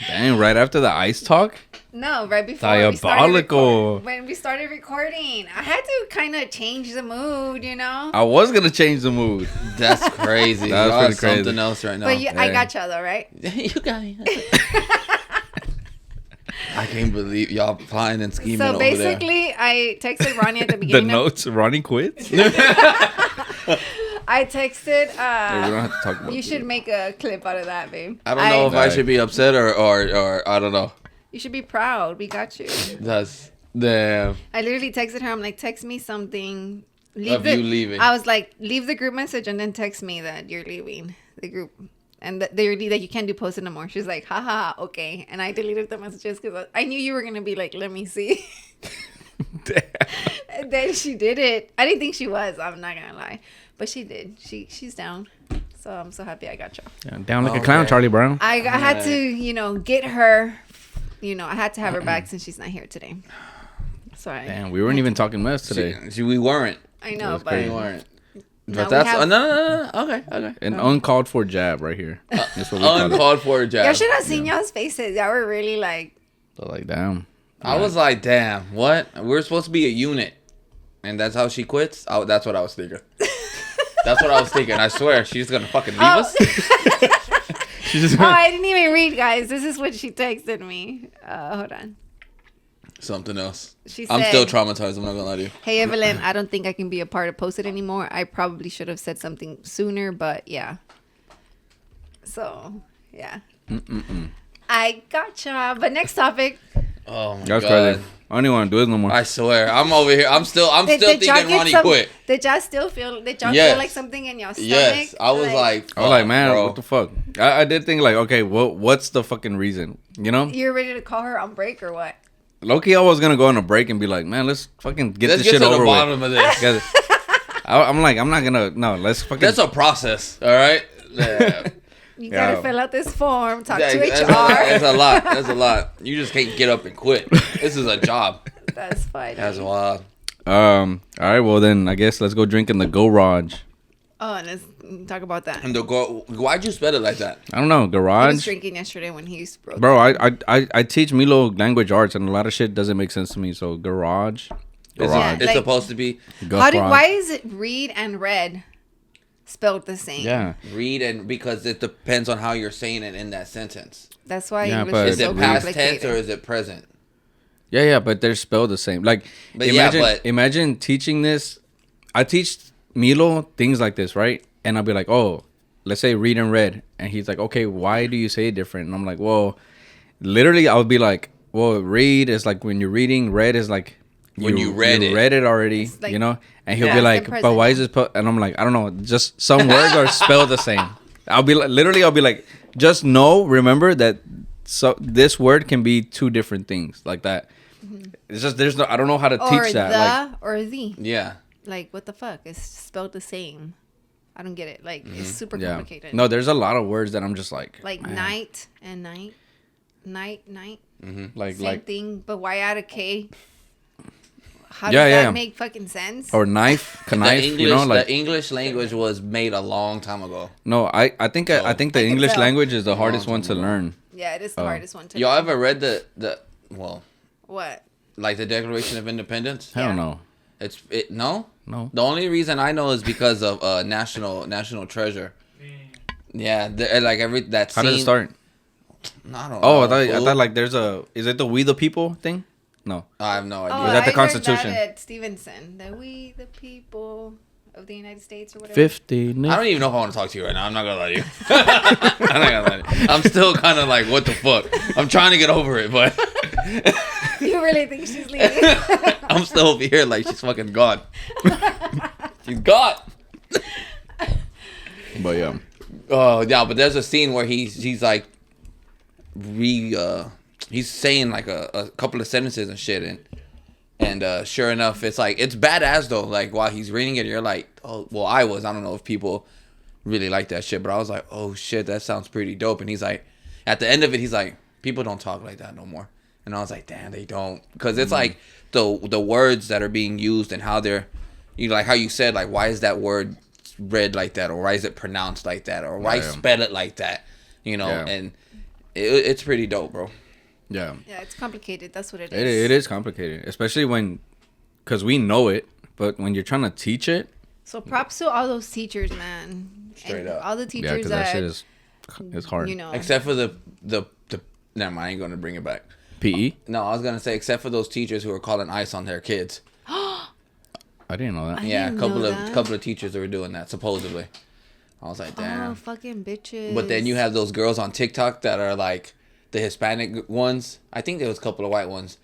A: Dang, right after the ice talk?
C: No, right before
A: Diabolical.
C: when we started recording. I had to kind of change the mood, you know?
A: I was going to change the mood.
B: That's crazy.
A: That was
B: Y'all
A: pretty
B: are
A: crazy.
B: something else right now.
C: But I
A: Yeah.
C: got y'all though, right?
B: You got me. I can't believe y'all plotting and scheming
C: So
B: over there.
C: basically, I texted Ronnie at the
A: The
C: beginning.
A: notes, Ronnie quits?
C: I texted,
A: Hey, we don't have to talk about
C: you should make a clip out of that, babe.
B: I don't know if I
A: Right.
B: should be upset or I don't know.
C: You should be proud. We got you.
B: That's damn.
C: I literally texted her. I'm like, text me something.
B: Of you leaving.
C: I was like, leave the group message and then text me that you're leaving the group. And that you can't do post no more. She's like, haha, okay. And I deleted the messages because I knew you were going to be like, let me see.
A: Damn.
C: And then she did it. I didn't think she was. I'm not going to lie. But she did. She's down. So I'm so happy I got you.
A: Yeah, down like a clown,
B: Okay.
A: Charlie Brown.
C: I had to, get her. I had to have her back since she's not here today. Sorry.
A: Damn, we weren't even talking mess today.
B: We weren't.
C: I know,
A: That's
C: but
A: crazy.
B: We weren't.
C: now
B: But that's
C: we have,
B: no. Okay.
A: An uncalled for jab right here. That's what we call it.
B: Uncalled for a job.
C: y'all should have seen y'all's faces. Y'all were really like,
A: So like, damn.
B: I was like, damn, what? We're supposed to be a unit. And that's how she quits? That's what I was thinking. That's what I was thinking. I swear, she's going to fucking leave us.
A: She just
C: oh, I didn't even read, guys. This is what she texted me. Hold on.
B: Something else.
C: She
B: I'm
C: said,
B: still traumatized. I'm not going to lie to you.
C: hey, Evelyn, I don't think I can be a part of Post It anymore. I probably should have said something sooner, but yeah. So, yeah. I gotcha. But next topic.
B: Oh, my
A: That's
B: God.
A: crazy. I don't even want to do this no more.
B: I swear. I'm over here. I'm still
C: y'all
B: thinking
C: get
B: Ronnie
C: some-
B: quit.
C: Did y'all still feel? Did y'all
B: Yes.
C: feel like something in your stomach?
B: Yes. I was like,
A: I was like, man,
B: bro.
A: what the fuck? I did think like, okay, what's the fucking reason? You know?
C: You're ready to call her on break or what?
A: Low-key, I was going to go on a break and be like, man, let's fucking get
B: Let's
A: this
B: get
A: shit
B: to the
A: over
B: bottom
A: with.
B: of this.
A: Because I'm like, I'm not going to, no, let's fucking.
B: That's a process, all right? Yeah.
C: You gotta
A: Yeah.
C: fill out this form. Talk
B: That's
C: to
B: a
C: HR.
B: lot. That's a lot. That's a lot. You just can't get up and quit. This is a job.
C: That's fine.
B: That's wild.
A: All right, well then, I guess let's go drink in the garage.
C: Oh, and let's talk about that.
B: And why'd you spell it like that?
A: I don't know,
C: I was
A: garage.
C: drinking yesterday when he broke.
A: Bro, I teach Milo language arts and a lot of shit doesn't make sense to me. So garage.
C: Yeah,
B: It's
C: like-
B: supposed to be
C: Why
A: garage.
C: is it read and read spelled the same?
A: Yeah.
B: read and because it depends on how you're saying it in that sentence.
C: That's why
A: Yeah,
C: English
A: but-
C: is
B: Is
C: so
B: it past
C: complicated.
B: tense or is it present?
A: Yeah, but they're spelled the same. Like,
B: But yeah,
A: imagine,
B: but-
A: imagine teaching this. I teach Milo things like this, right? And I'll be like, oh, let's say read and read. And he's like, okay, why do you say it different? And I'm like, well, literally, I'll be like, well, read is like when you're reading, read is like
B: When you read it.
A: read it already,
C: It's like-
A: you know? And he'll
C: Yeah,
A: be
C: it's
A: like,
C: the
A: but
C: present.
A: why is this? And I'm like, I don't know. Just some words are spelled the same. I'll be like, literally, I'll be like, just remember that this word can be two different things like that. It's just, I don't know how to
C: Mm-hmm. Or
A: teach that.
C: the
A: Like,
C: or the.
B: Yeah.
C: Like, what the fuck? It's spelled the same. I don't get it. Like, it's super
A: yeah.
C: complicated.
A: No, there's a lot of words that I'm just like,
C: Like,
A: man.
C: night and night. Night.
A: Like,
C: Same thing, but why add a K? How
A: Yeah,
C: does
A: yeah.
C: that make fucking sense?
A: or knife, knife,
B: the English,
A: you know, like,
B: the English language was made a long time ago.
A: no, I think the
C: I can
A: English
C: tell.
A: language is the hardest
B: Long
A: one
B: time
A: to
B: ago.
A: learn.
C: Yeah, it is the
A: Oh.
C: hardest one to
B: Y'all
C: learn.
B: ever read the
C: What?
B: like the Declaration of Independence?
A: Hell
C: Yeah.
A: no.
B: No.
A: No.
B: The only reason I know is because of National Treasure. Yeah, that
A: How
B: scene.
A: does it start?
B: I don't
A: Oh,
B: know.
A: I
B: fool.
A: thought like is it the We the People thing? No.
B: I have no idea.
C: Oh,
A: Was that the
C: I
A: Constitution?
C: heard that at Stevenson. That we, the people of the United States or whatever.
A: 50.
B: I don't even know if I want to talk to you right now. I'm not gonna lie to you. I'm not gonna lie to you. I'm still kind of like, what the fuck? I'm trying to get over it, but
C: You really think she's leaving?
B: I'm still over here like she's fucking gone. She's gone.
A: But yeah.
B: Oh yeah, but there's a scene where he's like, he's saying like a couple of sentences and shit, and sure enough, it's like it's badass though. Like while he's reading it, you're like, oh well, I don't know if people really like that shit. But I was like, oh shit, that sounds pretty dope. And he's like, at the end of it, he's like, people don't talk like that no more. And I was like, damn, they don't, because it's like the words that are being used and how they're, like how you said, like, why is that word read like that, or why is it pronounced like that, or why spell it like that, and it's pretty dope, bro.
A: Yeah,
C: it's complicated. That's what it is.
A: It is complicated, especially because we know it, but when you're trying to teach it.
C: So props to all those teachers, man.
B: Straight up.
C: All the teachers
A: that shit is hard.
B: Except for the never mind, I ain't gonna bring it back.
A: PE?
B: No, I was gonna say except for those teachers who are calling ice on their kids.
A: I didn't know that.
B: Yeah, a couple of teachers who were doing that supposedly. I was like, damn.
C: Oh, fucking bitches.
B: But then you have those girls on TikTok that are like the Hispanic ones. I think there was a couple of white ones.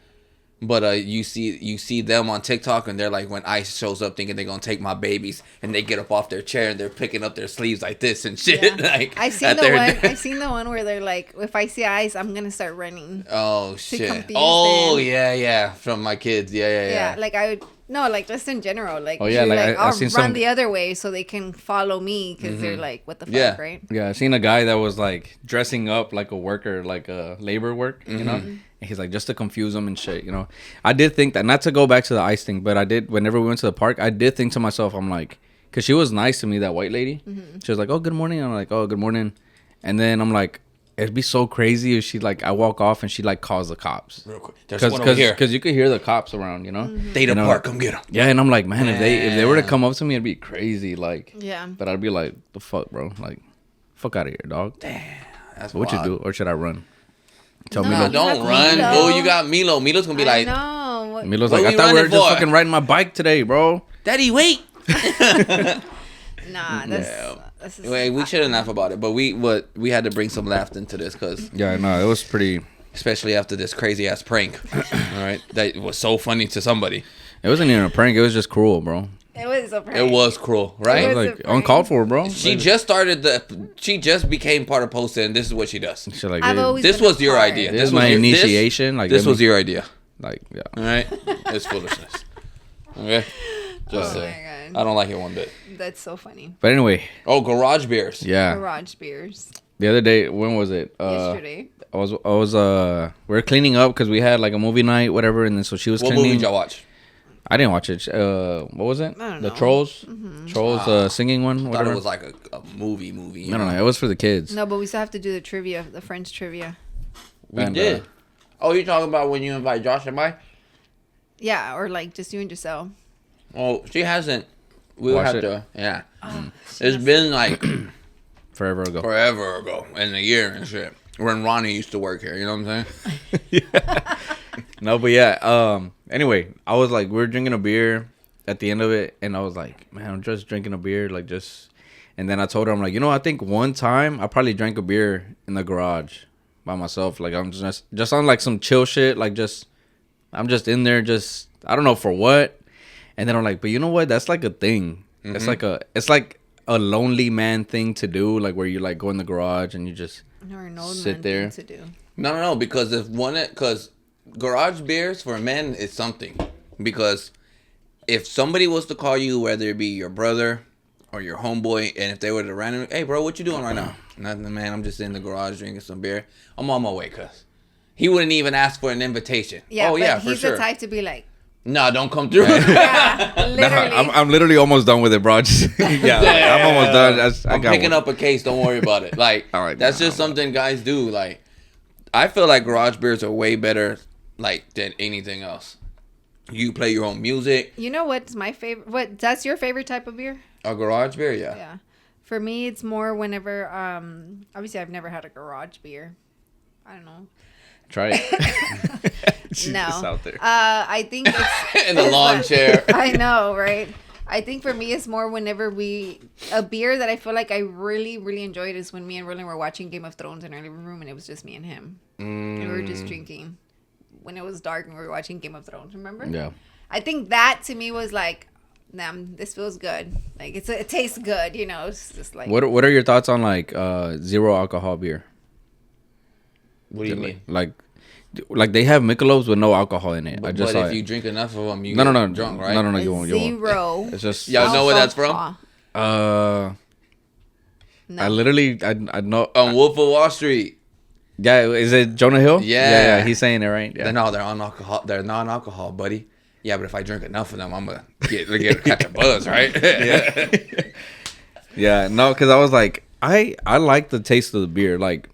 B: But you see them on TikTok, and they're like, when ICE shows up thinking they're gonna take my babies, and they get up off their chair and they're picking up their sleeves like this and shit.
C: Yeah.
B: Like
C: I've seen the one where they're like, if I see ICE, I'm gonna start running.
B: Oh shit! Oh them. Yeah, from my kids. Yeah.
C: Like I would. No, like just in general, like
A: oh yeah, like
C: I'll
A: seen
C: run the other way so they can follow me because they're like, what the fuck, right?
A: Yeah, I seen a guy that was like dressing up like a worker, like a labor work, you know. And he's like just to confuse them and shit, you know. I did think that, not to go back to the ice thing, but I did, whenever we went to the park, I did think to myself, I'm like, because she was nice to me, that white lady. She was like, oh, good morning. I'm like, oh, good morning. And then I'm like, it'd be so crazy if she like, I walk off and she like calls the cops.
B: Real quick, there's one over here.
A: Because you could hear the cops around, you know.
B: Data Park, come get them.
A: Yeah, and I'm like, man, if they were to come up to me, it'd be crazy, like.
C: Yeah.
A: But I'd be like, the fuck, bro, like, fuck out of here, dog.
B: Damn, that's
A: what
B: wild.
A: you do, or should I run?
B: No, don't run. Oh, you got Milo. Milo's gonna be like,
C: no.
A: Milo's like, I thought we were just fucking riding my bike today, bro.
B: Daddy, wait.
C: Nah, that's
B: Wait, we should have laughed about it, but we had to bring some laughter into this because
A: it was pretty,
B: especially after this crazy ass prank. All right, that was so funny to somebody.
A: It wasn't even a prank. It was just cruel, bro.
C: It was a prank.
B: It was cruel, right?
A: It was like uncalled for, bro.
B: She just became part of Posta, and this is what she does.
A: She like,
B: this was your idea.
A: This was my initiation. Like,
B: this was your idea.
A: Like, yeah.
B: All right, it's foolishness. Okay, just say. I don't like it one bit.
C: That's so funny.
A: But anyway.
B: Oh, garage beers.
A: Yeah.
C: Garage beers.
A: The other day, when was it?
C: Yesterday.
A: I was we were cleaning up because we had like a movie night, whatever, and then so she was cleaning.
B: What movie did y'all watch?
A: I didn't watch it. What was it?
C: I don't
A: the
C: know.
A: Trolls. Trolls singing one.
B: I thought it was like a movie.
A: I don't know. It was for the kids.
C: No, but we still have to do the trivia, the French trivia.
B: We did. Oh, you're talking about when you invite Josh and I?
C: Yeah, or like just you and Giselle.
B: Oh, she hasn't. We'll
A: Watch
B: have
A: it.
B: to. Yeah. It's been like
A: forever
B: ago, in a year and shit. When Ronnie used to work here, you know what I'm saying?
A: Yeah. No, but yeah. Anyway, I was like, we were drinking a beer at the end of it, and I was like, man, I'm just drinking a beer, like just. And then I told her, I'm like, I think one time I probably drank a beer in the garage by myself. Like I'm just on like some chill shit, like I'm just in there, just I don't know for what. And then I'm like, but you know what? That's like a thing. It's like a lonely man thing to do, like where you like go in the garage and you just sit there.
C: To do.
B: No, because garage beers for men is something. Because if somebody was to call you, whether it be your brother or your homeboy, and if they were to randomly, hey bro, what you doing right now? Nothing, man. I'm just in the garage drinking some beer. I'm on my way, cuz. He wouldn't even ask for an invitation.
C: Yeah,
B: oh yeah,
C: he's
B: for sure.
C: the type to be like,
B: nah, don't come through.
C: yeah, literally.
A: I'm literally almost done with it, bro. I'm almost done.
B: I'm picking up a case. Don't worry about it. Like, that's just something guys do. Like, I feel like garage beers are way better, like, than anything else. You play your own music.
C: You know what's my favorite? That's your favorite type of beer?
B: A garage beer, yeah.
C: Yeah. For me, it's more whenever. Obviously, I've never had a garage beer. I don't know.
A: Try it.
C: No.
A: Out there.
C: I think it's
B: in the lawn chair.
C: I know, right? I think for me, it's more whenever a beer that I feel like I really, really enjoyed is when me and Rollie were watching Game of Thrones in our living room, and it was just me and him, and we were just drinking when it was dark and we were watching Game of Thrones. Remember?
A: Yeah.
C: I think that to me was like, damn, this feels good. Like it tastes good, you know. It's just like.
A: What are your thoughts on like zero alcohol beer?
B: What do you mean?
A: Like they have Michelob's with no alcohol in it.
B: But if you drink enough of them, you
A: get
B: drunk, right?
A: No, you won't.
C: Zero.
A: It's just
B: y'all know where that's from?
C: No.
A: I literally, I know.
B: On Wolf of Wall Street.
A: Yeah, is it Jonah Hill?
B: Yeah.
A: yeah, he's saying it right. Yeah.
B: No, they're on alcohol. They're non-alcohol, buddy. Yeah, but if I drink enough of them, I'm gonna catch a buzz, right?
A: Yeah. Yeah, no, because I was like, I like the taste of the beer. Like,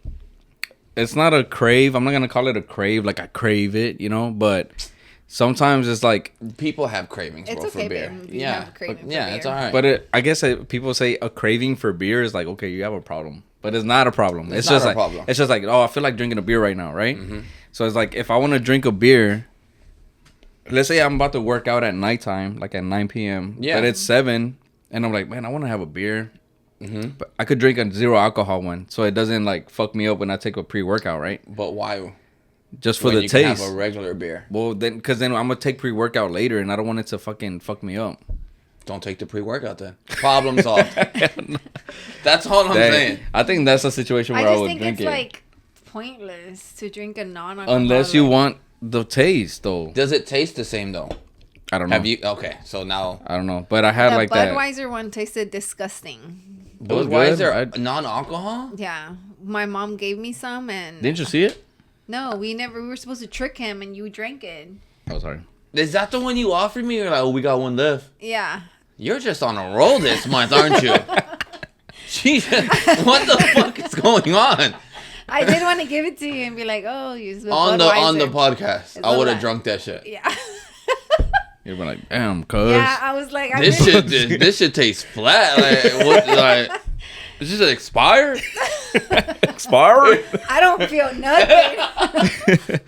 A: it's not a crave. I'm not gonna call it a crave. Like I crave it, you know. But sometimes it's like,
B: People have cravings,
C: It's
B: bro,
C: okay,
B: for beer.
C: babe. You
B: Yeah,
C: have a craving for
B: yeah,
C: beer.
B: it's all right.
A: but I guess people say a craving for beer is like, okay, you have a problem. But it's not a problem.
B: It's
A: just
B: not a
A: like
B: problem.
A: it's just like, oh, I feel like drinking a beer right now, right? So it's like if I want to drink a beer, let's say I'm about to work out at nighttime, like at 9 p.m.
B: Yeah.
A: But it's 7, and I'm like, man, I want to have a beer. But I could drink a 0 alcohol one, so it doesn't like fuck me up when I take a pre-workout, right?
B: But why?
A: Just for
B: when
A: the
B: you can
A: taste.
B: have a regular beer.
A: Well, then, because then I'm gonna take pre-workout later, and I don't want it to fucking fuck me up.
B: Don't take the pre-workout then. Problem solved. That's all I'm saying.
A: I think that's a situation where
C: I
A: I,
C: just
A: would
C: think
A: drink
C: it's
A: it,
C: like pointless to drink a non-alcoholic.
A: unless you want the taste, though.
B: Does it taste the same though?
A: I don't know.
B: Have you? Okay, so now
A: I don't know, but I had
C: The
A: like that.
C: Budweiser one tasted disgusting.
A: It was good.
B: Budweiser non-alcohol?
C: Yeah, my mom gave me some, and
A: Didn't you see it?
C: no, we were supposed to trick him, and you drank it.
A: Oh, sorry.
B: Is that the one you offered me? You're like, oh, we got one left.
C: Yeah.
B: You're just on a roll this month, aren't you? Jesus, what the fuck is going on?
C: I did want to give it to you and be like, "Oh, use the
B: On
C: Budweiser.
B: the podcast,
C: It's
B: I
C: a
B: would have
C: lot.
B: drunk that shit.
C: Yeah,
A: You'd be like, damn, cuz.
C: yeah. I was like, I
B: This
C: didn't-
B: shit, this shit tastes flat. Like, what? Like, is this expired?
A: Expired?
C: I don't feel nothing.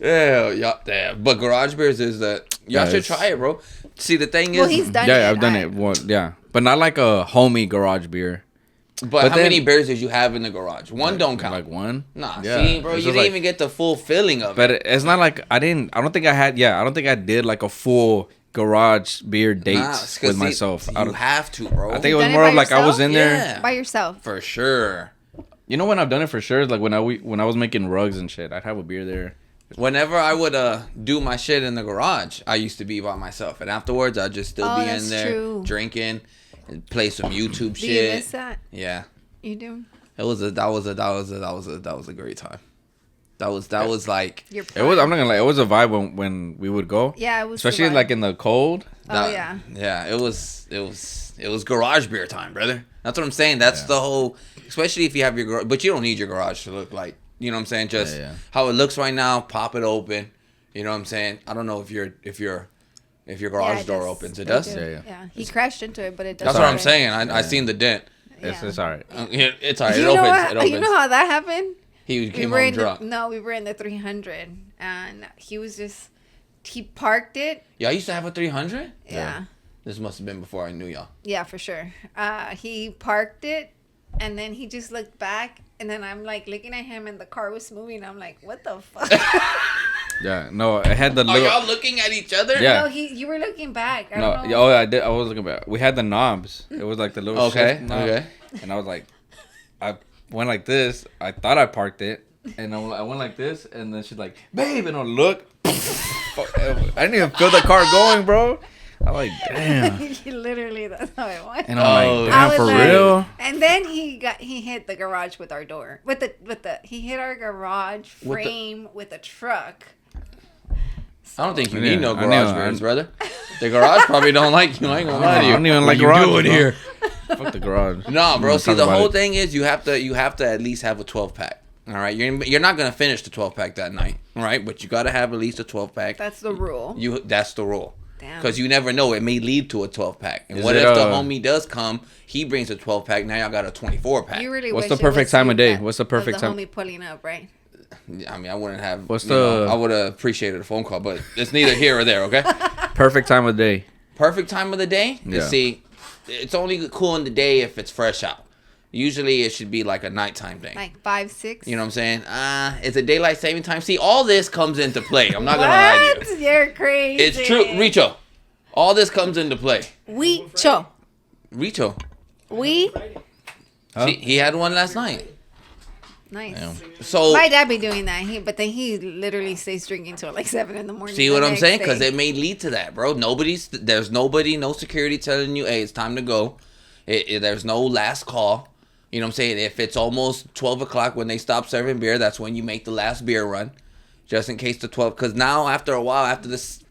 B: Yeah. But garage beers is that y'all should
A: Yes.
B: try it, bro. See, the thing is,
C: Well, he's done it.
A: Yeah, I've done it. Well, yeah, but not like a homie garage beer.
B: but how
A: then-
B: many beers did you have in the garage? One don't count.
A: Like one.
B: Nah,
A: Yeah.
B: see, bro,
A: It's
B: you
A: just
B: didn't even get the full feeling of it.
A: But it's not like I don't think I had. Yeah, I don't think I did like a full garage beer date
B: Nah, it's 'cause
A: with
B: see,
A: myself. I
B: You
A: don't-
B: have to, bro.
A: I think it
C: You've
A: was
C: done it
A: more
C: by
A: of like I was
C: yourself?
A: in there.
B: Yeah.
C: By yourself.
B: For sure.
A: You know when I've done it for sure is like when I was making rugs and shit. I'd have a beer there.
B: Whenever I would do my shit in the garage, I used to be by myself, and afterwards I'd just still
C: Oh,
B: be
C: that's
B: in there
C: true.
B: drinking and play some YouTube
C: Do you
B: shit.
C: miss that?
B: Yeah,
C: You do.
B: that was a great time. That was like
C: You're
A: It was. I'm not gonna lie. It was a vibe when we would go.
C: Yeah, it was.
A: Especially
C: the
A: like
C: vibe.
A: in the cold.
C: Oh yeah.
B: yeah. It was garage beer time, brother. That's what I'm saying. That's the whole. Especially if you have your garage, but you don't need your garage to look like. You know what I'm saying? Just
A: Yeah.
B: how it looks right now. Pop it open. You know what I'm saying? I don't know if your garage
C: it
B: door
C: does.
B: opens. It
C: It
B: does.
C: does.
A: Yeah, yeah.
C: Yeah. He crashed into it, but it does.
B: That's what I'm
C: open.
B: saying. I seen the dent.
A: It's all right.
B: It's alright.
C: You
B: It
C: know
B: opens.
C: what?
B: It opens.
C: You know how that happened?
B: He came
C: were
B: home
C: in
B: drunk.
C: we were in the 300, and he parked it.
B: Y'all used to have a 300?
C: Yeah.
B: This must have been before I knew y'all.
C: Yeah, for sure. He parked it, and then he just looked back, and then I'm like looking at him, and the car was moving. I'm like, what the fuck?
A: Yeah. No, it had the
B: Are
A: little.
B: y'all looking at each other?
A: Yeah.
C: No, you were looking back. I
A: No,
C: don't
A: yeah,
C: know.
A: oh, I did. I was looking back. We had the knobs. It was like the little.
B: Okay.
A: shift knob.
B: Okay.
A: And I was like, I went like this. I thought I parked it, and I went like this, and then she's like, "Babe," and I look. I didn't even feel the car going, bro. I'm like, damn.
C: Literally, that's how it went.
A: And I'm
B: Oh.
A: like,
C: I
A: damn,
C: was
A: for
C: like-
A: real.
C: And then he hit the garage with our door. He hit our garage
B: With the-
C: frame with a truck.
B: I don't think you
A: I
B: need
A: know,
B: no
A: I
B: garage
A: know,
B: beers,
A: I-
B: brother. The garage probably don't like you. I ain't gonna lie to you.
A: I don't even
B: What
A: like
B: you
A: garage,
B: doing
A: bro.
B: here?
A: Fuck the garage.
B: No, bro.
A: We'll
B: See,
A: talk
B: the
A: about
B: whole
A: it.
B: thing is you have to at least have a 12 pack. All right, you're not gonna finish the 12 pack that night, all right? But you gotta have at least a 12 pack.
C: That's the rule.
B: That's the rule.
C: Damn.
B: Because you never know, it may lead to a 12 pack. And
A: Is
B: what
A: it,
B: if the
A: uh,
B: homie does come? He brings a 12 pack. Now y'all got a 24 pack.
C: You really
A: What's
C: wish
A: the
C: it
A: perfect
C: was
A: time
C: you
A: of day?
C: that
A: What's the
C: was
A: perfect
C: the
A: time?
C: homie pulling up, right?
B: I mean, I wouldn't have.
A: What's
B: you know,
A: the-
B: I would have appreciated a phone call, but it's neither here or there. Okay.
A: Perfect time of day.
B: Perfect time of the day.
A: Yeah.
B: See, it's only cool in the day if it's fresh out. Usually, it should be like a nighttime thing.
C: Like 5, 6.
B: You know what I'm saying? It's a daylight saving time. See, all this comes into play. I'm not gonna lie to you.
C: What? You're crazy.
B: It's true, Richo. All this comes into play.
C: We cho.
B: Richo.
C: We
A: Huh?
B: See, he had one last night.
C: nice.
A: Damn.
B: So
C: My dad be doing that. But then he literally stays drinking till like 7 in the morning.
B: see
C: the
B: what I'm
C: next
B: saying?
C: day.
B: Because it may lead to that, bro. There's nobody, no security telling you, hey, it's time to go. There's no last call. You know what I'm saying? If it's almost 12 o'clock when they stop serving beer, that's when you make the last beer run. Just in case the 12. Because now, after a while, after this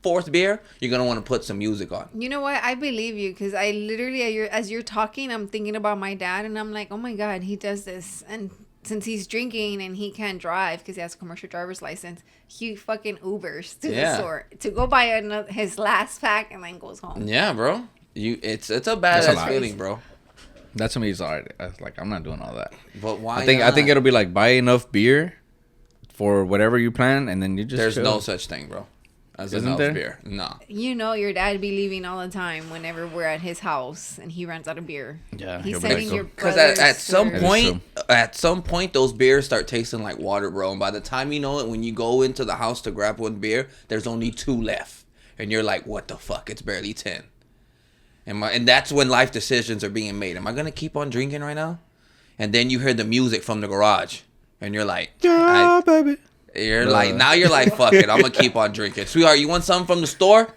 B: fourth beer, you're going to want to put some music on.
C: You know what? I believe you because I literally, as you're talking, I'm thinking about my dad and I'm like, oh my God, he does this. And since he's drinking and he can't drive because he has a commercial driver's license, he fucking Ubers to the store to go buy his last pack and then goes home.
B: Yeah, bro. It's a badass feeling, bro.
A: That to me is alright. Like, I'm not doing all that.
B: But why?
A: I think it'll be like buy enough beer for whatever you plan, and then you just.
B: There's
A: chill.
B: no such thing, bro. As
A: Isn't
B: enough
A: there?
B: beer. No.
C: You know, your dad be leaving all the time whenever we're at his house and he runs out of beer.
A: Yeah,
C: he's
A: he'll be
C: sending
A: like,
C: your
B: Because
C: brothers
B: at some
C: to-
B: point, those beers start tasting like water, bro. And by the time you know it, when you go into the house to grab one beer, there's only 2 left, and you're like, "What the fuck? It's barely 10." And that's when life decisions are being made. Am I gonna keep on drinking right now? And then you hear the music from the garage, and you're like,
A: Yeah, baby.
B: You're like, fuck it, I'm gonna keep on drinking. Sweetheart, you want something from the store?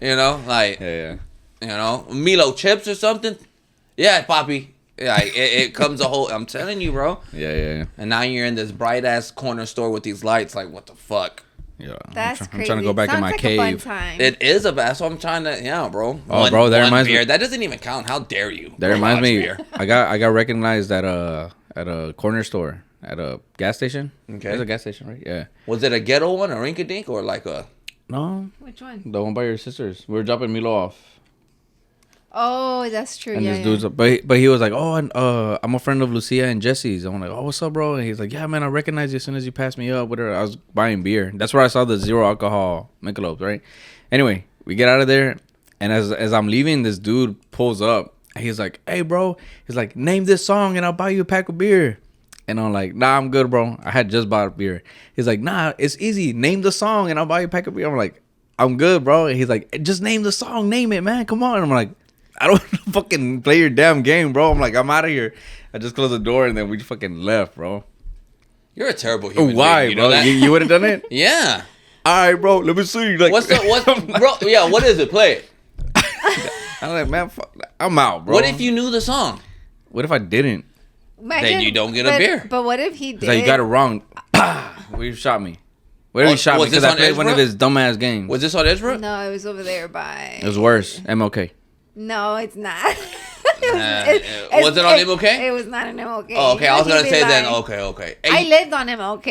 B: You know, like,
A: Yeah.
B: you know, Milo chips or something? Yeah, Poppy. Like, it comes a whole, I'm telling you, bro.
A: Yeah.
B: And now you're in this bright ass corner store with these lights. Like, what the fuck?
A: Yeah.
C: That's
A: I'm
C: crazy.
A: trying to go back in
C: Sounds
A: my
C: like
A: cave.
C: A fun time.
B: It is a bad. So I'm trying to, yeah, bro.
A: Oh, bro, that reminds me-
B: beer. That doesn't even count. How dare you?
A: That reminds
B: Garage
A: me.
B: beer.
A: I got recognized at a corner store at a gas station.
B: Okay.
A: There's a gas station, right? Yeah.
B: Was it a ghetto one, a rink-a-dink, or like a?
A: No,
C: Which one?
A: the one by your sisters. We were dropping Milo off,
C: Oh, that's true.
A: and
C: Yeah,
A: this dude's, but he was like, "Oh, and I'm a friend of Lucia and Jesse's." I'm like, "Oh, what's up, bro?" And he's like, "Yeah, man, I recognize you as soon as you passed me up." Whatever. I was buying beer. That's where I saw the 0 alcohol Michelob's, right? Anyway, we get out of there, and as I'm leaving, this dude pulls up. And he's like, "Hey, bro," he's like, "Name this song, and I'll buy you a pack of beer." And I'm like, "Nah, I'm good, bro. I had just bought beer." He's like, "Nah, it's easy. Name the song, and I'll buy you a pack of beer." I'm like, "I'm good, bro." And he's like, "Just name the song. Name it, man. Come on." And I'm like, "I don't fucking play your damn game, bro." I'm like, "I'm out of here." I just closed the door, and then we fucking left, bro.
B: You're a terrible human
A: Why,
B: being. You
A: bro?
B: know that?
A: You would have done it?
B: Yeah.
A: All right, bro. Let me see. Like,
B: What's bro? Yeah. What is it? Play it.
A: I'm like, man, fuck that. I'm out, bro.
B: What if you knew the song?
A: What if I didn't?
B: Then you don't get a beer.
C: But what if he did?
A: It's like, you got it wrong. Where you shot me? Where
B: Oh,
A: you shot me?
B: was this
A: Because I
B: on
A: played one of
B: Edgebrook?
A: his dumbass games.
B: Was this on Edgebrook?
C: No, it was over there by.
A: It was worse. MLK.
C: No, it's not.
B: Was it on MLK?
C: It was not an MLK.
B: Oh, okay. I was gonna
C: He'd be
B: say then.
C: like-
B: Okay.
C: I
B: Hey,
C: lived on MLK.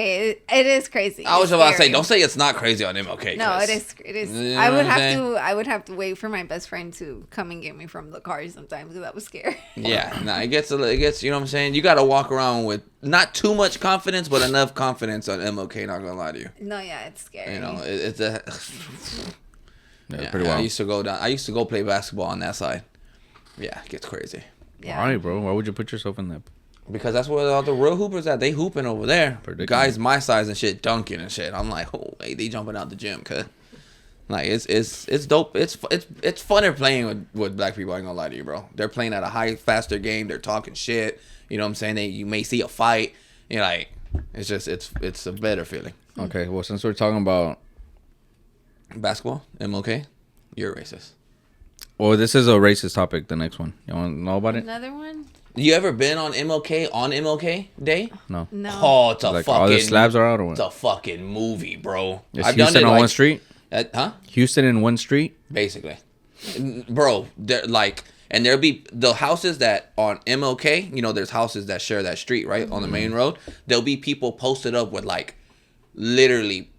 C: It is crazy.
B: I was
C: It's
B: about to say,
C: scary.
B: don't say it's not crazy on MLK.
C: No,
B: 'cause-
C: it is. It is.
B: You know
C: I
B: what
C: would
B: I'm
C: have
B: saying?
C: to. I would have to wait for my best friend to come and get me from the car sometimes because I was scared.
B: Yeah, nah, it gets. You know what I'm saying. You got to walk around with not too much confidence, but enough confidence on MLK. Not gonna lie to you.
C: No, yeah, it's scary.
B: You know, it's a.
A: Yeah,
B: Yeah,
A: pretty
B: I
A: well.
B: used to go down. I used to go play basketball on that side. Yeah, it gets crazy.
C: Yeah.
A: Why, bro? Why would you put yourself in that?
B: Because that's where all the real hoopers at. They hooping over there.
A: Predicament.
B: Guys my size and shit, dunking and shit. I'm like, oh, hey, they jumping out the gym, cuz. Like, it's dope. It's funner playing with black people. I ain't gonna lie to you, bro. They're playing at a high, faster game. They're talking shit. You know what I'm saying? You may see a fight. You're like, it's a better feeling.
A: Okay, well, since we're talking about...
B: Basketball, MLK, you're a racist.
A: Well, this is a racist topic, the next one. You want to know about it?
C: Another one?
B: You ever been on MLK Day?
A: No.
C: No.
B: Oh, it's a
A: Like,
B: fucking...
A: all the slabs are out or what?
B: It's a fucking movie, bro.
A: It's Houston on one street?
B: Huh?
A: Houston in one street?
B: Basically. Bro, they're like... And there'll be the houses that on MLK, you know, there's houses that share that street, right? On the main road. There'll be people posted up with, like, literally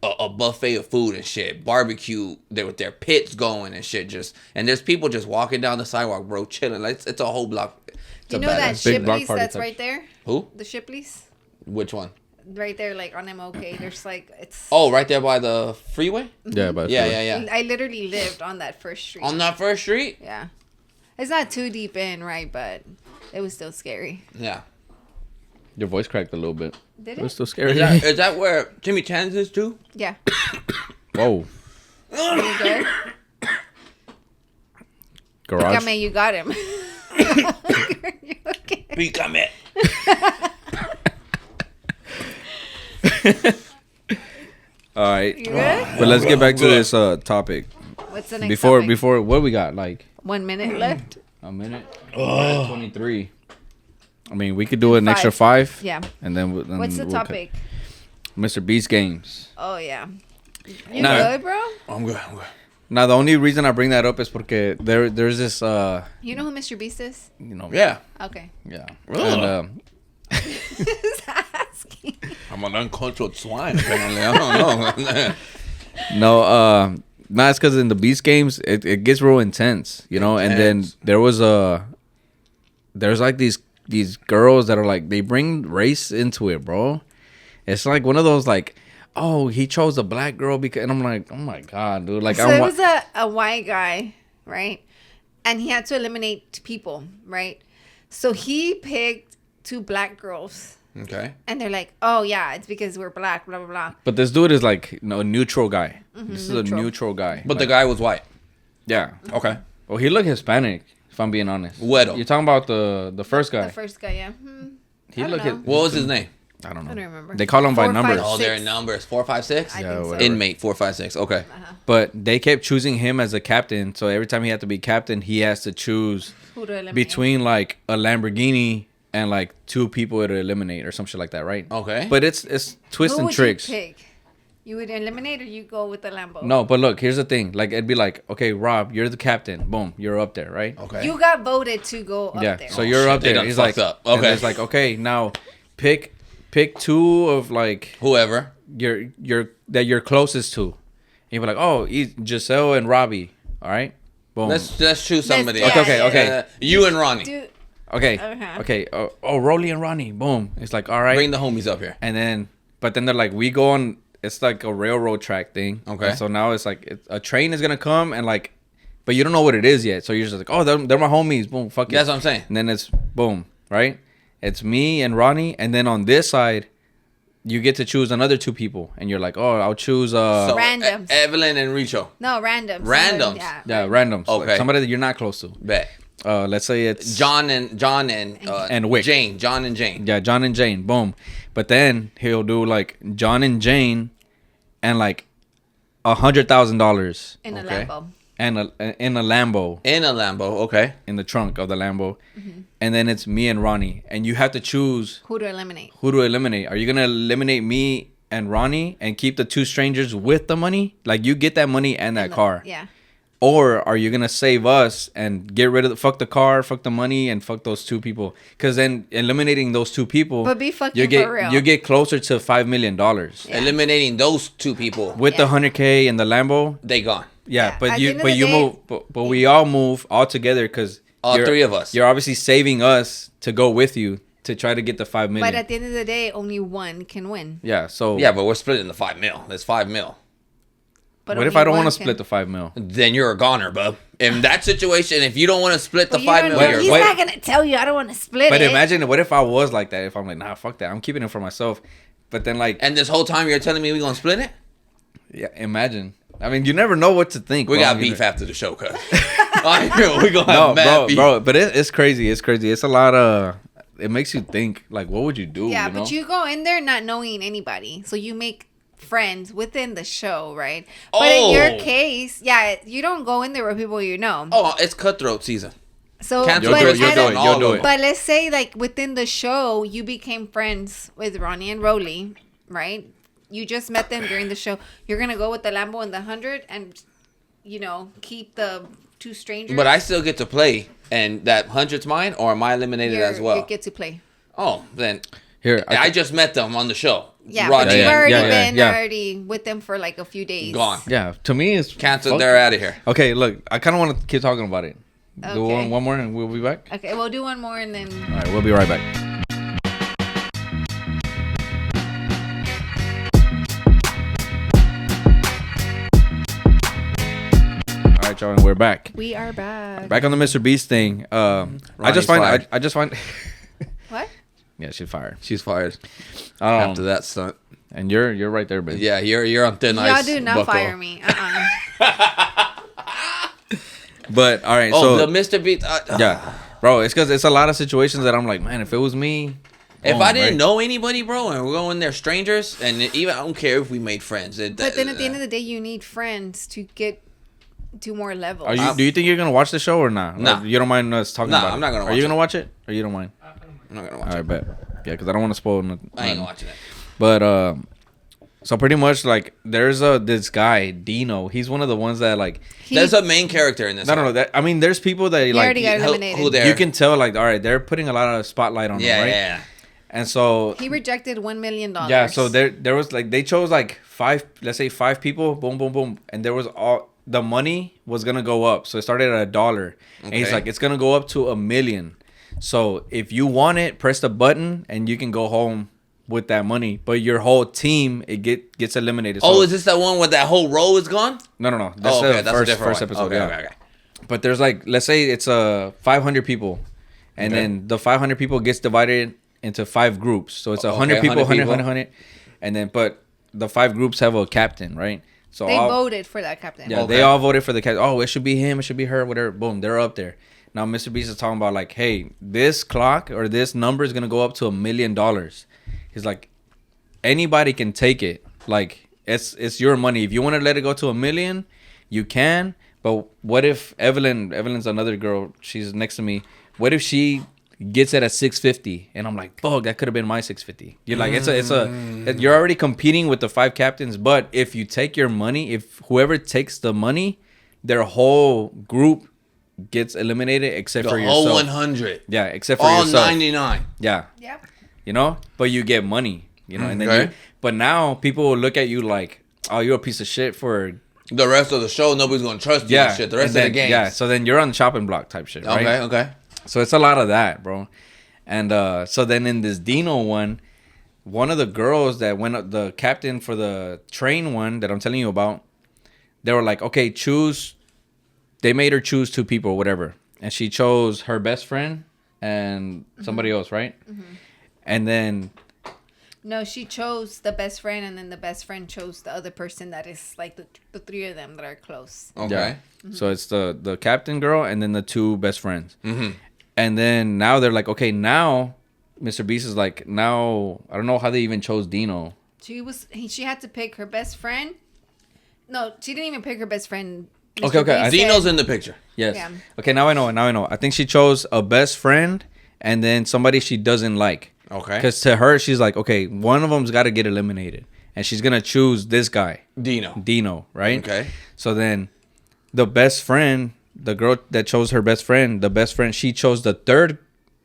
B: a buffet of food and shit. Barbecue, with their pits going and shit. And there's people just walking down the sidewalk, bro, chilling. Like, it's a whole block. It's
C: You
B: a
C: know that
B: badass-
A: Big block
C: Shipley's
A: party
C: that's
A: type.
C: right there?
B: Who?
C: The Shipley's?
B: Which one?
C: Right there, like on MLK. There's like, it's...
B: Oh, right there by the freeway?
A: Yeah, but
B: Yeah.
C: I literally lived on that first street.
B: On that first street?
C: Yeah. It's not too deep in, right? But it was still scary.
B: Yeah.
A: Your voice cracked a little bit.
C: Did
A: It was
C: it?
A: still scary.
B: Is that where Jimmy Chan's is too?
C: Yeah.
A: Whoa.
C: You good?
A: Garage.
C: Dígame, you got him. You okay?
B: Pícame.
A: All right.
C: You good?
A: But let's get back to this topic.
C: What's the next
A: Before,
C: topic?
A: what we got? Like,
C: 1 minute left.
A: A minute. 23. I mean, we could do an extra
C: 5.
A: 5.
C: Yeah.
A: And then
C: What's the topic?
A: Mr. Beast games.
C: Oh yeah. You
A: Nah.
C: good, bro?
B: I'm good.
A: Now the only reason I bring that up is porque there's this
C: You know who Mr. Beast is?
B: Yeah.
C: Okay.
A: yeah.
B: Really?
A: And
C: Just asking.
B: I'm an uncontrolled swine, apparently. I don't know.
A: no, nah, it's because in the Beast games it gets real intense, you know. And then there's like these girls that are like, they bring race into it, bro. It's like one of those like, oh, he chose a black girl because, and I'm like, oh my god, dude. Like,
C: So it was a white guy, right? And he had to eliminate people, right? So he picked 2 black girls.
B: Okay.
C: And they're like, oh yeah, it's because we're black, blah blah blah.
A: But this dude is like, a neutral guy. This is
C: neutral.
A: a neutral guy.
B: But the guy was white.
A: Yeah.
B: Okay.
A: Well, he looked Hispanic, if I'm being honest.
B: Güero.
A: You're talking about the first guy.
C: The first guy, yeah.
A: He
C: I don't
A: looked.
C: know.
B: What was his name?
A: I don't know.
C: I don't remember.
A: They call him by
C: 4, 5,
A: numbers.
B: Oh, they're
C: 6.
B: in numbers. 4, 5, 6?
C: I
A: Yeah,
C: think so.
A: whatever.
B: Inmate 4, 5, 6. Okay.
A: But they kept choosing him as a captain. So every time he had to be captain, he has to choose
C: Who to eliminate.
A: between like a Lamborghini and like 2 people to eliminate or some shit like that, right?
B: Okay.
A: But it's twists
C: Who
A: and
C: would
A: tricks.
C: you pick? You would eliminate or you go with the Lambo?
A: No, but look, here's the thing. Like, it'd be like, okay, Rob, you're the captain. Boom, you're up there, right?
B: Okay.
C: You got voted to go up
A: Yeah.
C: there.
A: So you're up
B: They
A: there.
B: done
A: He's
B: fucked
A: like,
B: up.
A: and
B: Okay.
A: it's like, okay, now pick 2 of like
B: Whoever.
A: you're closest to. You'd be like, oh, Giselle and Robbie. All right. Boom.
B: Let's choose somebody.
C: Let's- yeah,
A: Okay.
B: You and Ronnie.
C: Dude,
A: Okay.
C: Okay.
A: Okay. Oh, Rollie and Ronnie. Boom. It's like, all right.
B: Bring the homies up here.
A: And then, but then they're like, we go on. It's like a railroad track thing.
B: Okay.
A: And so now it's like a train is gonna come and like, but you don't know what it is yet. So you're just like, oh, they're my homies. Boom. Fuck it.
B: That's what I'm saying.
A: And then it's boom. Right. It's me and Ronnie. And then on this side, you get to choose another 2 people. And you're like, oh, I'll choose
B: So,
C: Randoms.
B: Evelyn and Richo.
C: no, random.
B: Randoms.
A: yeah, randoms. Like
B: Okay.
A: somebody that you're not close to.
B: Bet.
A: Let's say it's
B: John and
A: And Wick.
B: Jane. John and Jane.
A: Yeah, John and Jane. Boom. But then he'll do like John and Jane, and like $100,000
C: In a
B: Okay.
C: Lambo.
A: and in a Lambo
B: In a Lambo. Okay.
A: in the trunk of the Lambo, and then it's me and Ronnie, and you have to choose
C: Who to eliminate.
A: who to eliminate. Are you gonna eliminate me and Ronnie and keep the 2 strangers with the money? Like, you get that money and that car.
C: Yeah.
A: Or are you gonna save us and get rid of fuck the car, fuck the money, and fuck those 2 people? Because then eliminating those 2 people,
C: But be fucking
A: you get
C: for real.
A: you get closer to $5 million
C: Yeah.
B: Eliminating those 2 people.
A: with the
C: Yeah.
A: 100K and the Lambo.
B: They gone.
A: Yeah,
C: Yeah, at
A: but
C: the
A: you
C: end of
A: but
C: the
A: you
C: day-
A: move, but we all move all together because
B: All 3 of us.
A: You're obviously saving us to go with you to try to get the 5 million.
C: But at the end of the day, only one can win.
A: Yeah. So
B: Yeah, but we're splitting the 5 mil. That's 5 mil.
C: But
A: what if
C: only
A: I don't
C: one
A: want to
C: can-
A: split the 5 mil?
B: Then you're a goner, bub. In that situation, if you don't want to split the
C: But you
B: 5
C: don't
B: mil,
C: know-
B: you're
C: he's
A: wait.
C: not gonna tell you. I don't want to split
A: But
C: it.
A: imagine what if I was like that? If I'm like, nah, fuck that. I'm keeping it for myself. But then like,
B: And this whole time you're telling me we're going to split it?
A: yeah, imagine. I mean, you never know what to think.
B: We
A: bro.
B: got
A: You
B: beef
A: know-
B: after the show, cuz. We're going to
A: No,
B: have mad beef.
A: bro. But it's crazy. It's crazy. It's a lot of. It makes you think. Like, what would you do?
C: yeah,
A: you know?
C: but you go in there not knowing anybody, so you make friends within the show, right? But in your
B: Oh.
C: case, yeah, you don't go in there with people you know.
B: Oh, it's cutthroat season.
C: So,
B: Cancel
C: but,
A: You'll do it. You'll
C: at
A: do
C: a-
A: it. You'll do it.
C: but let's say like within the show, you became friends with Ronnie and Rollie, right? You just met them during the show. You're gonna go with the Lambo and the 100, and keep the 2 strangers.
B: But I still get to play, and that 100's mine, or am I eliminated as well?
C: You get to play.
B: Oh, then
A: Here,
B: I just met them on the show.
C: Yeah,
B: Ronnie
C: but you've
A: yeah,
C: already
A: yeah,
C: been
A: yeah.
C: already with them for like a few days.
B: Gone.
A: yeah. To me, it's
B: Canceled.
A: fuck-
B: They're out of here.
A: Okay, look, I kind of want to keep talking about it. Do
C: Okay.
A: one more and we'll be back.
C: Okay, we'll do one more and then.
A: All right, we'll be right back. All right, y'all, and we're back.
C: We are back.
A: Back on the Mr. Beast thing. I just
B: Ronnie's
A: find.
B: fired.
A: I just find.
C: What?
A: Yeah, she's fired.
B: She's fired
A: Um,
B: after that stunt.
A: and you're right there, baby.
B: Yeah, you're on thin ice.
C: Y'all do not
B: bucko.
C: fire me.
A: But all right,
B: Oh,
A: so
B: the Mr. Beat.
A: yeah, bro, it's because it's a lot of situations that I'm like, man, if it was me,
B: If
A: boom,
B: I didn't
A: right?
B: know anybody, bro, and we're going there strangers, and even I don't care if we made friends.
C: But then at the end of the day, you need friends to get do more levels.
A: Do you think you're gonna watch the show or not?
B: Nah.
A: Or you don't mind us talking about it?
B: I'm not gonna watch
A: Are you
B: it.
A: gonna watch it? Or you don't mind?
B: I'm not gonna watch
A: All right,
B: it.
A: bet. Yeah, because I don't want to spoil nothing.
B: I ain't gonna watch it.
A: But so pretty much like there's this guy Dino. He's one of the ones that like.
B: There's a main character in this.
A: No. That I mean, there's people that
C: He
A: like
C: already got eliminated.
B: who there?
A: you can tell like all right, they're putting a lot of spotlight on him, right?
B: Yeah.
A: And so
C: He rejected $1 million.
A: yeah, so there was like they chose like five people, boom, boom, boom, and there was all the money was gonna go up. So it started at $1, and he's
B: Okay.
A: like, it's gonna go up to $1 million. So if you want it, press the button, and you can go home with that money. But your whole team gets eliminated. So,
B: Is this the one where that whole row is gone?
A: no. That's
B: Okay,
A: the
B: that's a different
A: first
B: one.
A: episode.
B: Okay,
A: yeah.
B: okay.
A: But there's like, let's say it's 500 people, and
B: Okay.
A: then the 500 people gets divided into 5 groups. So it's 100
B: Okay,
A: people,
B: 100
A: 100, and then but the 5 groups have a captain, right? So
C: they
A: all,
C: voted for that captain.
A: yeah,
B: Okay.
A: they all voted for the captain. Oh, it should be him, it should be her, whatever. Boom, they're up there. Now Mr. Beast is talking about like, hey, this clock or this number is gonna go up to $1 million. He's like, anybody can take it. Like it's your money. If you want to let it go to $1 million, you can. But what if Evelyn's another girl, she's next to me. What if she gets it at 650? And I'm like, fuck, that could have been my 650. You're like, you're already competing with the 5 captains. But if you take your money, if whoever takes the money, their whole group gets eliminated except
B: The
A: for
B: whole
A: yourself.
B: 100.
A: Yeah, except for
B: All
A: yourself.
B: 99.
A: Yeah,
C: Yep.
A: you know, but you get money, you know, and then
B: Okay.
A: but now people will look at you like, oh, you're a piece of shit for
B: The rest of the show, nobody's gonna trust you
A: yeah,
B: and shit. The rest
A: and
B: of
A: then,
B: the games.
A: yeah. So then you're on the chopping block type shit, right?
B: Okay.
A: So it's a lot of that, bro. And so then in this Dino one of the girls that went up, the captain for the train one that I'm telling you about, they were like, okay, choose. They made her choose 2 people, whatever, and she chose her best friend and somebody else, right? And then.
C: No, she chose the best friend, and then the best friend chose the other person that is like the 3 of them that are close.
B: Okay.
A: Yeah. So it's the captain girl and then the 2 best friends.
B: Mm-hmm.
A: And then now they're like, okay, now Mr. Beast is like, now I don't know how they even chose Dino.
C: She had to pick her best friend. No, she didn't even pick her best friend.
A: Okay.
C: Beast
B: Dino's
C: said-
B: in the picture.
A: Yes.
C: Yeah.
A: Okay, now I know. I think she chose a best friend and then somebody she doesn't like.
B: Okay.
A: Because to her, she's like, okay, one of them's got to get eliminated. And she's going to choose this guy, Dino, right?
B: Okay.
A: So then the best friend, the girl that chose her best friend, she chose the 3rd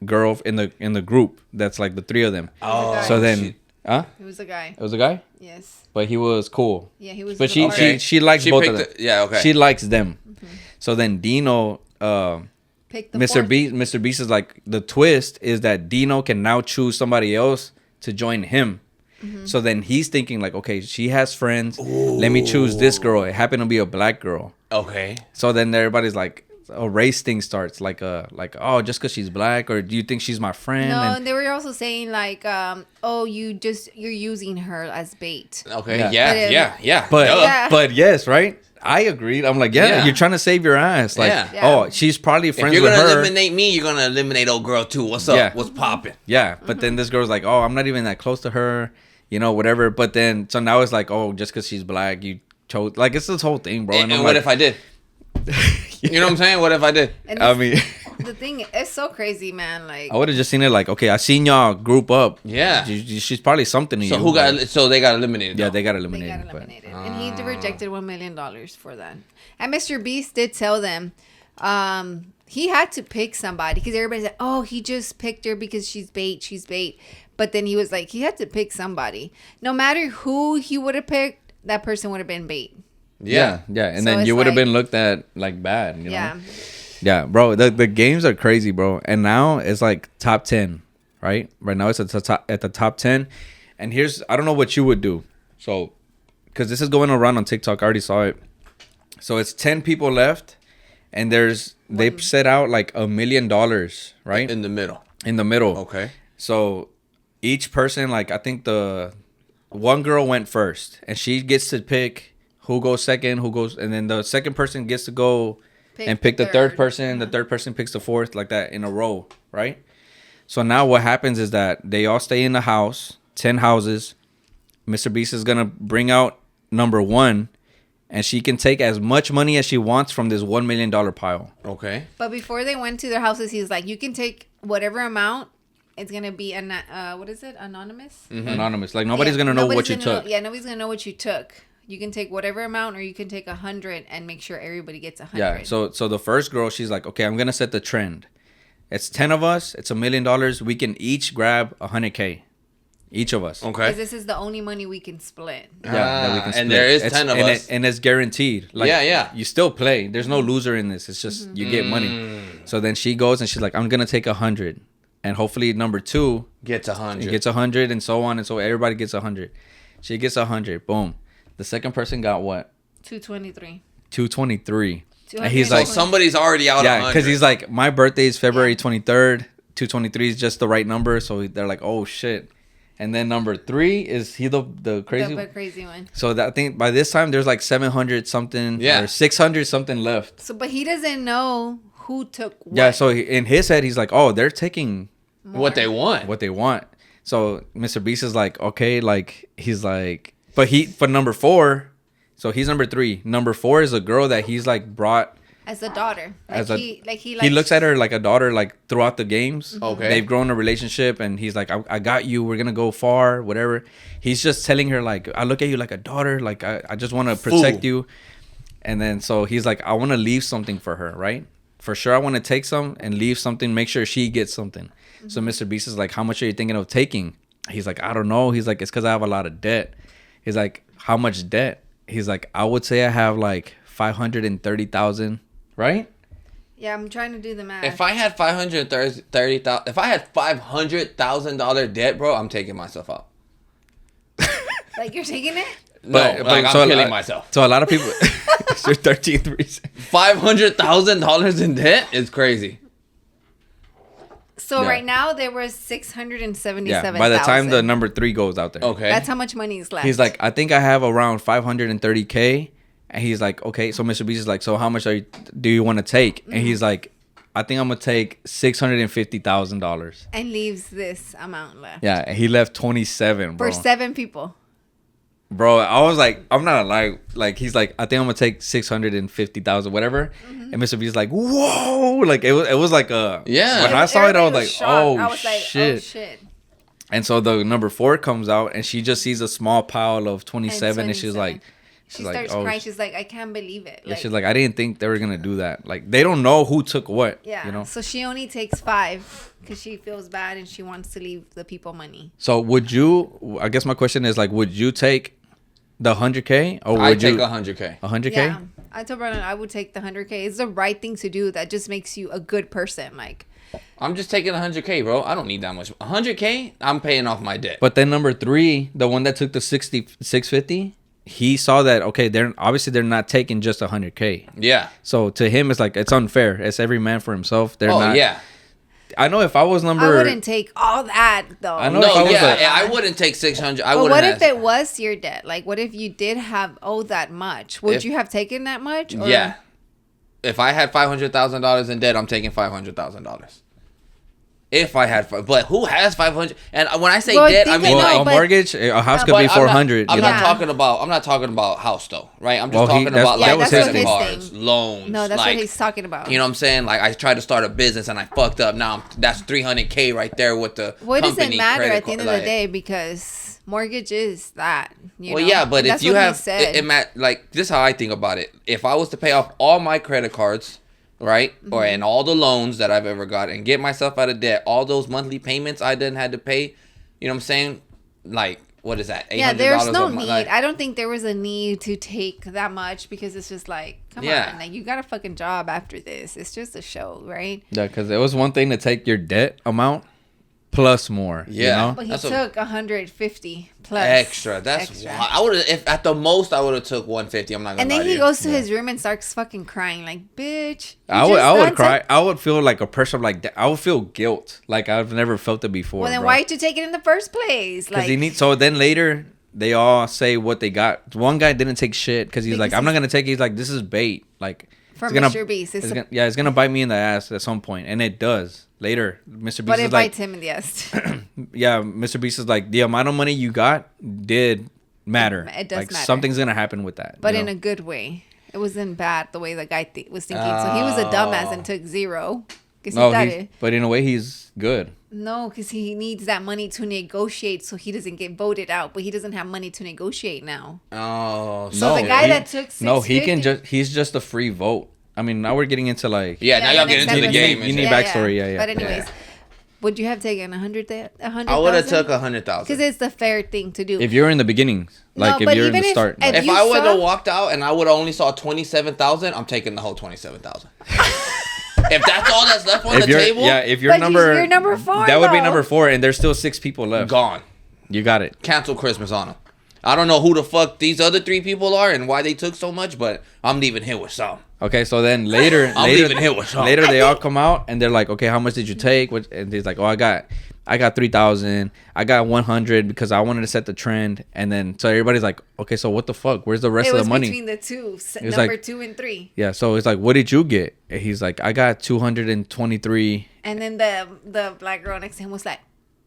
A: girl in the group. That's like the 3 of them.
C: Oh,
A: So then,
B: shit.
C: It was a guy.
A: It was a guy?
C: Yes.
A: But he was cool.
C: Yeah, he was.
A: But
C: the
A: she likes
B: She
A: both of
B: picked
A: them.
B: yeah, okay.
A: She likes them. So then Dino,
C: picked the
A: Mr.
C: fourth.
A: Beast, Mr. Beast is like, the twist is that Dino can now choose somebody else to join him. So then he's thinking like, okay, she has friends. Let me choose this girl. It happened to be a black girl.
B: Okay.
A: So then everybody's like, a race thing starts like oh, just because she's black, or do you think she's my friend?
C: No,
A: And
C: and they were also saying like, oh, you're using her as bait.
B: Okay.
A: Yeah.
B: Yeah.
A: but
B: Duh.
C: Yeah.
A: but yes, right? I agreed. I'm like,
B: Yeah.
A: you're trying to save your ass. Like,
B: Yeah.
C: Yeah.
A: oh, she's probably
B: If
A: friends
B: you're
A: with
B: gonna
A: her.
B: eliminate me, you're gonna eliminate old girl too. What's up?
A: Yeah.
B: What's popping?
A: Yeah, but then this girl's like, oh, I'm not even that close to her, you know, whatever. But then, so now it's like, oh, just because she's black, you chose. Like, it's this whole thing, bro.
B: And
A: I'm
B: what
A: like,
B: if I did? You know what I'm saying? What if I did?
C: And
A: I
C: this-
A: mean,
C: the thing, it's so crazy, man. Like,
A: I would have just seen it like, okay, I seen y'all group up.
B: Yeah.
A: She's probably something to
B: So
A: you.
B: who got?
A: but-
B: So they got eliminated.
A: Yeah,
B: though.
A: they got
C: they
A: eliminated.
C: got
A: but-
C: eliminated, and he rejected $1 million for that. And Mr. Beast did tell them, he had to pick somebody because everybody's like, oh, he just picked her because she's bait. But then he was like, he had to pick somebody. No matter who he would have picked, that person would have been bait.
A: Yeah. And
C: So
A: then
C: it's
A: you would have
C: like-
A: been looked at like bad, you know?
C: Yeah.
A: Yeah, bro. The games are crazy, bro. And now it's like top 10, right? Right now it's at the top 10. And I don't know what you would do. So, because this is going around on TikTok, I already saw it. So it's 10 people left, and they set out like $1 million, right?
B: In the middle.
A: In the middle.
B: Okay.
A: So each person, like, I think the one girl went first, and she gets to pick who goes second, and then the second person gets to go and pick the third person. The third person picks the fourth, like that in a row, right? So now what happens is that they all stay in the house, 10 houses. Mr. Beast is gonna bring out number 1, and she can take as much money as she wants from this $1 million pile.
B: Okay.
C: But before they went to their houses, he was like, you can take whatever amount. It's going to be, what is it? Anonymous?
A: Anonymous. Like, nobody's going to know what you took.
C: Nobody's going to know what you took. You can take whatever amount, or you can take 100 and make sure everybody gets 100.
A: Yeah. So the first girl, she's like, okay, I'm going to set the trend. It's 10 of us. It's $1 million. We can each grab 100K. Each of us.
B: Okay.
C: Because this is the only money we can split.
A: Yeah, that we can split.
B: And there is 10 of us.
A: And it's guaranteed. Like,
B: yeah.
A: You still play. There's no loser in this. It's just you get money. So then she goes and she's like, I'm going to take 100. And hopefully number 2
B: gets 100.
A: Gets 100 and so on. And so everybody gets 100. She gets 100. Boom. The second person got what?
C: 223.
A: 223. And he's like,
B: so somebody's already out.
A: Yeah, because he's like, my birthday is February 23rd. 223 is just the right number. So they're like, oh shit. And then number 3 is he the crazy
C: The crazy one.
A: So that, I think by this time there's like 700 something or 600 something left.
C: So, but he doesn't know who took what.
A: Yeah, so in his head he's like, oh, they're taking
B: what they want.
A: What they want. So Mr. Beast is like, okay, like he's like, but number 4, so he's number 3. Number 4 is a girl that he's like brought
C: as a daughter.
A: He looks at her like a daughter, like throughout the games.
B: Okay.
A: They've grown a relationship and he's like, I got you. We're going to go far, whatever. He's just telling her like, I look at you like a daughter. Like, I just want to protect you. And then, so he's like, I want to leave something for her, right? For sure. I want to take some and leave something. Make sure she gets something. So Mr. Beast is like, how much are you thinking of taking? He's like, I don't know. He's like, it's because I have a lot of debt. He's like, how much debt? He's like, I would say I have like 530,000. Right?
C: Yeah, I'm trying to do the math.
B: If I had $530,000, if I had $500,000 debt, bro, I'm taking myself out.
C: Like you're taking it?
B: But I'm killing myself.
A: So a lot of people, it's your 13th reason.
B: $500,000 in debt is crazy.
C: So right now there was 677,000.
A: Yeah, by the time the number 3 goes out there.
B: Okay.
C: That's how much money is left.
A: He's like, I think I have around 530K. And he's like, okay. So Mr. Beast is like, so how much do you want to take? And he's like, I think I'm gonna take $650,000.
C: And leaves this amount left.
A: Yeah, and he left 27, bro.
C: For 7 people.
A: Bro, I was like, I'm not like he's like, I think I'm gonna take 650,000, whatever. And Mr. Beast is like, whoa, like it was like a When I saw it, I was like, oh shit. And so the number 4 comes out, and she just sees a small pile of 27, and she's like.
C: She starts crying. She's like, I can't believe it.
A: Yeah, she's like, I didn't think they were gonna do that. Like, they don't know who took what.
C: Yeah.
A: You know.
C: So she only takes 5 because she feels bad and she wants to leave the people money.
A: So would you? I guess my question is like, would you take the 100K or would
B: I take 100K?
A: 100K?
C: Yeah. I told Brandon I would take the 100K. It's the right thing to do. That just makes you a good person. Like.
B: I'm just taking 100K, bro. I don't need that much. 100K, I'm paying off my debt.
A: But then number 3, the one that took the 650. He saw that, okay, they're not taking just 100K.
B: Yeah.
A: So to him, it's like, it's unfair. It's every man for himself. They're not.
B: Yeah.
A: I know if I was number.
C: I wouldn't take all that though.
A: I know.
B: I wouldn't take 600.
C: But what if it was your debt? Like, what if you did owe that much? Would you have taken that much? Or?
B: Yeah. If I had $500,000 in debt, I'm taking $500,000. If I had, but who has 500? And when I say debt, I mean
A: a mortgage, a house could be 400.
B: I'm not talking about house though, right? I'm just talking about like credit cards, loans.
C: No, that's what he's talking about.
B: You know what I'm saying? Like I tried to start a business and I fucked up. Now that's $300K right there with the.
C: What does it matter at the end of the day? Because mortgage is that. You know?
B: Yeah, but if you have, like this is how I think about it. If I was to pay off all my credit cards. Right? Mm-hmm. And all the loans that I've ever got and get myself out of debt, all those monthly payments I didn't had to pay, you know what I'm saying? Like, what is that? $800
C: yeah, there's no need. I don't think there was a need to take that much because it's just like, come on, like you got a fucking job after this. It's just a show, right?
A: Yeah, because it was one thing to take your debt amount plus more.
B: Yeah,
A: you know?
C: But he took 150 plus
B: extra. That's extra. I would have, if at the most I would have took 150. I'm not gonna.
C: And then he goes to his room and starts fucking crying, like, bitch.
A: I would cry. I would feel like a person like that. I would feel guilt, like I've never felt it before.
C: Well, then why did you take it in the first place?
A: Because he needs. So then later they all say what they got. One guy didn't take shit because he's like, I'm not gonna take it. He's like, this is bait. Like.
C: For Mr. Beast.
A: It's gonna bite me in the ass at some point, and it does later. Mr. Beast
C: but
A: is
C: it bites him in the ass.
A: Yeah, Mr. Beast is like, the amount of money you got did matter.
C: It does
A: like
C: matter.
A: something's gonna happen with that.
C: But
A: you
C: in
A: know?
C: a good way. It wasn't bad the way the guy was thinking. So he was a dumbass and took zero.
A: But in a way, he's good.
C: No, because he needs that money to negotiate so he doesn't get voted out. But he doesn't have money to negotiate now.
B: Oh,
C: So the guy that took
A: he's just a free vote. I mean, now we're getting into like
B: now y'all get into the game.
A: You need backstory, yeah.
C: But anyways, would you have taken 100?
B: I would have took 100,000
C: because it's the fair thing to do.
A: if you're in the beginnings, like if you're in the start.
B: If I would have walked out and I would have only saw 27,000, I'm taking the whole 27,000. If that's all that's left on the table,
A: if you're
C: you're number 4.
A: That would be number 4, and there's still 6 people left.
B: Gone.
A: You got it.
B: Cancel Christmas on them. I don't know who the fuck these other 3 people are and why they took so much, but I'm leaving here with some.
A: Okay, so then later,
B: leaving here with some.
A: Later they all come out and they're like, okay, how much did you take? And he's like, oh, I got 3,000. I got 100 because I wanted to set the trend. And then so everybody's like, okay, so what the fuck? Where's the rest of the money?
C: Between the two,
A: number
C: like, 2 and 3.
A: Yeah, so it's like, what did you get? And he's like, I got 223.
C: And then the black girl next to him was like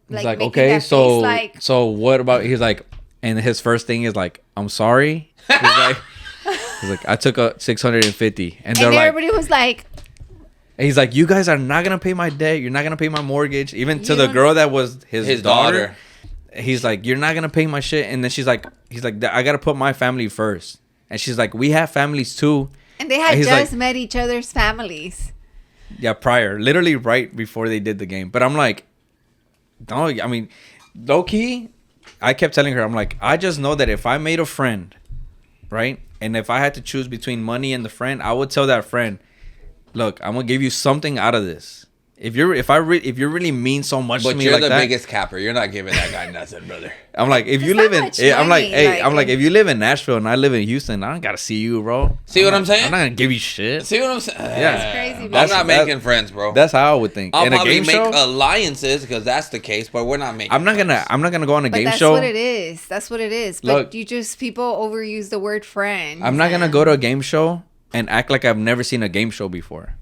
A: he's like, okay, so what about? He's like, and his first thing is like, I'm sorry. He's like, I took a 650, and they're like,
C: everybody was like.
A: And he's like, you guys are not gonna pay my debt. You're not gonna pay my mortgage. Even to the girl that was his daughter. He's like, you're not gonna pay my shit. And then he's like, I gotta put my family first. And she's like, we have families too.
C: And they had just met each other's families.
A: Yeah, prior, literally right before they did the game. But I'm like, no, I mean, low key, I kept telling her, I'm like, I just know that if I made a friend, right, and if I had to choose between money and the friend, I would tell that friend, look, I'm gonna give you something out of this. If you really mean so much to me,
B: but
A: like
B: you're
A: that,
B: the biggest capper. You're not giving that guy nothing, brother.
A: I'm like, if you live in, I'm like, hey, I'm like, if you live in Nashville and I live in Houston, I don't gotta see you, bro.
B: See what I'm saying?
A: I'm not gonna give you shit.
B: See what I'm saying?
A: Yeah,
C: that's crazy.
B: I'm not making friends, bro.
A: That's how I would think.
B: I'll
A: in a
B: probably
A: game
B: make
A: show,
B: alliances because that's the case, but we're not making.
A: I'm not gonna go on a game show.
C: That's what it is. That's what it is. But
A: Look,
C: you just people overuse the word friend.
A: I'm not gonna go to a game show and act like I've never seen a game show before.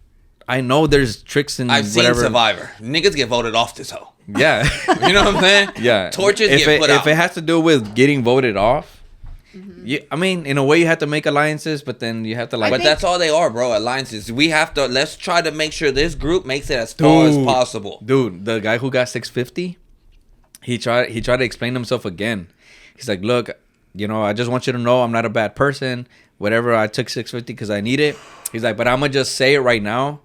A: I know there's tricks in
B: I've
A: whatever.
B: seen Survivor. Niggas get voted off this hoe.
A: Yeah.
B: You know what I'm saying?
A: Yeah.
B: Torches get put out.
A: If it has to do with getting voted off, I mean, in a way you have to make alliances, but then you have to like.
B: But that's all they are, bro. Alliances. We have to. Let's try to make sure this group makes it as far as possible.
A: Dude, the guy who got 650, he tried to explain himself again. He's like, look, I just want you to know I'm not a bad person. Whatever, I took 650 because I need it. He's like, but I'm gonna just say it right now.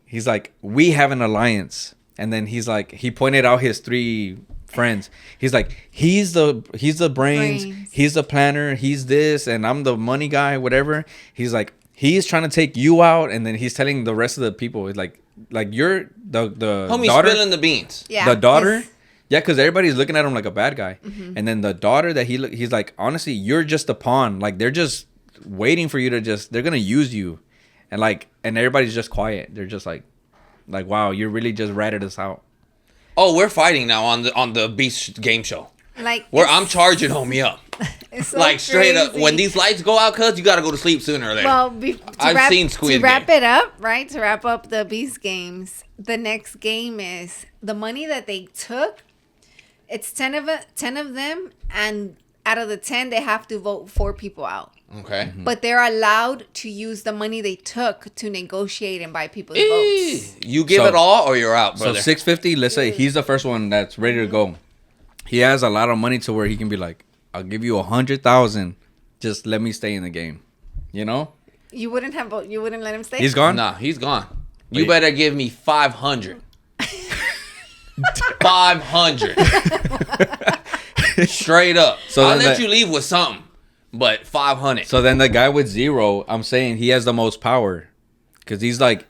A: He's like, we have an alliance. And then he's like, he pointed out his 3 friends. He's like, he's the brains, he's the planner, he's this, and I'm the money guy, whatever. He's like, he's trying to take you out, and then he's telling the rest of the people, like you're the
B: homie
A: daughter,
B: spilling the beans.
C: Yeah.
A: the daughter. Yeah, because everybody's looking at him like a bad guy. And then the daughter that he's like, honestly, you're just a pawn. Like, they're just waiting for you to they're going to use you. And everybody's just quiet. They're just like, wow, you really just ratted us out.
B: Oh, we're fighting now on the Beast game show.
C: Like
B: where I'm charging homie up.
C: It's so
B: like straight up,
C: crazy.
B: when these lights go out, cuz you gotta go to sleep sooner or later.
C: Well,
B: I've seen Squid
C: to wrap
B: Game.
C: it up, right? To wrap up the Beast games, the next game is the money that they took. It's 10 of them, and out of the 10, they have to vote 4 people out.
B: Okay.
C: But they're allowed to use the money they took to negotiate and buy people's votes.
B: You give it all or you're out, brother.
A: So 650, let's say he's the first one that's ready to go. He has a lot of money to where he can be like, I'll give you 100,000. Just let me stay in the game. You know?
C: You wouldn't let him stay?
A: He's gone?
B: Nah, he's gone.
A: Wait.
B: You better give me 500. 500. Straight up.
A: So
B: I'll
A: then
B: let you leave with something. But 500.
A: So then the guy with 0, I'm saying he has the most power. Because he's like,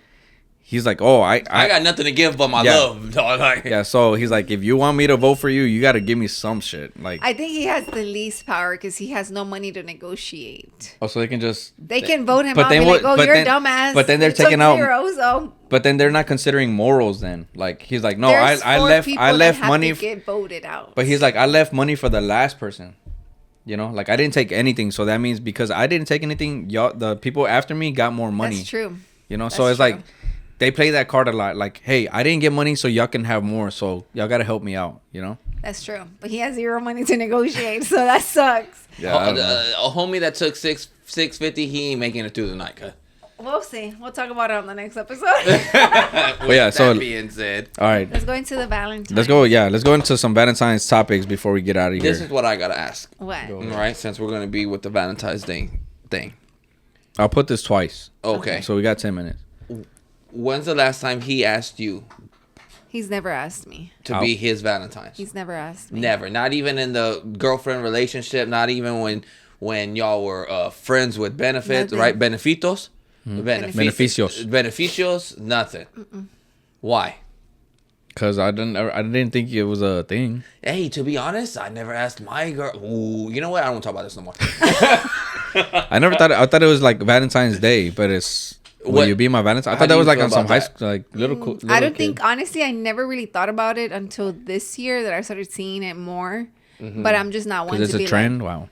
A: oh, I
B: got nothing to give but my love, dog. Like,
A: yeah, so he's like, if you want me to vote for you, you got to give me some shit. Like,
C: I think he has the least power because he has no money to negotiate.
A: oh, so they can just...
C: They can vote him
A: but
C: out
A: then
C: and be like,
A: what-
C: oh,
A: but
C: you're
A: then-
C: a dumbass.
A: but then they're
C: You took
A: taking out-
C: 0, so
A: But then they're not considering morals then. Like, he's like, no,
C: there's
A: I
C: 4
A: left
C: people
A: I
C: that
A: left
C: have
A: money...
C: to get voted out.
A: But he's like, I left money for the last person. You know? Like, I didn't take anything. So that means because I didn't take anything, y'all, the people after me got more money.
C: That's true.
A: You know?
C: That's
A: so it's
C: true.
A: like... They play that card a lot. Like, hey, I didn't get money, so y'all can have more. So y'all got to help me out, you know?
C: That's true. But he has zero money to negotiate, so that sucks.
A: Yeah, I don't know.
B: A homie that took 650, he ain't making it through the night, cuz.
C: We'll see. We'll talk about it on the next episode.
B: But
A: yeah, so-
B: that being said,
A: All right.
C: Let's go into the Valentine.
A: Let's go. Yeah, let's go into some Valentine's topics before we get out of here.
B: this is what I gotta ask.
C: What?
A: Go.
B: All right, since we're gonna be with the Valentine's Day thing.
A: I'll put this twice.
B: Okay.
A: So we got 10 minutes.
B: When's the last time he asked you
C: He's never asked me.
B: to be his Valentine?
C: He's never asked me.
B: Never. Not even in the girlfriend relationship. Not even when y'all were friends with benefits,
C: Nothing.
B: right? Benefitos.
A: Beneficios.
B: Beneficios. Nothing. Why?
A: Cause I didn't think it was a thing.
B: Hey, to be honest, I never asked my girl. Ooh, you know what? I don't want to talk about this no more.
A: I never thought. I thought it was like Valentine's Day, but it's will
B: What-
A: you be my Valentine? I
B: how
A: thought
B: do
A: that was
B: you
A: like
B: feel
A: on some
B: about
A: high
B: that?
A: school, like little.
C: I don't
A: kid.
C: think, honestly, I never really thought about it until this year that I started seeing it more. But I'm just not one
A: Because
C: to
A: it's
C: be
A: a trend.
C: like,
A: Wow.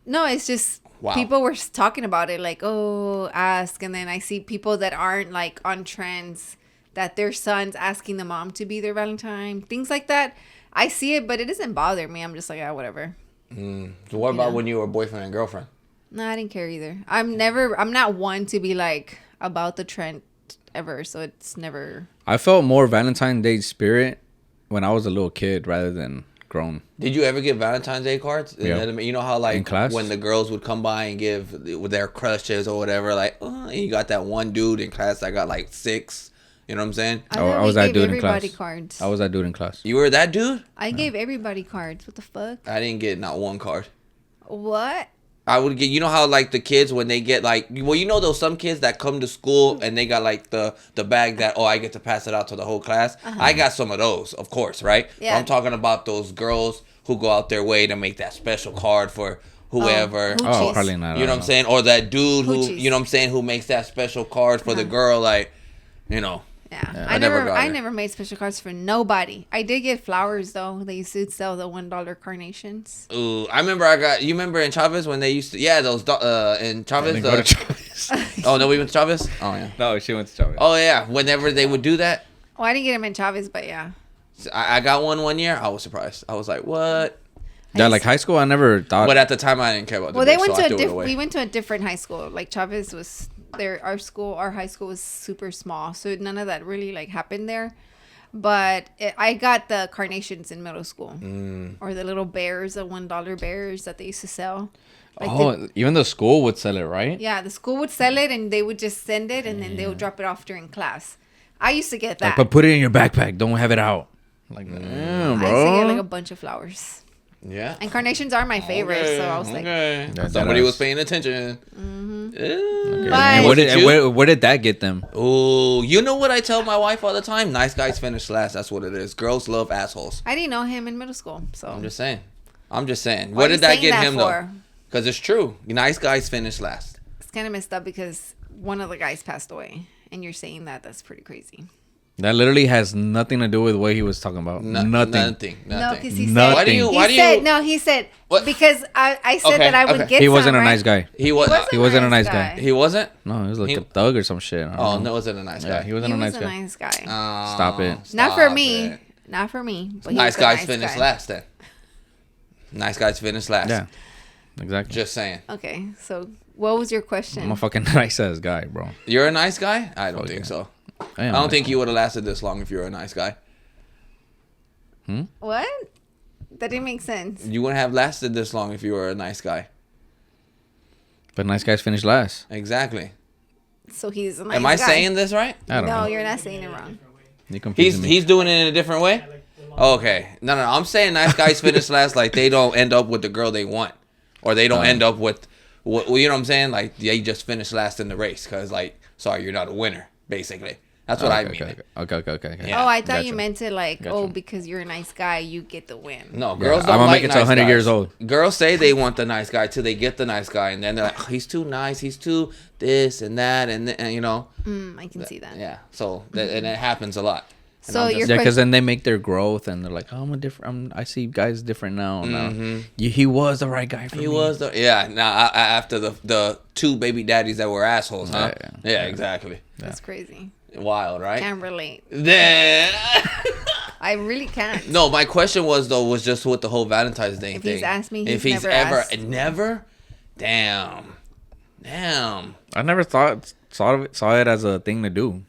C: no, it's just
B: Wow.
C: people were talking about it like, oh, ask. And then I see people that aren't like on trends that their son's asking the mom to be their Valentine, things like that. I see it, but it doesn't bother me. I'm just like, yeah, whatever.
B: So what about
C: know.
B: when you were boyfriend and girlfriend?
C: No, I didn't care either. I'm not one to be like about the trend ever. So it's never.
A: I felt more Valentine's Day spirit when I was a little kid rather than grown.
B: Did you ever get Valentine's Day cards?
A: Yeah.
B: You know how
A: In
B: like
A: class?
B: when the girls would come by and give with their crushes or whatever, like, oh, and you got that one dude in class that got like 6. You know what I'm saying?
C: I,
A: Oh,
C: thought
A: I
C: we
A: was that
C: gave
A: dude in
C: everybody
A: class.
C: cards.
A: I was that dude in class.
B: You were that dude?
C: I gave everybody cards. What the fuck?
B: I didn't get not one card.
C: What?
B: I would get, you know how like the kids when they get like, well, you know those some kids that come to school and they got like the bag that, oh, I get to pass it out to the whole class. I got some of those, of course, right?
C: Yeah.
B: I'm talking about those girls who go out their way to make that special card for whoever.
C: who-
A: Oh,
C: Hoochies.
A: probably not.
B: You know what I'm saying? Or that dude who,
C: Hoochies.
B: you know what I'm saying, who makes that special card for the girl, like, you know.
C: Yeah.
B: I never got
C: I
B: it.
C: never made special cards for nobody. I did get flowers though. They used to sell the $1 carnations.
B: Ooh, I remember you remember in Chavez when they used to, yeah, those, in Chavez.
A: Didn't go to Chavez.
B: Oh, no, we went to Chavez? Oh, yeah.
A: No, she went to Chavez.
B: Oh, yeah. Whenever they would do that,
C: Well, I didn't get them in Chavez, but yeah.
B: I got one year. I was surprised. I was like, what?
A: Yeah, like high school, I never thought.
B: But at the time, I didn't care about the
C: Well, they
B: bitch,
C: went
B: so I
C: to
B: threw it away.
C: we went to a different high school. Like Chavez was there. Our high school was super small, so none of that really like happened there. But I got the carnations in middle school, or the little bears, the $1 bears that they used to sell. Like
A: even the school would sell it, right?
C: yeah, the school would sell it, and they would just send it, and then they would drop it off during class. I used to get that.
A: Like, but put it in your backpack. Don't have it out. Like, damn,
C: I used to
A: bro.
C: get like a bunch of flowers.
B: Yeah.
C: And carnations are my favorite, so I was like,
B: okay.
A: That-
B: Somebody
A: that
B: was
A: ass.
B: paying attention.
A: Okay.
C: But-
A: And
B: Was it you?
A: where did that get them?
B: Oh, you know what I tell my wife all the time? Nice guys finish last. That's what it is. Girls love assholes.
C: I didn't know him in middle school, so
B: I'm just saying. What
C: Why are
B: did
C: you
B: that
C: saying
B: get
C: that
B: him
C: for?
B: though? Because it's true. Nice guys finish last.
C: it's kind of messed up because one of the guys passed away, and you're saying that's pretty crazy.
A: That literally has nothing to do with what he was talking about. Nothing.
B: Nothing.
C: No, because he
A: Nothing.
C: said
B: Why do you?
C: he
B: Why do
C: said
B: you?
C: no. He said
B: What?
C: because I said
B: Okay,
C: that I would
B: okay.
C: get.
A: He
C: some,
A: wasn't a
C: right?
A: nice guy.
B: He was.
A: He wasn't a nice guy.
B: He wasn't.
A: No, he was like
B: He-
A: a thug or some shit. I don't
B: Oh
A: know.
B: no, wasn't a nice guy.
A: Yeah, he wasn't
C: He
A: a
C: was
A: nice
C: a
A: guy.
C: nice guy.
B: Oh,
A: Stop it.
C: Not for
B: stop
C: me.
B: it.
C: Not for me. But he
B: Nice
C: was a
B: guys
C: nice
B: finish
C: guy.
B: last then. Nice guys finish last.
A: Yeah, exactly.
B: Just saying.
C: Okay, so what was your question?
A: I'm a fucking nice ass guy, bro.
B: You're a nice guy? I don't
A: Fuck
B: think
A: yeah.
B: so.
A: I am
B: I don't
A: nice.
B: think you would have lasted this long if you were a nice guy.
C: What? That didn't make sense.
B: You wouldn't have lasted this long if you were a nice guy.
A: But nice guys finish last.
B: Exactly.
C: So he's a nice
B: Am I
C: guy.
B: saying this right?
A: I don't
C: No,
A: know.
C: you're not saying it wrong.
A: You confusing me.
B: He's doing it in a different way? Okay. No. I'm saying nice guys finish last like they don't end up with the girl they want. Or they don't end up with, you know what I'm saying? Like, they just finish last in the race. Because, like, sorry, you're not a winner, basically. That's what I mean.
A: Okay.
B: Yeah.
C: Oh, I thought you
A: Gotcha.
C: meant it like,
A: Gotcha.
C: oh, because you're a nice guy, you get the win.
B: No, girls don't
A: I'ma
B: like
A: make it to
B: nice
A: 100 years
B: guys.
A: old.
B: Girls say they want the nice guy till they get the nice guy. And then they're like, oh, he's too nice. He's too this and that. And you know.
C: I can see that.
B: Yeah. So, and it happens a lot. And
C: So
B: I'm
C: your
B: just-
A: Yeah, because
C: question-
A: then they make their growth and they're like, oh, I'm a different. I see guys different now.
B: Mm-hmm.
A: He was the right guy for me.
B: He was the now after the two baby daddies that were assholes, huh?
A: Yeah.
B: Yeah, exactly.
C: That's crazy.
B: Wild, right?
C: Can't relate.
B: Then
C: I really can't.
B: No, my question was just with the whole Valentine's Day
C: If
B: thing.
C: he's asked me,
B: if
C: he's
B: he's
C: never
B: ever
C: asked.
B: never, damn.
A: I never saw it as a thing to do.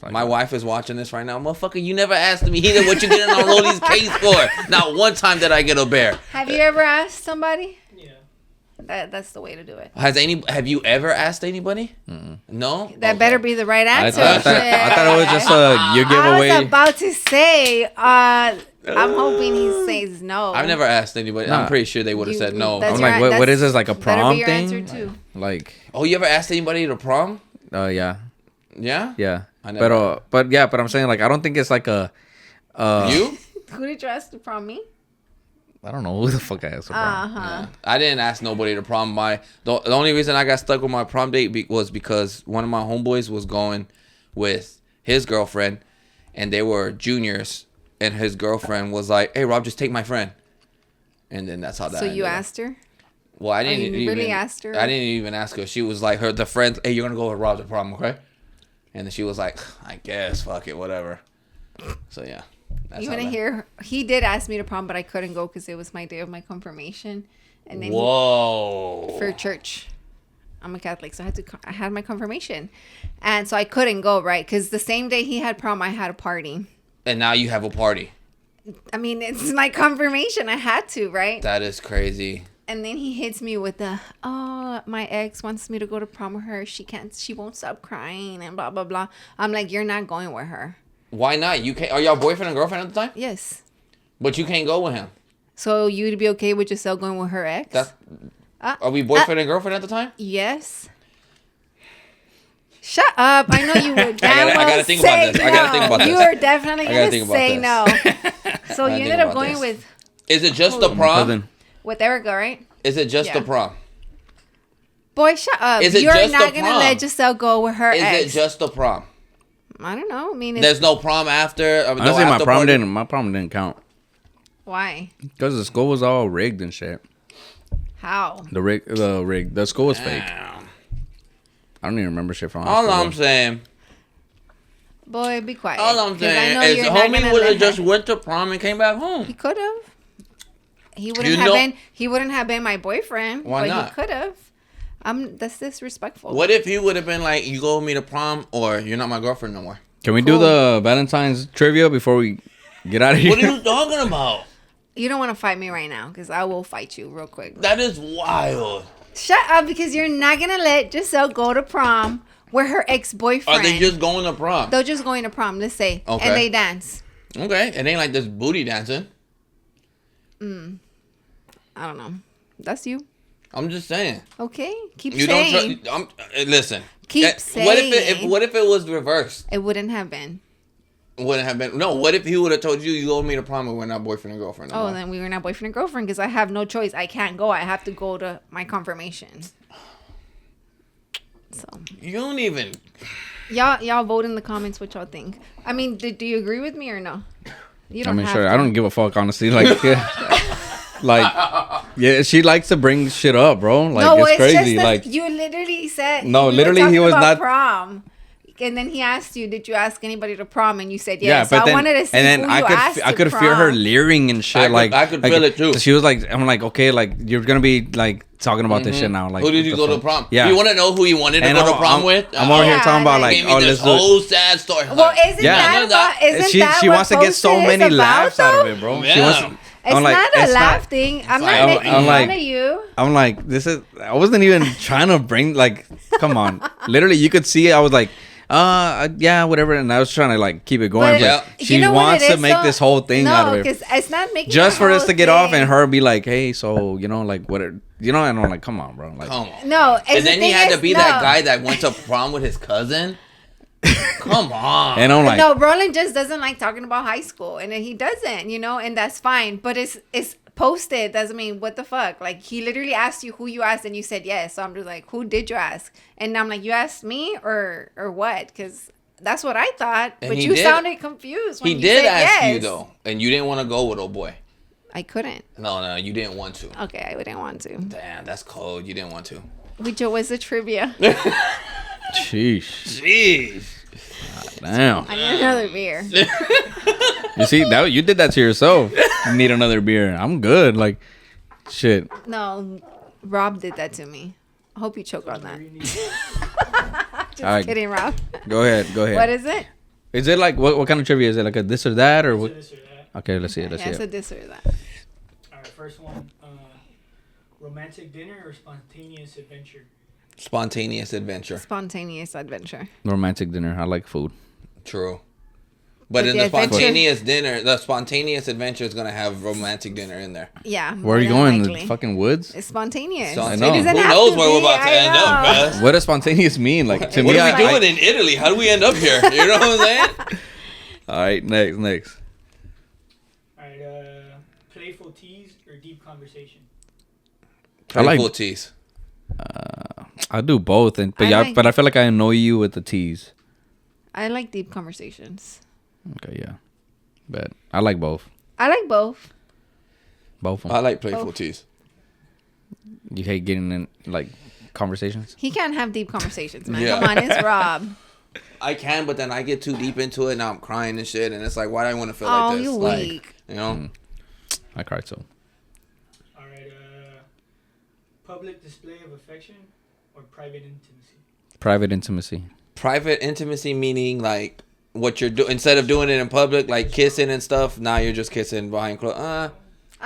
A: Like,
B: My wife is watching this right now. Motherfucker, you never asked me either what you getting on Rollie's case for. Not one time did I get a bear.
C: Have you ever asked somebody?
E: Yeah.
C: That's the way to do it.
B: Have you ever asked anybody? No?
C: That
B: Okay.
C: better be the right
A: I
C: answer.
A: thought it was just a you give
C: I was
A: away.
C: about to say, I'm hoping he says no.
B: I've never asked anybody.
A: Nah.
B: I'm pretty sure they would have said no.
C: that's
A: I'm like,
C: your-
A: what is this, like a
C: better be
A: prom
C: your
A: thing?
C: answer too.
A: Like,
B: Oh, you ever asked anybody to prom?
A: yeah,
B: Yeah? I never.
A: but I'm saying like I don't think it's like a.
B: You?
C: Who did you ask to prom me?
A: I don't know who the fuck I asked for prom.
C: Uh-huh.
B: I didn't ask nobody to prom. The only reason I got stuck with my prom date was because one of my homeboys was going with his girlfriend, and they were juniors, and his girlfriend was like, "Hey, Rob, just take my friend," and then that's how that.
C: So you
B: ended up.
C: asked her?
B: Well, I didn't
C: you really
B: even
C: asked her?
B: I didn't even ask her. She was like, the friends, "Hey, you're gonna go with Rob to prom, okay?" And then she was like, "I guess, fuck it, whatever." So yeah. That's
C: You
B: how
C: want to
B: that-
C: hear? He did ask me to prom, but I couldn't go because it was my day of my confirmation, and then
B: Whoa.
C: for church. I'm a Catholic, so I had my confirmation, and so I couldn't go, right? Because the same day he had prom, I had a party.
B: And now you have a party.
C: I mean, it's my confirmation. I had to, right?
B: That is crazy.
C: And then he hits me with the, "Oh, my ex wants me to go to prom with her. She won't stop crying and blah blah blah." I'm like, "You're not going with her."
B: Why not? You can't. Are y'all boyfriend and girlfriend at the time?
C: Yes.
B: But you can't go with him.
C: So you'd be okay with Giselle going with her ex?
B: That's. Are we boyfriend and girlfriend at the time?
C: Yes. Shut up! I know you would.
B: I gotta think about this. I gotta think about
C: You
B: this.
C: were definitely
B: I gotta
C: gonna
B: think about
C: say
B: this.
C: no. So you
B: think
C: ended up
B: about
C: going
B: this.
C: with
B: Is it just the
A: My
B: prom?
A: cousin.
C: Erica, right?
B: Is it just the
C: Yeah.
B: prom?
C: Boy, shut up!
B: Is it
C: You're
B: just
C: not
B: the
C: gonna
B: prom?
C: let Giselle go with her
B: Is
C: ex.
B: it just the prom?
C: I don't know. I mean, it's,
B: There's no prom after.
A: Honestly,
B: no after party?
A: my prom didn't count
C: why?
A: because the school was all rigged and shit.
C: How?
A: The school was fake.
B: Damn.
A: I don't even remember shit from high
B: All
A: school.
B: I'm saying.
C: Boy, be quiet.
B: All I'm
C: 'Cause
B: saying
C: I know
B: is
C: you're not
B: homie
C: gonna
B: would
C: let
B: have just
C: her-
B: went to prom and came back
C: He
B: home.
C: could have. He wouldn't
B: You
C: have
B: know-
C: been. He wouldn't have been my boyfriend.
B: Why
C: but
B: not?
C: He could have. That's disrespectful.
B: What if he would have been like, you go with me to prom, or you're not my girlfriend no more?
A: Can we do the Valentine's trivia before we get out of here?
B: What are you talking about?
C: You don't want to fight me right now because I will fight you real quick.
B: That is wild.
C: Shut up because you're not gonna let Giselle go to prom with her ex-boyfriend.
B: Are they just going to prom?
C: They're just going to prom. Let's say,
B: Okay.
C: and they dance.
B: Okay, it ain't like this booty dancing.
C: I don't know. That's you.
B: I'm just saying.
C: Okay, keep
B: You
C: saying.
B: don't trust. Listen.
C: Keep
B: What if it was reversed?
C: It wouldn't have been.
B: Wouldn't have been. No. What if he would have told you go with me to prom and we're not boyfriend and girlfriend? No
C: Oh,
B: more?
C: then we were not boyfriend and girlfriend because I have no choice. I can't go. I have to go to my confirmation. So
B: You don't even.
C: y'all vote in the comments what y'all think. I mean, do you agree with me or no? You
A: I mean,
C: have
A: sure.
C: to.
A: I don't give a fuck, honestly. Like, yeah, she likes to bring shit up, bro. Like, it's crazy.
C: that
A: Like,
C: you literally said.
A: No,
C: we were
A: literally, he
C: talking
A: was
C: about
A: not-
C: prom. And then he asked you, "Did you ask anybody to prom?" And you said yes.
A: yeah,
C: so
A: but
C: I
A: then,
C: wanted to see
A: and then
C: who you asked
A: I
C: to
A: could feel her
C: prom.
A: leering and shit.
B: I could feel it, too.
A: She was like, I'm like, okay, like you're gonna be like talking about this shit now. Like,
B: Who did
A: what
B: you
A: the
B: go to
A: fuck?
B: prom?
A: Yeah,
B: You want to know who you wanted to
A: And
B: go to
A: I'm-
B: prom
A: I'm-
B: with?
A: I'm over here
C: Yeah,
A: talking about
C: like-
A: like,
B: Gave me
A: oh,
B: this
A: let's do.
B: whole sad story.
C: Well, isn't
A: Yeah.
C: that
B: That-
C: about? Isn't
A: She
C: that
A: she
C: what
A: wants to get so
C: posted is
A: many
C: about,
A: laughs out of
C: though?
A: it, bro.
B: Yeah.
A: She wants.
C: It's
A: I'm like,
C: not a
A: it's
C: laugh thing. I'm not
B: fine.
C: making
A: I'm
C: fun
A: like-
C: of you.
A: I'm like, this is. I wasn't even trying to bring like. Come on, literally, you could see. I was like, yeah, whatever, and I was trying to like keep it going.
C: But
B: Yeah.
A: But she wants to make this whole thing out of it,
C: because it's not making
A: just
C: the
A: for us
C: whole
A: to get off
C: thing.
A: and her be like, hey, so like what? And I'm like, come on, bro. Like,
B: Come on.
C: No,
B: And then he had to be that guy that went to prom with his cousin. Come on.
A: and I'm like,
C: No, Roland just doesn't like talking about high school, and he doesn't, and that's fine. But it's posted doesn't mean what the fuck. Like he literally asked you who you asked, and you said yes. So I'm just like, who did you ask? And I'm like, you asked me or what? Because that's what I thought.
B: And
C: but
B: he
C: you
B: did-
C: sounded confused. When
B: He
C: you
B: did
C: said
B: ask you
C: yes.
B: though, and you didn't want to go with old boy.
C: I couldn't.
B: No, you didn't want to.
C: Okay, I wouldn't want to.
B: Damn, that's cold. You didn't want to.
C: Which was the trivia.
A: sheesh.
B: Jeez.
A: Damn.
C: I need another beer.
A: You see, now you did that to yourself. You need another beer. I'm good. Like, shit.
C: No, Rob did that to me. I hope you choke on that. Just
A: All right.
C: kidding, Rob.
A: Go ahead.
C: What is it?
A: Is it like what kind of trivia is it? Like a this or that or what?
E: This or that.
A: Okay, let's see it. Let's
C: Yeah,
A: see
C: it's a
A: it.
C: this or that.
E: All right, first one. Romantic dinner or spontaneous adventure?
B: Spontaneous adventure.
C: Spontaneous adventure.
A: Romantic dinner. I like food.
B: True. But
C: But
B: in
C: the
B: the
C: adventure-
B: spontaneous dinner, the spontaneous adventure is gonna have romantic dinner in there.
C: Yeah.
A: Where are you
C: more than
A: going? The
C: likely.
A: fucking woods?
C: It's spontaneous.
B: So
A: I
C: It
A: know.
C: doesn't
B: Who
C: have
B: knows
C: to
B: where we're
C: be,
B: about to
C: I
B: end up,
C: know.
B: guys?
A: What does spontaneous mean? Like to
B: What
A: me,
B: are we doing in Italy? How do we end up here? You know what I'm saying?
A: All right, next.
E: All right, playful tease or deep conversation?
A: I like-
B: Playful tease.
A: I do both, but I feel like I annoy you with the tease.
C: I like deep conversations.
A: Okay, yeah, but I like both.
C: I like both.
A: Both of
B: I
A: them.
B: like playful
C: Oh.
B: tease.
A: You hate getting in like conversations.
C: He can't have deep conversations, man.
B: Yeah.
C: Come on, it's Rob.
B: I can, but then I get too deep into it. Now I'm crying and shit, and it's like, why do I want to feel
C: Oh,
B: like this?
C: you
B: Like,
C: weak.
B: you know?
A: I cried so.
E: All right, public display of affection or private intimacy?
A: Private intimacy.
B: Private intimacy meaning like what you're doing instead of doing it in public, like kissing and stuff. Now you're just kissing behind closed.
C: I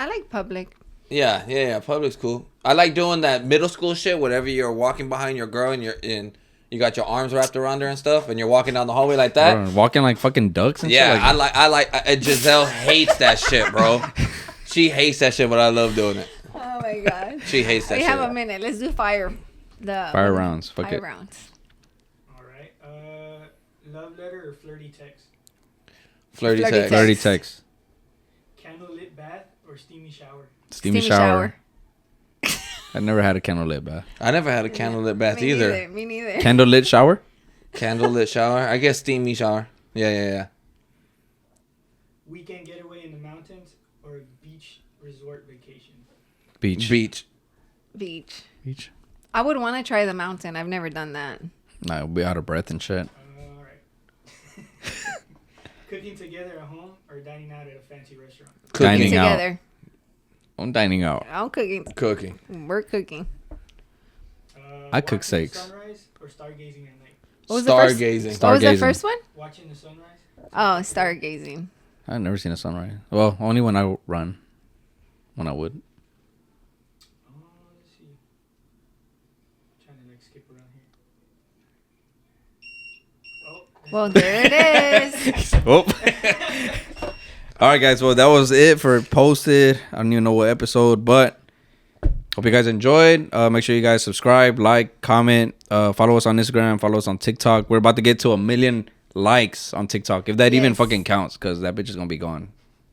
C: like public.
B: Yeah. Public's cool. I like doing that middle school shit. Whatever you're walking behind your girl and you got your arms wrapped around her and stuff, and you're walking down the hallway like that.
A: Bro, walking like fucking ducks and
B: Yeah,
A: shit. Like,
B: I like. Giselle hates that shit, bro. She hates that shit, but I love doing it.
C: Oh my god.
B: She hates that
C: We
B: shit.
C: have a minute. Let's do fire.
A: Fire rounds. Fuck
C: Fire
A: it.
C: rounds.
E: All right, love letter or flirty text?
B: Flirty
C: Flirty
B: text.
A: Flirty text.
E: Candlelit bath or steamy shower?
A: Steamy shower. I never had a candlelit bath.
B: I never had a candlelit bath
C: Me
B: either.
C: neither. Me neither.
A: Candlelit shower?
B: Candlelit shower. I guess steamy shower. Yeah.
E: Weekend getaway in the mountains or beach resort vacation?
A: Beach.
C: Beach.
A: Beach.
C: I would want to try the mountain. I've never done that.
A: Nah, I'll be out of breath and shit.
E: All right. Cooking together at home or dining out at a fancy restaurant?
A: Dining out.
C: Together.
A: I'm dining out.
C: I'm cooking.
B: Cooking.
C: We're cooking.
A: I cook
E: Watching the
A: steaks.
E: Sunrise or stargazing at night?
C: What was the first-
B: Stargazing.
C: What was the
A: Stargazing.
C: first one?
E: Watching the sunrise?
C: Oh, stargazing.
A: I've never seen a sunrise. Well, only when I run. When I would.
E: Oh, let's see. Trying to like skip around here. Oh,
C: Well, there it is.
A: Oh. All right, guys. Well, that was it for Posted. I don't even know what episode, but hope you guys enjoyed. Make sure you guys subscribe, like, comment, follow us on Instagram, follow us on TikTok. We're about to get to 1 million likes on TikTok, if that even
C: Yes.
A: fucking counts, because that bitch is gonna be gone.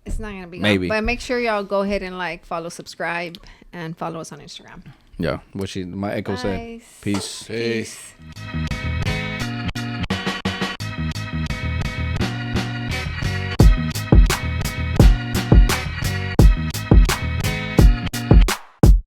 C: It's not gonna be
A: Maybe.
C: gone. But make sure y'all go ahead and like, follow, subscribe, and follow us on Instagram.
A: Yeah, what my echo said.
C: Nice.
A: Peace.
B: Peace.
C: Peace.